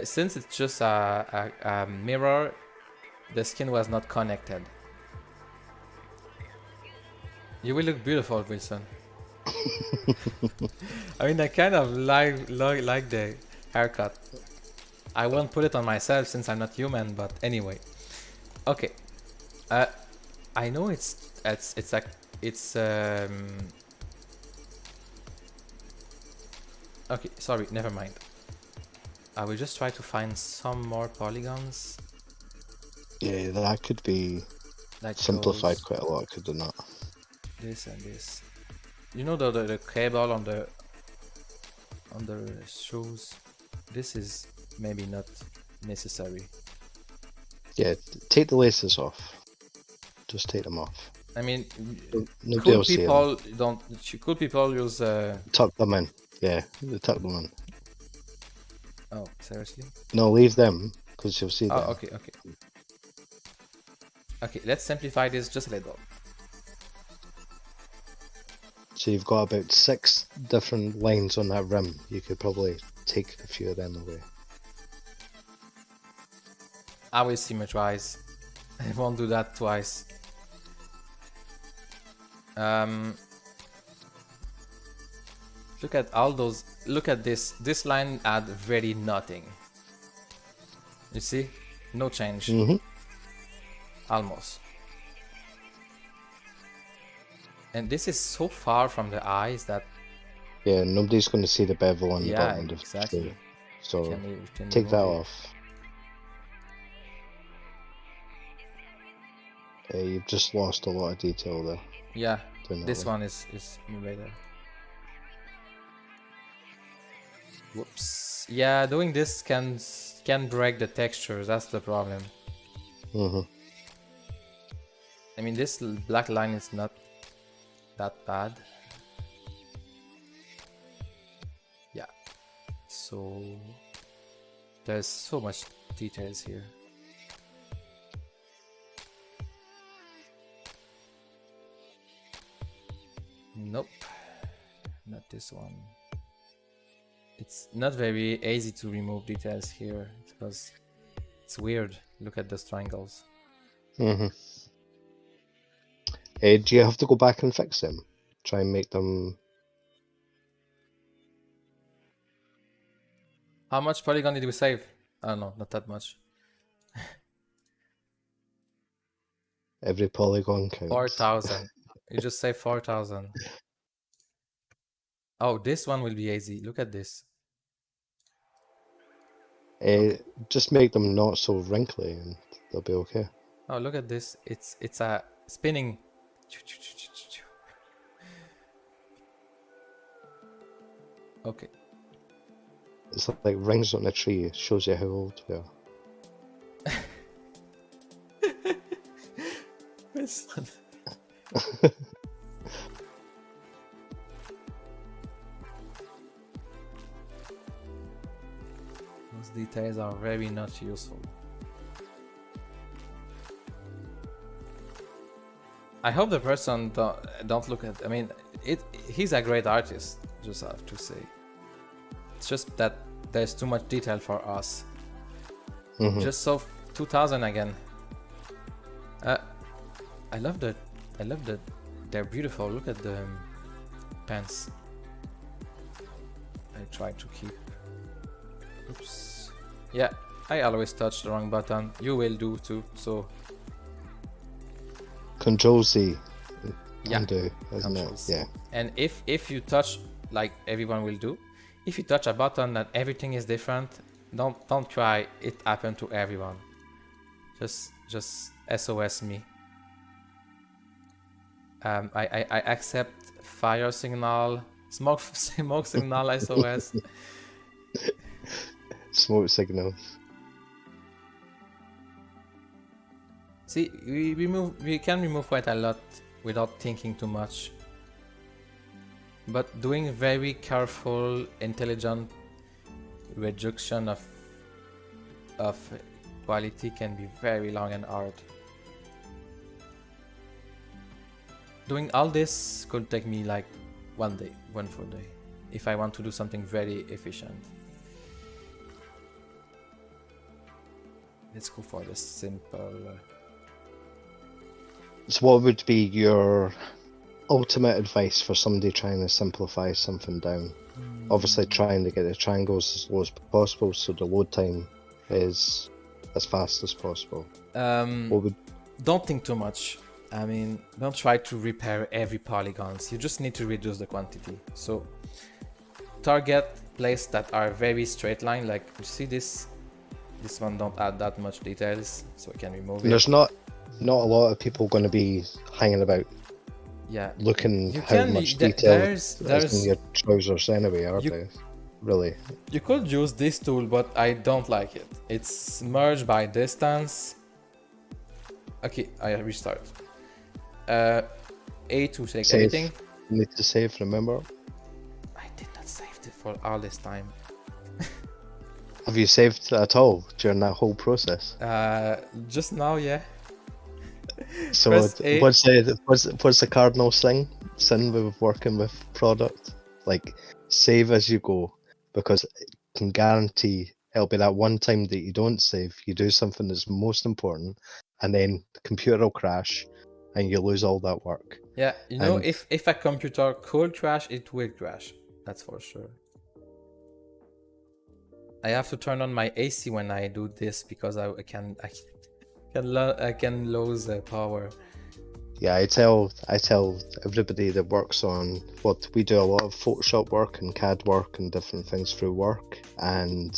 since it's just a mirror, the skin was not connected. You will look beautiful, Wilson. I mean, I kind of like the haircut. I won't put it on myself since I'm not human, but anyway. Okay. I know it's like okay, sorry, never mind. I will just try to find some more polygons. Yeah, that could be simplified quite a lot, could it not? This and this. You know the cable on the shoes? This is maybe not necessary. Yeah, take the laces off. Just take them off. I mean, cool people use tuck them in. Yeah, tuck them in. Oh, seriously? No, leave them because you'll see them. Oh, okay. Okay, let's simplify this just a little. So you've got about 6 different lines on that rim. You could probably take a few of them away. I will symmetrize. I won't do that twice. Look at all those. Look at this. This line add very nothing. You see? No change. Almost. And this is so far from the eyes that... Yeah, nobody's going to see the bevel on the bottom. Exactly. So take that off. You've just lost a lot of detail there. Yeah, this one is right there. Whoops. Yeah, doing this can break the textures. That's the problem. I mean, this black line is not that bad. Yeah. So there's so much details here. Nope, not this one. It's not very easy to remove details here because it's weird. Look at the triangles. Do you have to go back and fix them? Try and make them... How much polygon did we save? I don't know, not that much. Every polygon counts. 4,000. You just say 4,000. Oh, this one will be easy. Look at this. Just make them not so wrinkly and they'll be okay. Oh, look at this. It's a spinning. Okay. It's like rings on a tree. It shows you how old we are. This one. Those details are very not useful. I hope the person don't look at... I mean, he's a great artist, just have to say. It's just that there's too much detail for us. Just so 2000 again. I love that. They're beautiful. Look at the pants. I try to keep... Oops. Yeah, I always touch the wrong button. You will do too, so... Control Z. Yeah, undo, isn't it? Yeah. And if you touch, like everyone will do, if you touch a button that everything is different, don't try it happen to everyone. Just SOS me. I accept fire signal, smoke signal SOS. Smoke signals. See, we can remove quite a lot without thinking too much. But doing very careful, intelligent reduction of quality can be very long and hard. Doing all this could take me like one full day, if I want to do something very efficient. Let's go for the simple. So what would be your ultimate advice for somebody trying to simplify something down? Obviously trying to get the triangles as low as possible so the load time is as fast as possible. Don't think too much. I mean, don't try to repair every polygons. You just need to reduce the quantity. So target places that are very straight line, like you see this one don't add that much details, so I can remove it. There's not a lot of people going to be hanging about, yeah, looking how much detail is in your trousers anyway, are they? Really? You could use this tool, but I don't like it. It's merge by distance. Okay, I restart. A to take save. everything. You need to save, remember? I did not save it for all this time. Have you saved at all during that whole process? Just now, yeah. So what's the cardinal sin with working with product? Like, save as you go, because it can guarantee it'll be that one time that you don't save, you do something that's most important, and then the computer will crash, and you lose all that work. Yeah, you know, if a computer could crash, it will crash. That's for sure. I have to turn on my AC when I do this because I can lose power. Yeah, I tell everybody that works on what we do, a lot of Photoshop work and CAD work and different things through work, and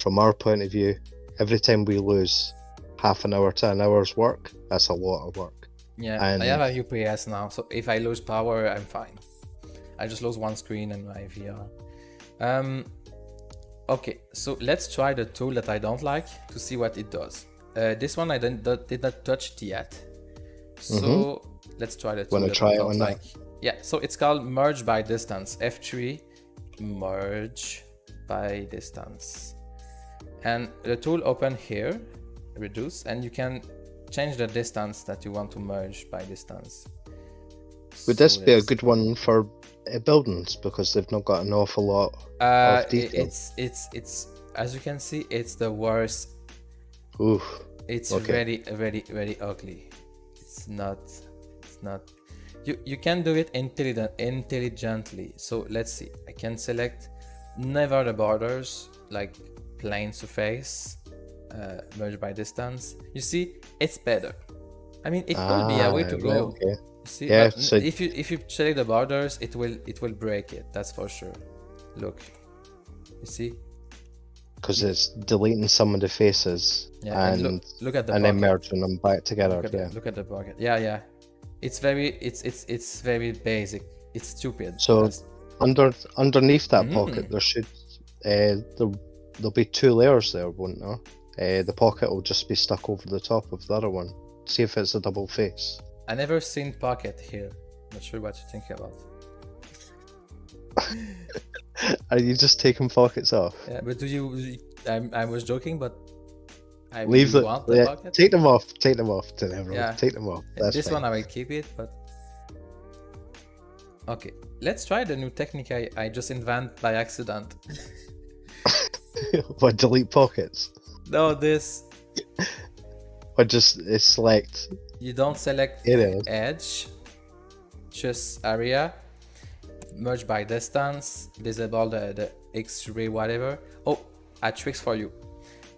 from our point of view, every time we lose half an hour to an hour's work, that's a lot of work. Yeah, and I have a UPS now, so if I lose power, I'm fine. I just lose one screen in my VR. Okay, so let's try the tool that I don't like to see what it does. This one I did not touch it yet. So let's try the tool that I don't like. Yeah, so it's called merge by distance. F3, merge by distance. And the tool open here, reduce, and you can change the distance that you want to merge by distance. Would this be a good one for buildings because they've not got an awful lot of detail? It's as you can see, it's the worst. Oof. It's very ugly. It's not. You can do it intelligently. So let's see. I can select never the borders, like plain surface, merge by distance. You see, it's better. I mean, it could be a way to go. Okay. See, yeah, so if you select the borders, it will break it. That's for sure. Look, you see, because it's deleting some of the faces, yeah, and look at the and pocket. then merging them back together. Look at the pocket. Yeah. It's very basic. It's stupid. So underneath that pocket, there should there'll be two layers there, won't there? The pocket will just be stuck over the top of the other one. See if it's a double face. I never seen pocket here. Not sure what you think about. Are you just taking pockets off? Yeah, but do you? I was joking, but I leave really want the pocket. Take them off. Take them off to everyone. Yeah. Take them off. Yeah, this fine. one I will keep it, but okay. Let's try the new technique I just invented by accident. What, delete pockets? No, this. Or just select. You don't select edge, just area. Merge by distance, disable the X-ray, whatever. Oh, a trick for you.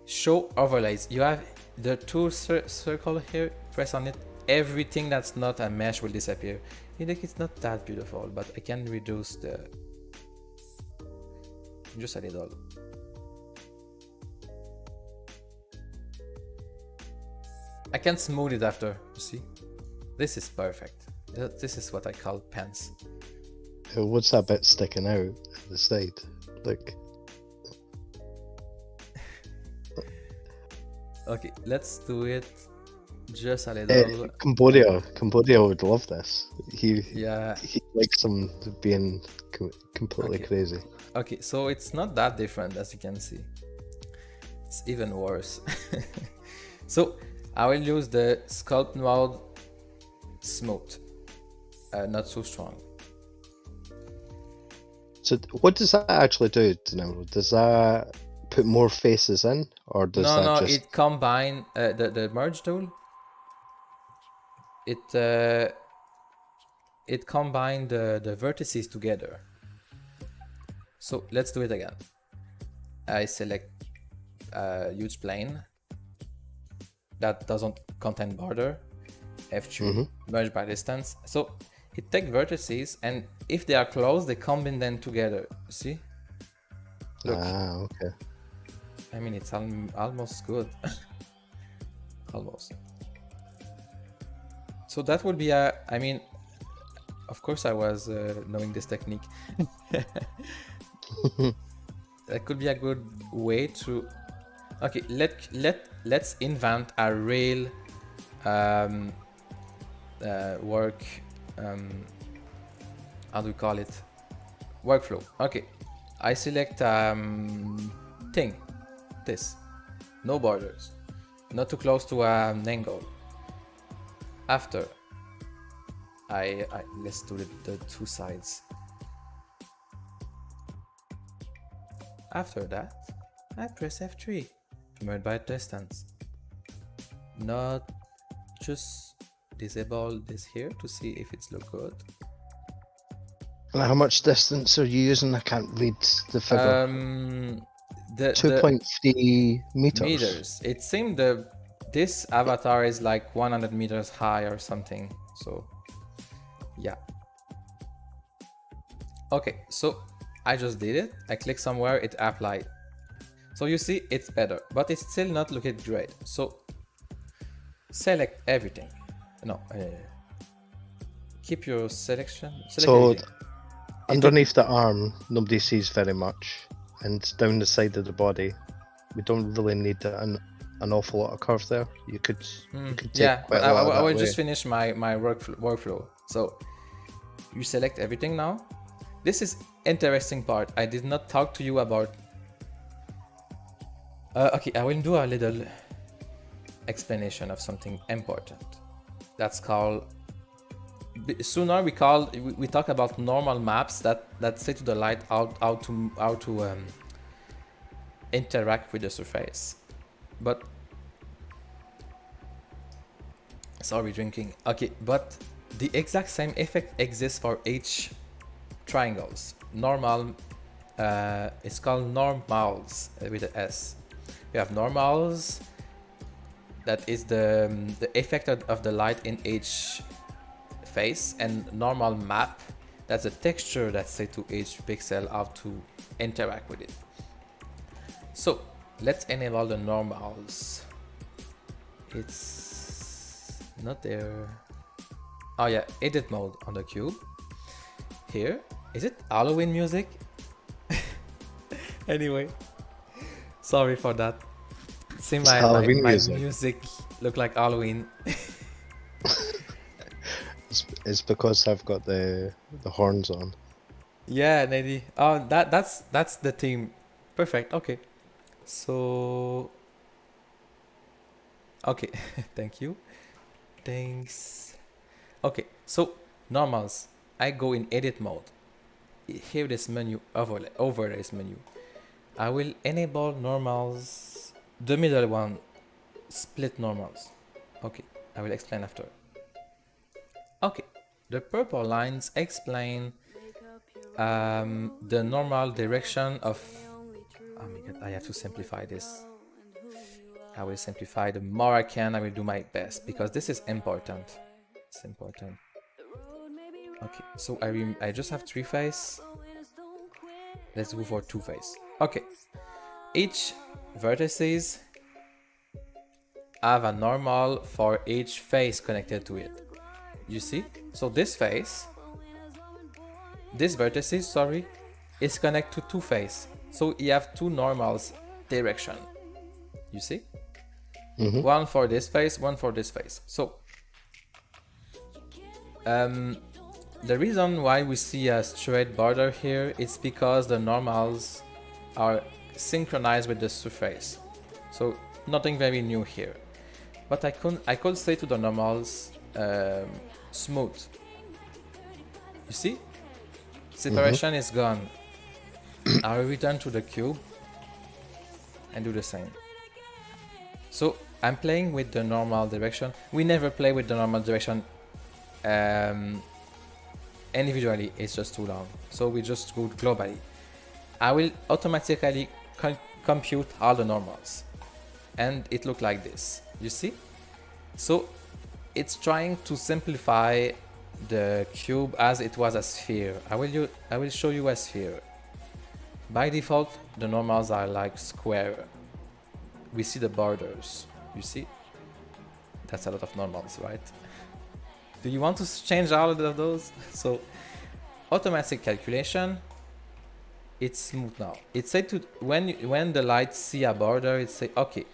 Show overlays. You have the two circle here. Press on it. Everything that's not a mesh will disappear. You think it's not that beautiful, but I can reduce the just a little. I can smooth it after. You see, this is perfect. This is what I call pants. What's that bit sticking out at the side? Look. Okay, let's do it just a little. Cambodia would love this. He likes them being completely crazy. Okay, so it's not that different as you can see. It's even worse. So I will use the sculpt mode smooth, not so strong. So what does that actually do, Deniro? Does that put more faces in, or does that just... it combine the merge tool. It combined the vertices together. So let's do it again. I select a huge plane that doesn't contain border. F3, merge by distance. So it takes vertices, and if they are close, they combine them together. See? Look. Okay. I mean, it's almost good. Almost. So that would be I mean, of course I was knowing this technique. That could be a good way to... Okay, let's invent a real work... how do we call it? Workflow. Okay, I select thing, this, no borders, not too close to an angle. After let's do the two sides. After that, I press F3 to move by distance. Not just disable this here to see if it's look good. And how much distance are you using? I can't read the figure. 2.3 meters. It seemed this avatar is like 100 meters high or something. So yeah. Okay, so I just did it. I click somewhere, it applied. So you see it's better, but it's still not looking great. So select everything. No, keep your selection. So everything. Underneath the arm, nobody sees very much, and down the side of the body, we don't really need an awful lot of curve there. You could take quite a lot of that I will away. just finish my workflow. So you select everything now. This is interesting part. I did not talk to you about. Okay, I will do a little explanation of something important. That's called. Sooner we talk about normal maps that say to the light how to interact with the surface. But sorry, drinking. Okay, but the exact same effect exists for each triangles. Normal, it's called normals with an S. We have normals. That is the effect of the light in each face, and normal map, that's a texture that say to each pixel how to interact with it. So let's enable the normals. It's not there. Oh yeah, edit mode on the cube. Here, is it Halloween music? Anyway, sorry for that. See my music look like Halloween. It's because I've got the horns on. Yeah, Nady. Oh, that's the theme. Perfect. Okay. So. Okay. Thank you. Thanks. Okay. So normals. I go in edit mode. Here this menu overlays menu. I will enable normals. The middle one. Split normals. Okay. I will explain after. Okay, the purple lines explain the normal direction of. Oh my god, I have to simplify this. I will simplify. The more I can, I will do my best because this is important. It's important. Okay, so I just have 3 face. Let's go for 2 face. Okay, each vertices have a normal for each face connected to it. You see? So this vertices, is connected to 2 face. So you have 2 normals direction. You see? One for this face, one for this face. So the reason why we see a straight border here is because the normals are synchronized with the surface. So nothing very new here. But I could say to the normals smooth. You see? Separation is gone. I will return to the cube and do the same. So I'm playing with the normal direction. We never play with the normal direction individually, it's just too long. So we just go globally. I will automatically compute all the normals. And it looks like this. You see? So it's trying to simplify the cube as it was a sphere. I will show you a sphere. By default, the normals are like square. We see the borders. You see? That's a lot of normals, right? Do you want to change all of those? So, automatic calculation. It's smooth now. It said to when the light see a border, it say, okay,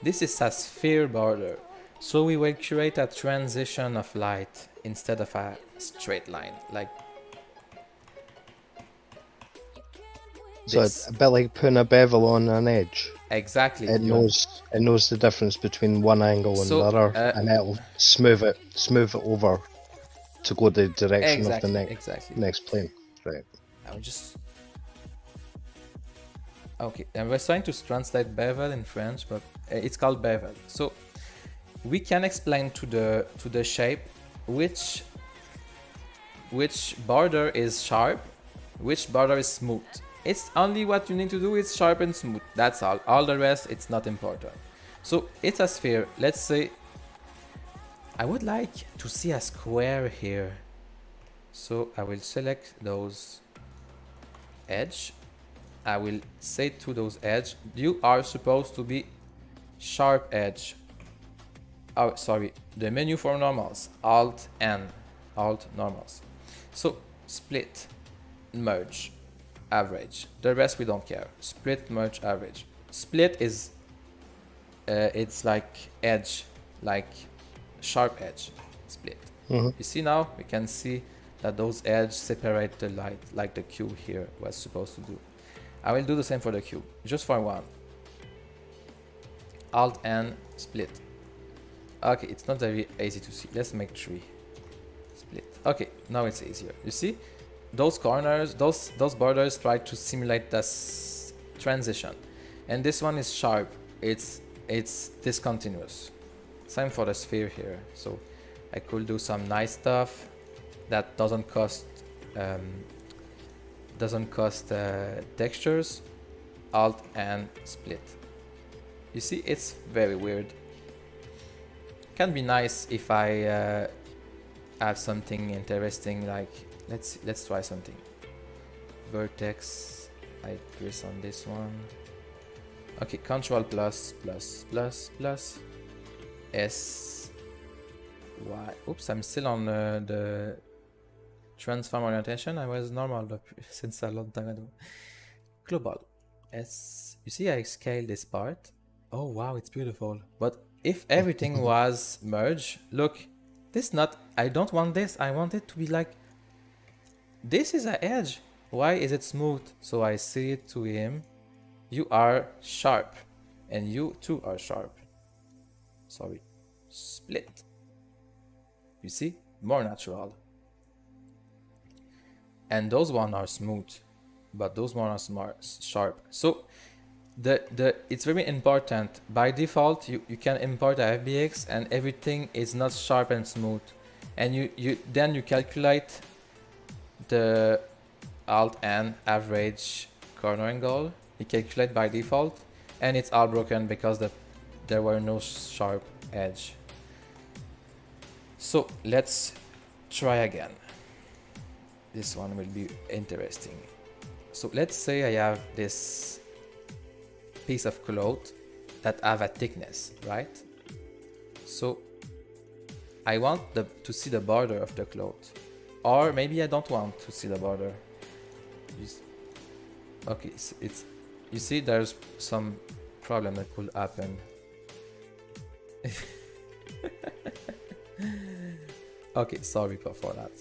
this is a sphere border. So we will create a transition of light instead of a straight line, like. So it's a bit like putting a bevel on an edge. Exactly. It knows the difference between one angle and the other, and it'll smooth it over to go the direction of the next plane. Right. I will just. Okay, I was trying to translate bevel in French, but it's called bevel. So we can explain to the shape which border is sharp, which border is smooth. It's only what you need to do is sharp and smooth. That's all. All the rest, it's not important. So it's a sphere. Let's say I would like to see a square here. So I will select those edge. I will say to those edge, you are supposed to be sharp edge. Oh, sorry, the menu for normals, Alt N, Alt normals. So split, merge, average. The rest we don't care. Split, merge, average. Split is, it's like edge, like sharp edge, split. You see now, we can see that those edges separate the light, like the cube here was supposed to do. I will do the same for the cube, just for one. Alt N, split. Okay, it's not very easy to see. Let's make 3. Split. Okay, now it's easier. You see, those corners, those borders try to simulate this transition, and this one is sharp. It's discontinuous. Same for the sphere here. So I could do some nice stuff that doesn't cost textures. Alt and split. You see, it's very weird. Can be nice if I have something interesting, like let's try something. Vertex, I press on this one. Okay, Control plus S Y. Oops, I'm still on the transform orientation. I was normal since a long time ago. Global S. You see, I scale this part. Oh wow, it's beautiful. But if everything was merged, look, this not. I don't want this. I want it to be like. This is an edge. Why is it smooth? So I say it to him. You are sharp, and you too are sharp. Sorry, split. You see, more natural. And those one are smooth, but those one are sharp. So it's very important. By default, you can import a FBX, and everything is not sharp and smooth. And then you calculate the Alt and average corner angle. You calculate by default, and it's all broken because there were no sharp edge. So let's try again. This one will be interesting. So let's say I have this piece of cloth that have a thickness, right? So I want to see the border of the cloth, or maybe I don't want to see the border. Okay, it's you see, there's some problem that could happen. Okay, sorry for that.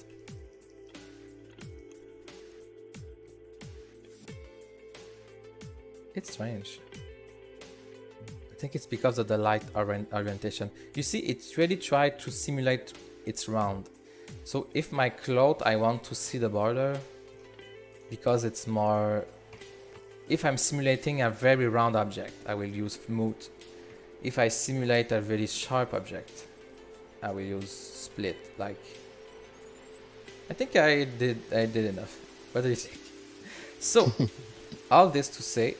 It's strange. I think it's because of the light orientation. You see, it's really tried to simulate it's round. So if my cloth, I want to see the border, because it's more. If I'm simulating a very round object, I will use smooth. If I simulate a very sharp object, I will use split. Like, I think I did enough. What do you think? So, all this to say,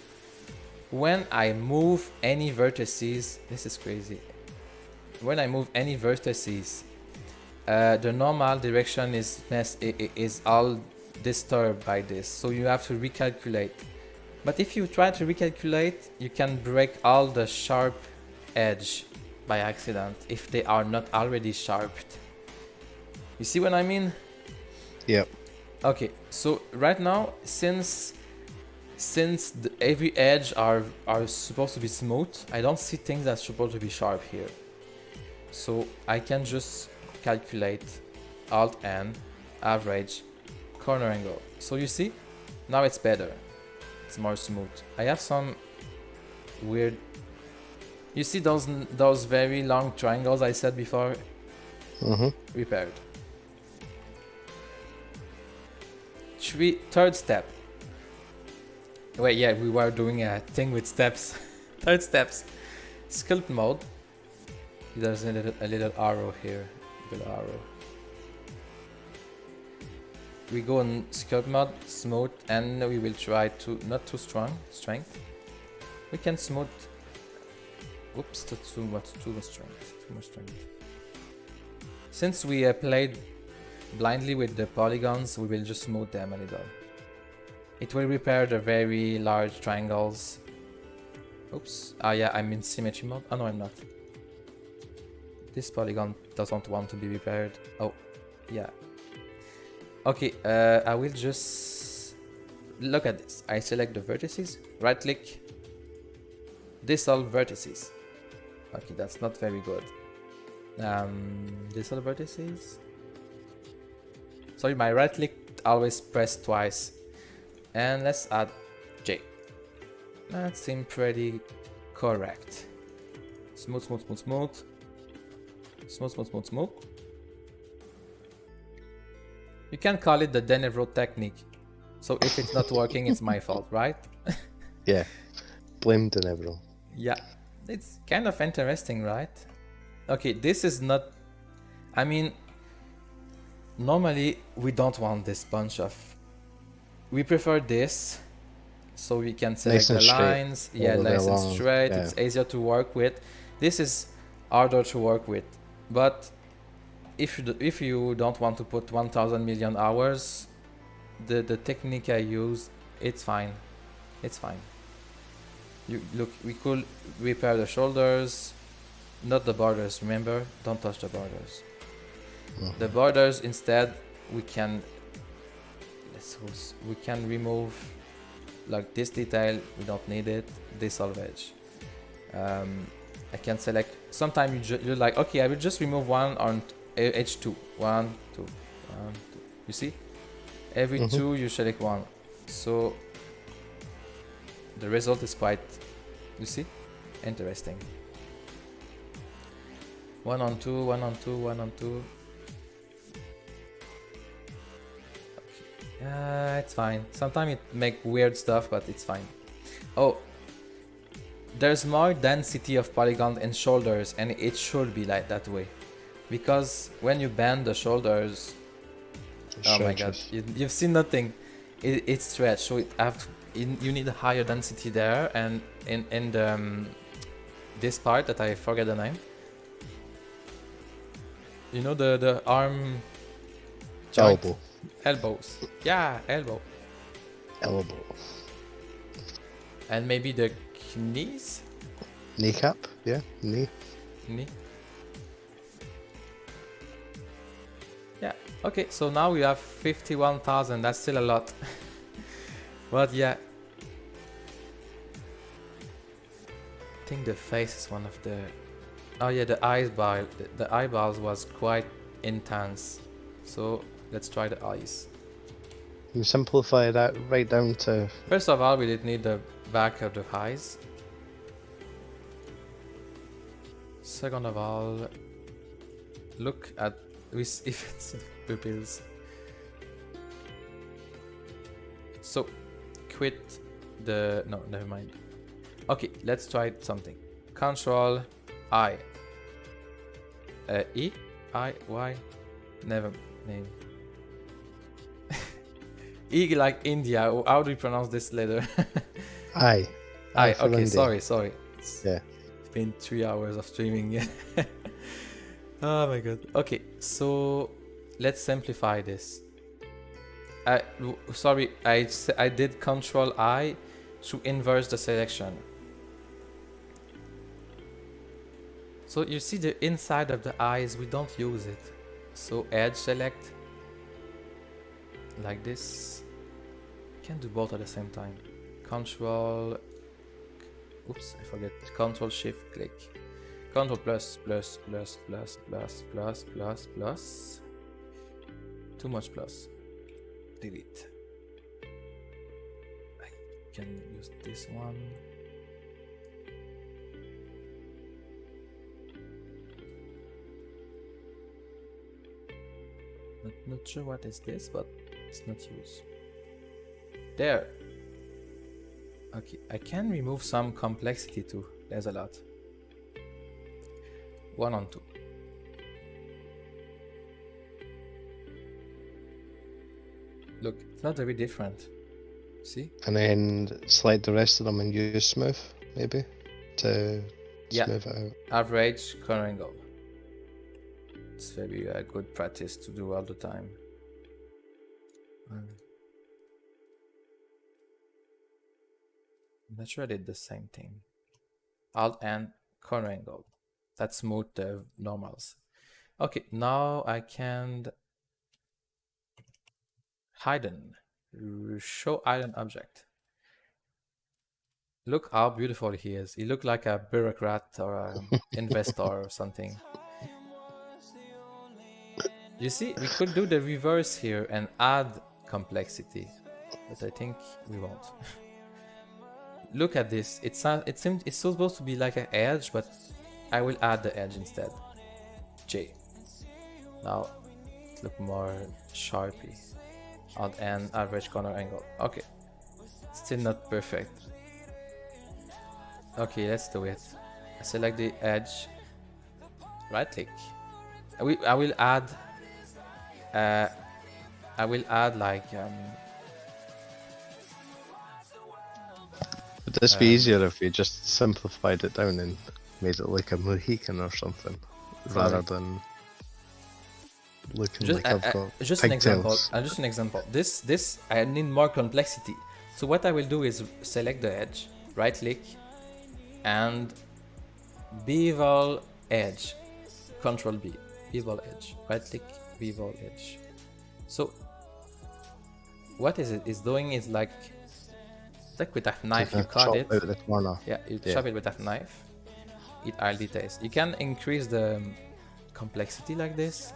when I move any vertices, this is crazy. When I move any vertices, the normal direction is all disturbed by this. So you have to recalculate. But if you try to recalculate, you can break all the sharp edge by accident if they are not already sharpened. You see what I mean? Yep. Okay, so right now, since every edge are supposed to be smooth, I don't see things that's supposed to be sharp here. So I can just calculate Alt N, average, corner angle. So you see, now it's better. It's more smooth. I have some weird. You see those very long triangles I said before? Repaired. Third step. Wait, yeah, we were doing a thing with steps. Third steps. Sculpt mode. There's a little arrow here. Little arrow. We go on sculpt mode, smooth, and we will try to not too strong strength. We can smooth. Oops, that's too much strength. Too much strength. Since we played blindly with the polygons, we will just smooth them a little. It will repair the very large triangles. Oops. Ah yeah, I'm in symmetry mode. Oh no, I'm not. This polygon doesn't want to be repaired. Oh, yeah. Okay, I will just look at this. I select the vertices, right click, dissolve vertices. Okay, that's not very good. Dissolve vertices. Sorry, my right click always press twice. And let's add J. That seems pretty correct. Smooth, smooth, smooth, smooth. Smooth, smooth, smooth, smooth. You can call it the Denevro technique. So if it's not working, it's my fault, right? Yeah. Blame Denevro. Yeah. It's kind of interesting, right? Okay, this is not... I mean, normally we don't want this bunch of... We prefer this, so we can select the lines. Yeah, nice and straight. Yeah. It's easier to work with. This is harder to work with. But if you don't want to put 1000 million hours, the technique I use, it's fine. It's fine. You look, we could repair the shoulders, not the borders. Remember, don't touch the borders. The borders instead we can remove like this detail. We don't need it. Dissolve edge. I can select. Sometimes you're like, okay, I will just remove one on H2. 1, 2, 1, 2. You see? Every 2 you select one. So the result is quite, you see, interesting. 1 on 2, 1 on 2, 1 on 2. It's fine. Sometimes it make weird stuff, but it's fine. Oh, there's more density of polygon in shoulders, and it should be like that way, because when you bend the shoulders, oh my god, you've seen nothing. It's stretched, so you need a higher density there, and in the this part that I forget the name. You know the arm joint? Elbows. Yeah, elbow. And maybe the knees? Kneecap, yeah, knee. Yeah, okay, so now we have 51,000, that's still a lot. But yeah. I think the face is one of the... Oh yeah, the eyeballs was quite intense. So let's try the eyes. You simplify that right down to... First of all, we did need the back of the eyes. Second of all, look at if it's the pupils. So quit the... No, never mind. Okay, let's try something. Control I. E? I? Y? Never name. E like India. How do you pronounce this letter? I. Okay, India. Sorry. Yeah. It's been 3 hours of streaming. Oh my god. Okay, so let's simplify this. Sorry, I did Control I to inverse the selection. So you see the inside of the eyes, we don't use it. So edge select like this. Can do both at the same time. Control, oops, I forget. Control Shift click. Control plus. Too much plus. Delete. I can use this one. Not sure what is this, but it's not used. There. Okay, I can remove some complexity too. There's a lot. 1 on 2. Look, it's not very different. See? And then select the rest of them and use smooth, maybe, to smooth it out. Average corner angle. It's very good practice to do all the time. I'm not sure I did the same thing. Alt and corner angle. That smooth the normals. Okay, now I can hidden. Show hidden object. Look how beautiful he is. He looked like a bureaucrat or an investor or something. You see, we could do the reverse here and add complexity, but I think we won't. Look at this. It's supposed to be like an edge, but I will add the edge instead. J. Now it look more sharpy. Alt and average corner angle. Okay, still not perfect. Okay, let's do it. Select the edge. Right click. I will add. I will add like. Would this be easier if you just simplified it down and made it like a Mohican or something, rather than looking like I've got just an example. Just an example. This I need more complexity. So what I will do is select the edge, right click, and bevel edge, Control B, bevel edge, right click, bevel edge. So what is it is doing is like with a knife you cut it. Out the corner. Yeah, you chop it with a knife. It all details. You can increase the complexity like this.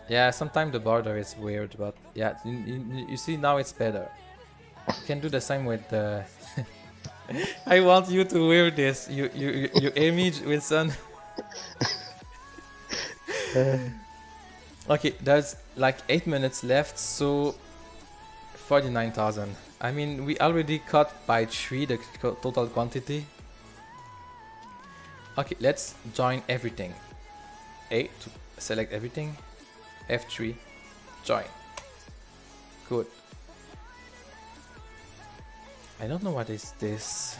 Yeah, sometimes the border is weird, but yeah, you see now it's better. You can do the same with the. I want you to wear this. You image Wilson. Okay, there's like 8 minutes left, so 49,000. I mean, we already cut by 3 the total quantity. Okay, let's join everything. A to select everything. F3, join. Good. I don't know what is this.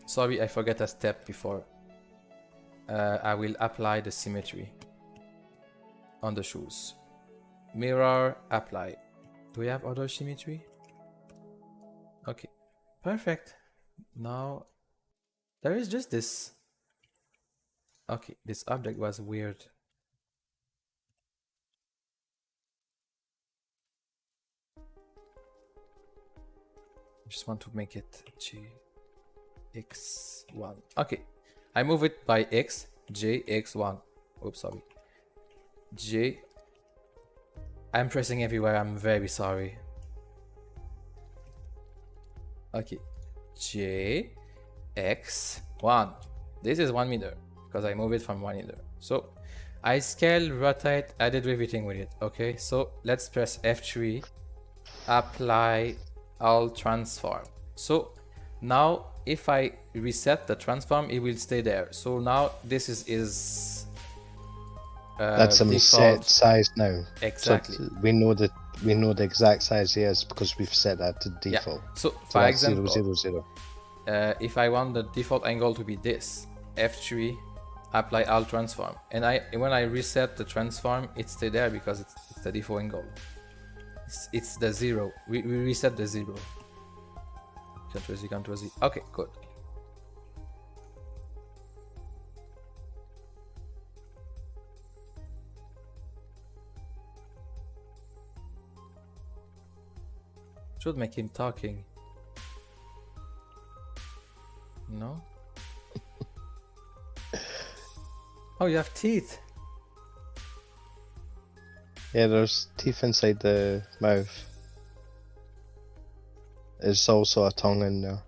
Sorry, I forgot a step before. I will apply the symmetry on the shoes. Mirror, apply. Do we have other symmetry? Okay, perfect. Now there is just this. Okay, this object was weird. Just want to make it X1. Okay, I move it by X, J, X1. Oops, sorry. J. I'm pressing everywhere, I'm very sorry. Okay, J, X1. This is 1 meter because I move it from 1 meter. So I scale, rotate, I did everything with it. Okay, so let's press F3, apply all transform. So now if I reset the transform, it will stay there. So now this is that's a set size now. Exactly. So we know the exact size he is because we've set that to default. Yeah. So for example, 0, 0, 0. If I want the default angle to be this, F3, apply all transform, and when I reset the transform, it stay there because it's the default angle. It's the 0. We reset the 0. Ctrl Z, Ctrl Z. Okay, good. Should make him talking. No? Oh, you have teeth. Yeah, there's teeth inside the mouth. There's also a tongue in there.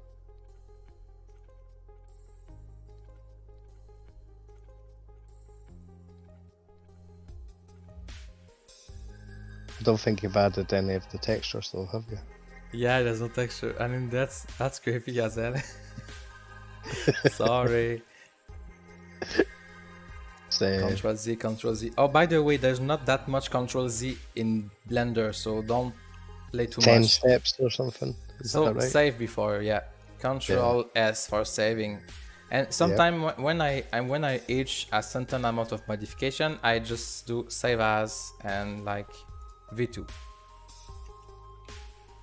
I don't think you've added any of the textures though, have you? Yeah, there's no texture. I mean, that's creepy as hell. Sorry. Control Z, Control Z. Oh, by the way, there's not that much Control Z in Blender, so don't play too 10 much. steps or something. Is So that right? save before, yeah. Control S for saving. And sometimes when I reach a certain amount of modification, I just do save as and like V2.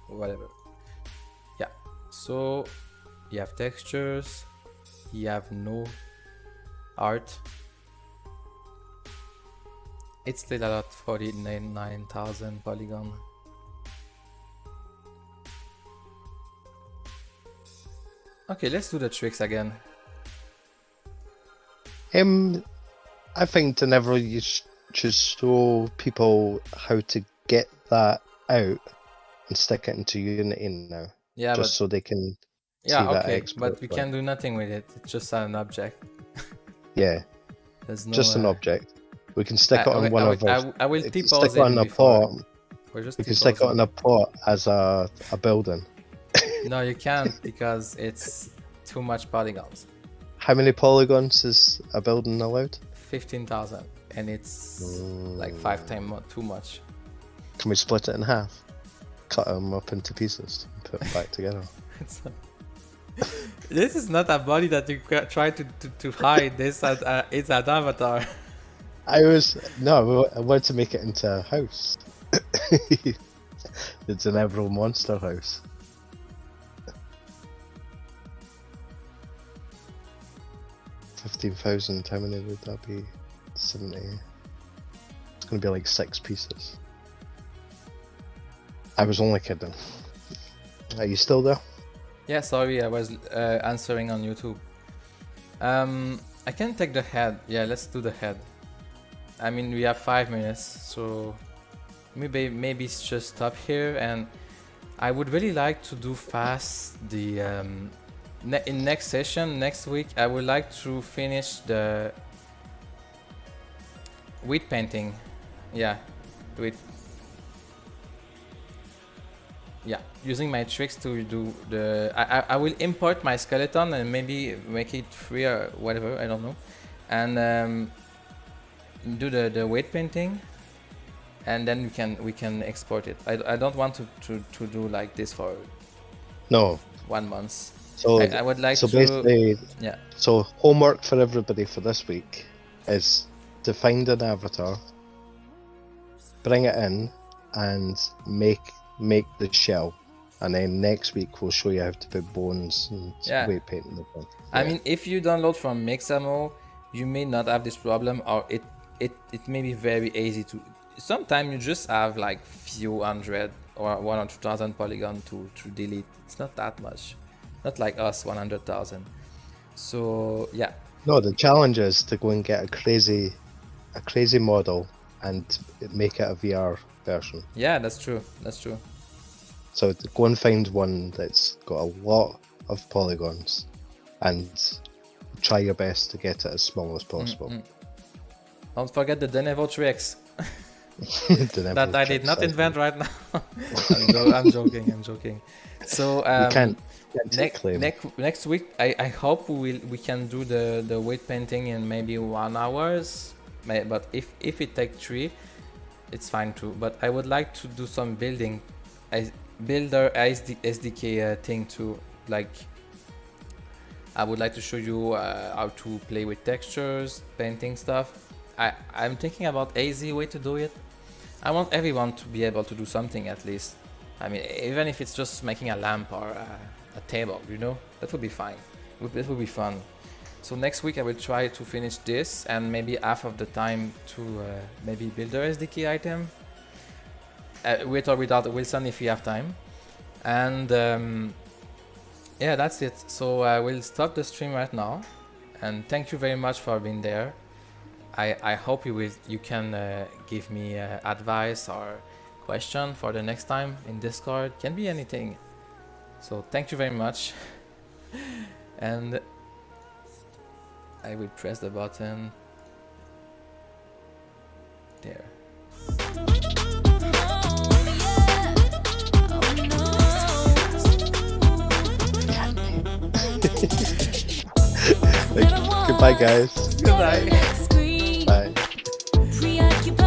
Whatever. Yeah. So you have textures, you have no art. It's still a lot, 49,000 polygon. Okay, let's do the tricks again. I think whenever you should show people how to get that out and stick it into Unity now. Yeah, just so they can see yeah, that okay, export. but we can do nothing with it. It's just an object. Yeah, there's no. Just an object. We can stick it on one of our. I will T-pose stick it on a pot. We can stick it on a pot as a building. No, you can't because it's too much polygons. How many polygons is a building allowed? 15,000, and it's like 5 times too much. Can we split it in half? Cut them up into pieces and put them back together. This is not a body that you try to hide. This it's an avatar. I wanted to make it into a house. It's an Emerald Monster house. $15,000. How many would that be? 70. It's gonna be like 6 pieces. I was only kidding. Are you still there? Yeah, sorry, I was answering on YouTube. I can take the head. Yeah, let's do the head. I mean, we have 5 minutes, so maybe it's just stop here. And I would really like to do fast the in next session next week. I would like to finish the with painting. Yeah, using my tricks to do the. I will import my skeleton and maybe make it free or whatever. I don't know, and do the weight painting, and then we can export it. I don't want to do like this for 1 month. So I would like to. Basically, yeah. So homework for everybody for this week is to find an avatar, bring it in, and make the shell, and then next week we'll show you how to put bones and weight painting the thing. I mean, if you download from Mixamo, you may not have this problem, or it may be very easy to. Sometimes you just have like few hundred or 100,000 polygon to delete. It's not that much, not like us 100,000. So yeah. No, the challenge is to go and get a crazy model and make it a VR version. Yeah, that's true. That's true. So go and find one that's got a lot of polygons and try your best to get it as small as possible. Don't forget the Denevo tricks. That I did not invent right now. I'm joking. So next week I hope we can do the weight painting in maybe 1 hour. But if it takes 3, it's fine too. But I would like to do some builder SDK thing too. Like I would like to show you how to play with textures, painting stuff. I'm thinking about easy way to do it. I want everyone to be able to do something at least. I mean, even if it's just making a lamp or a table, that would be fine. It would be fun. So next week I will try to finish this and maybe half of the time to maybe builder SDK item. With or without Wilson if you have time. And yeah, that's it. So I will stop the stream right now. And thank you very much for being there. I hope you can give me advice or question for the next time in Discord. Can be anything. So thank you very much. And I will press the button there. Goodbye, guys. Goodbye.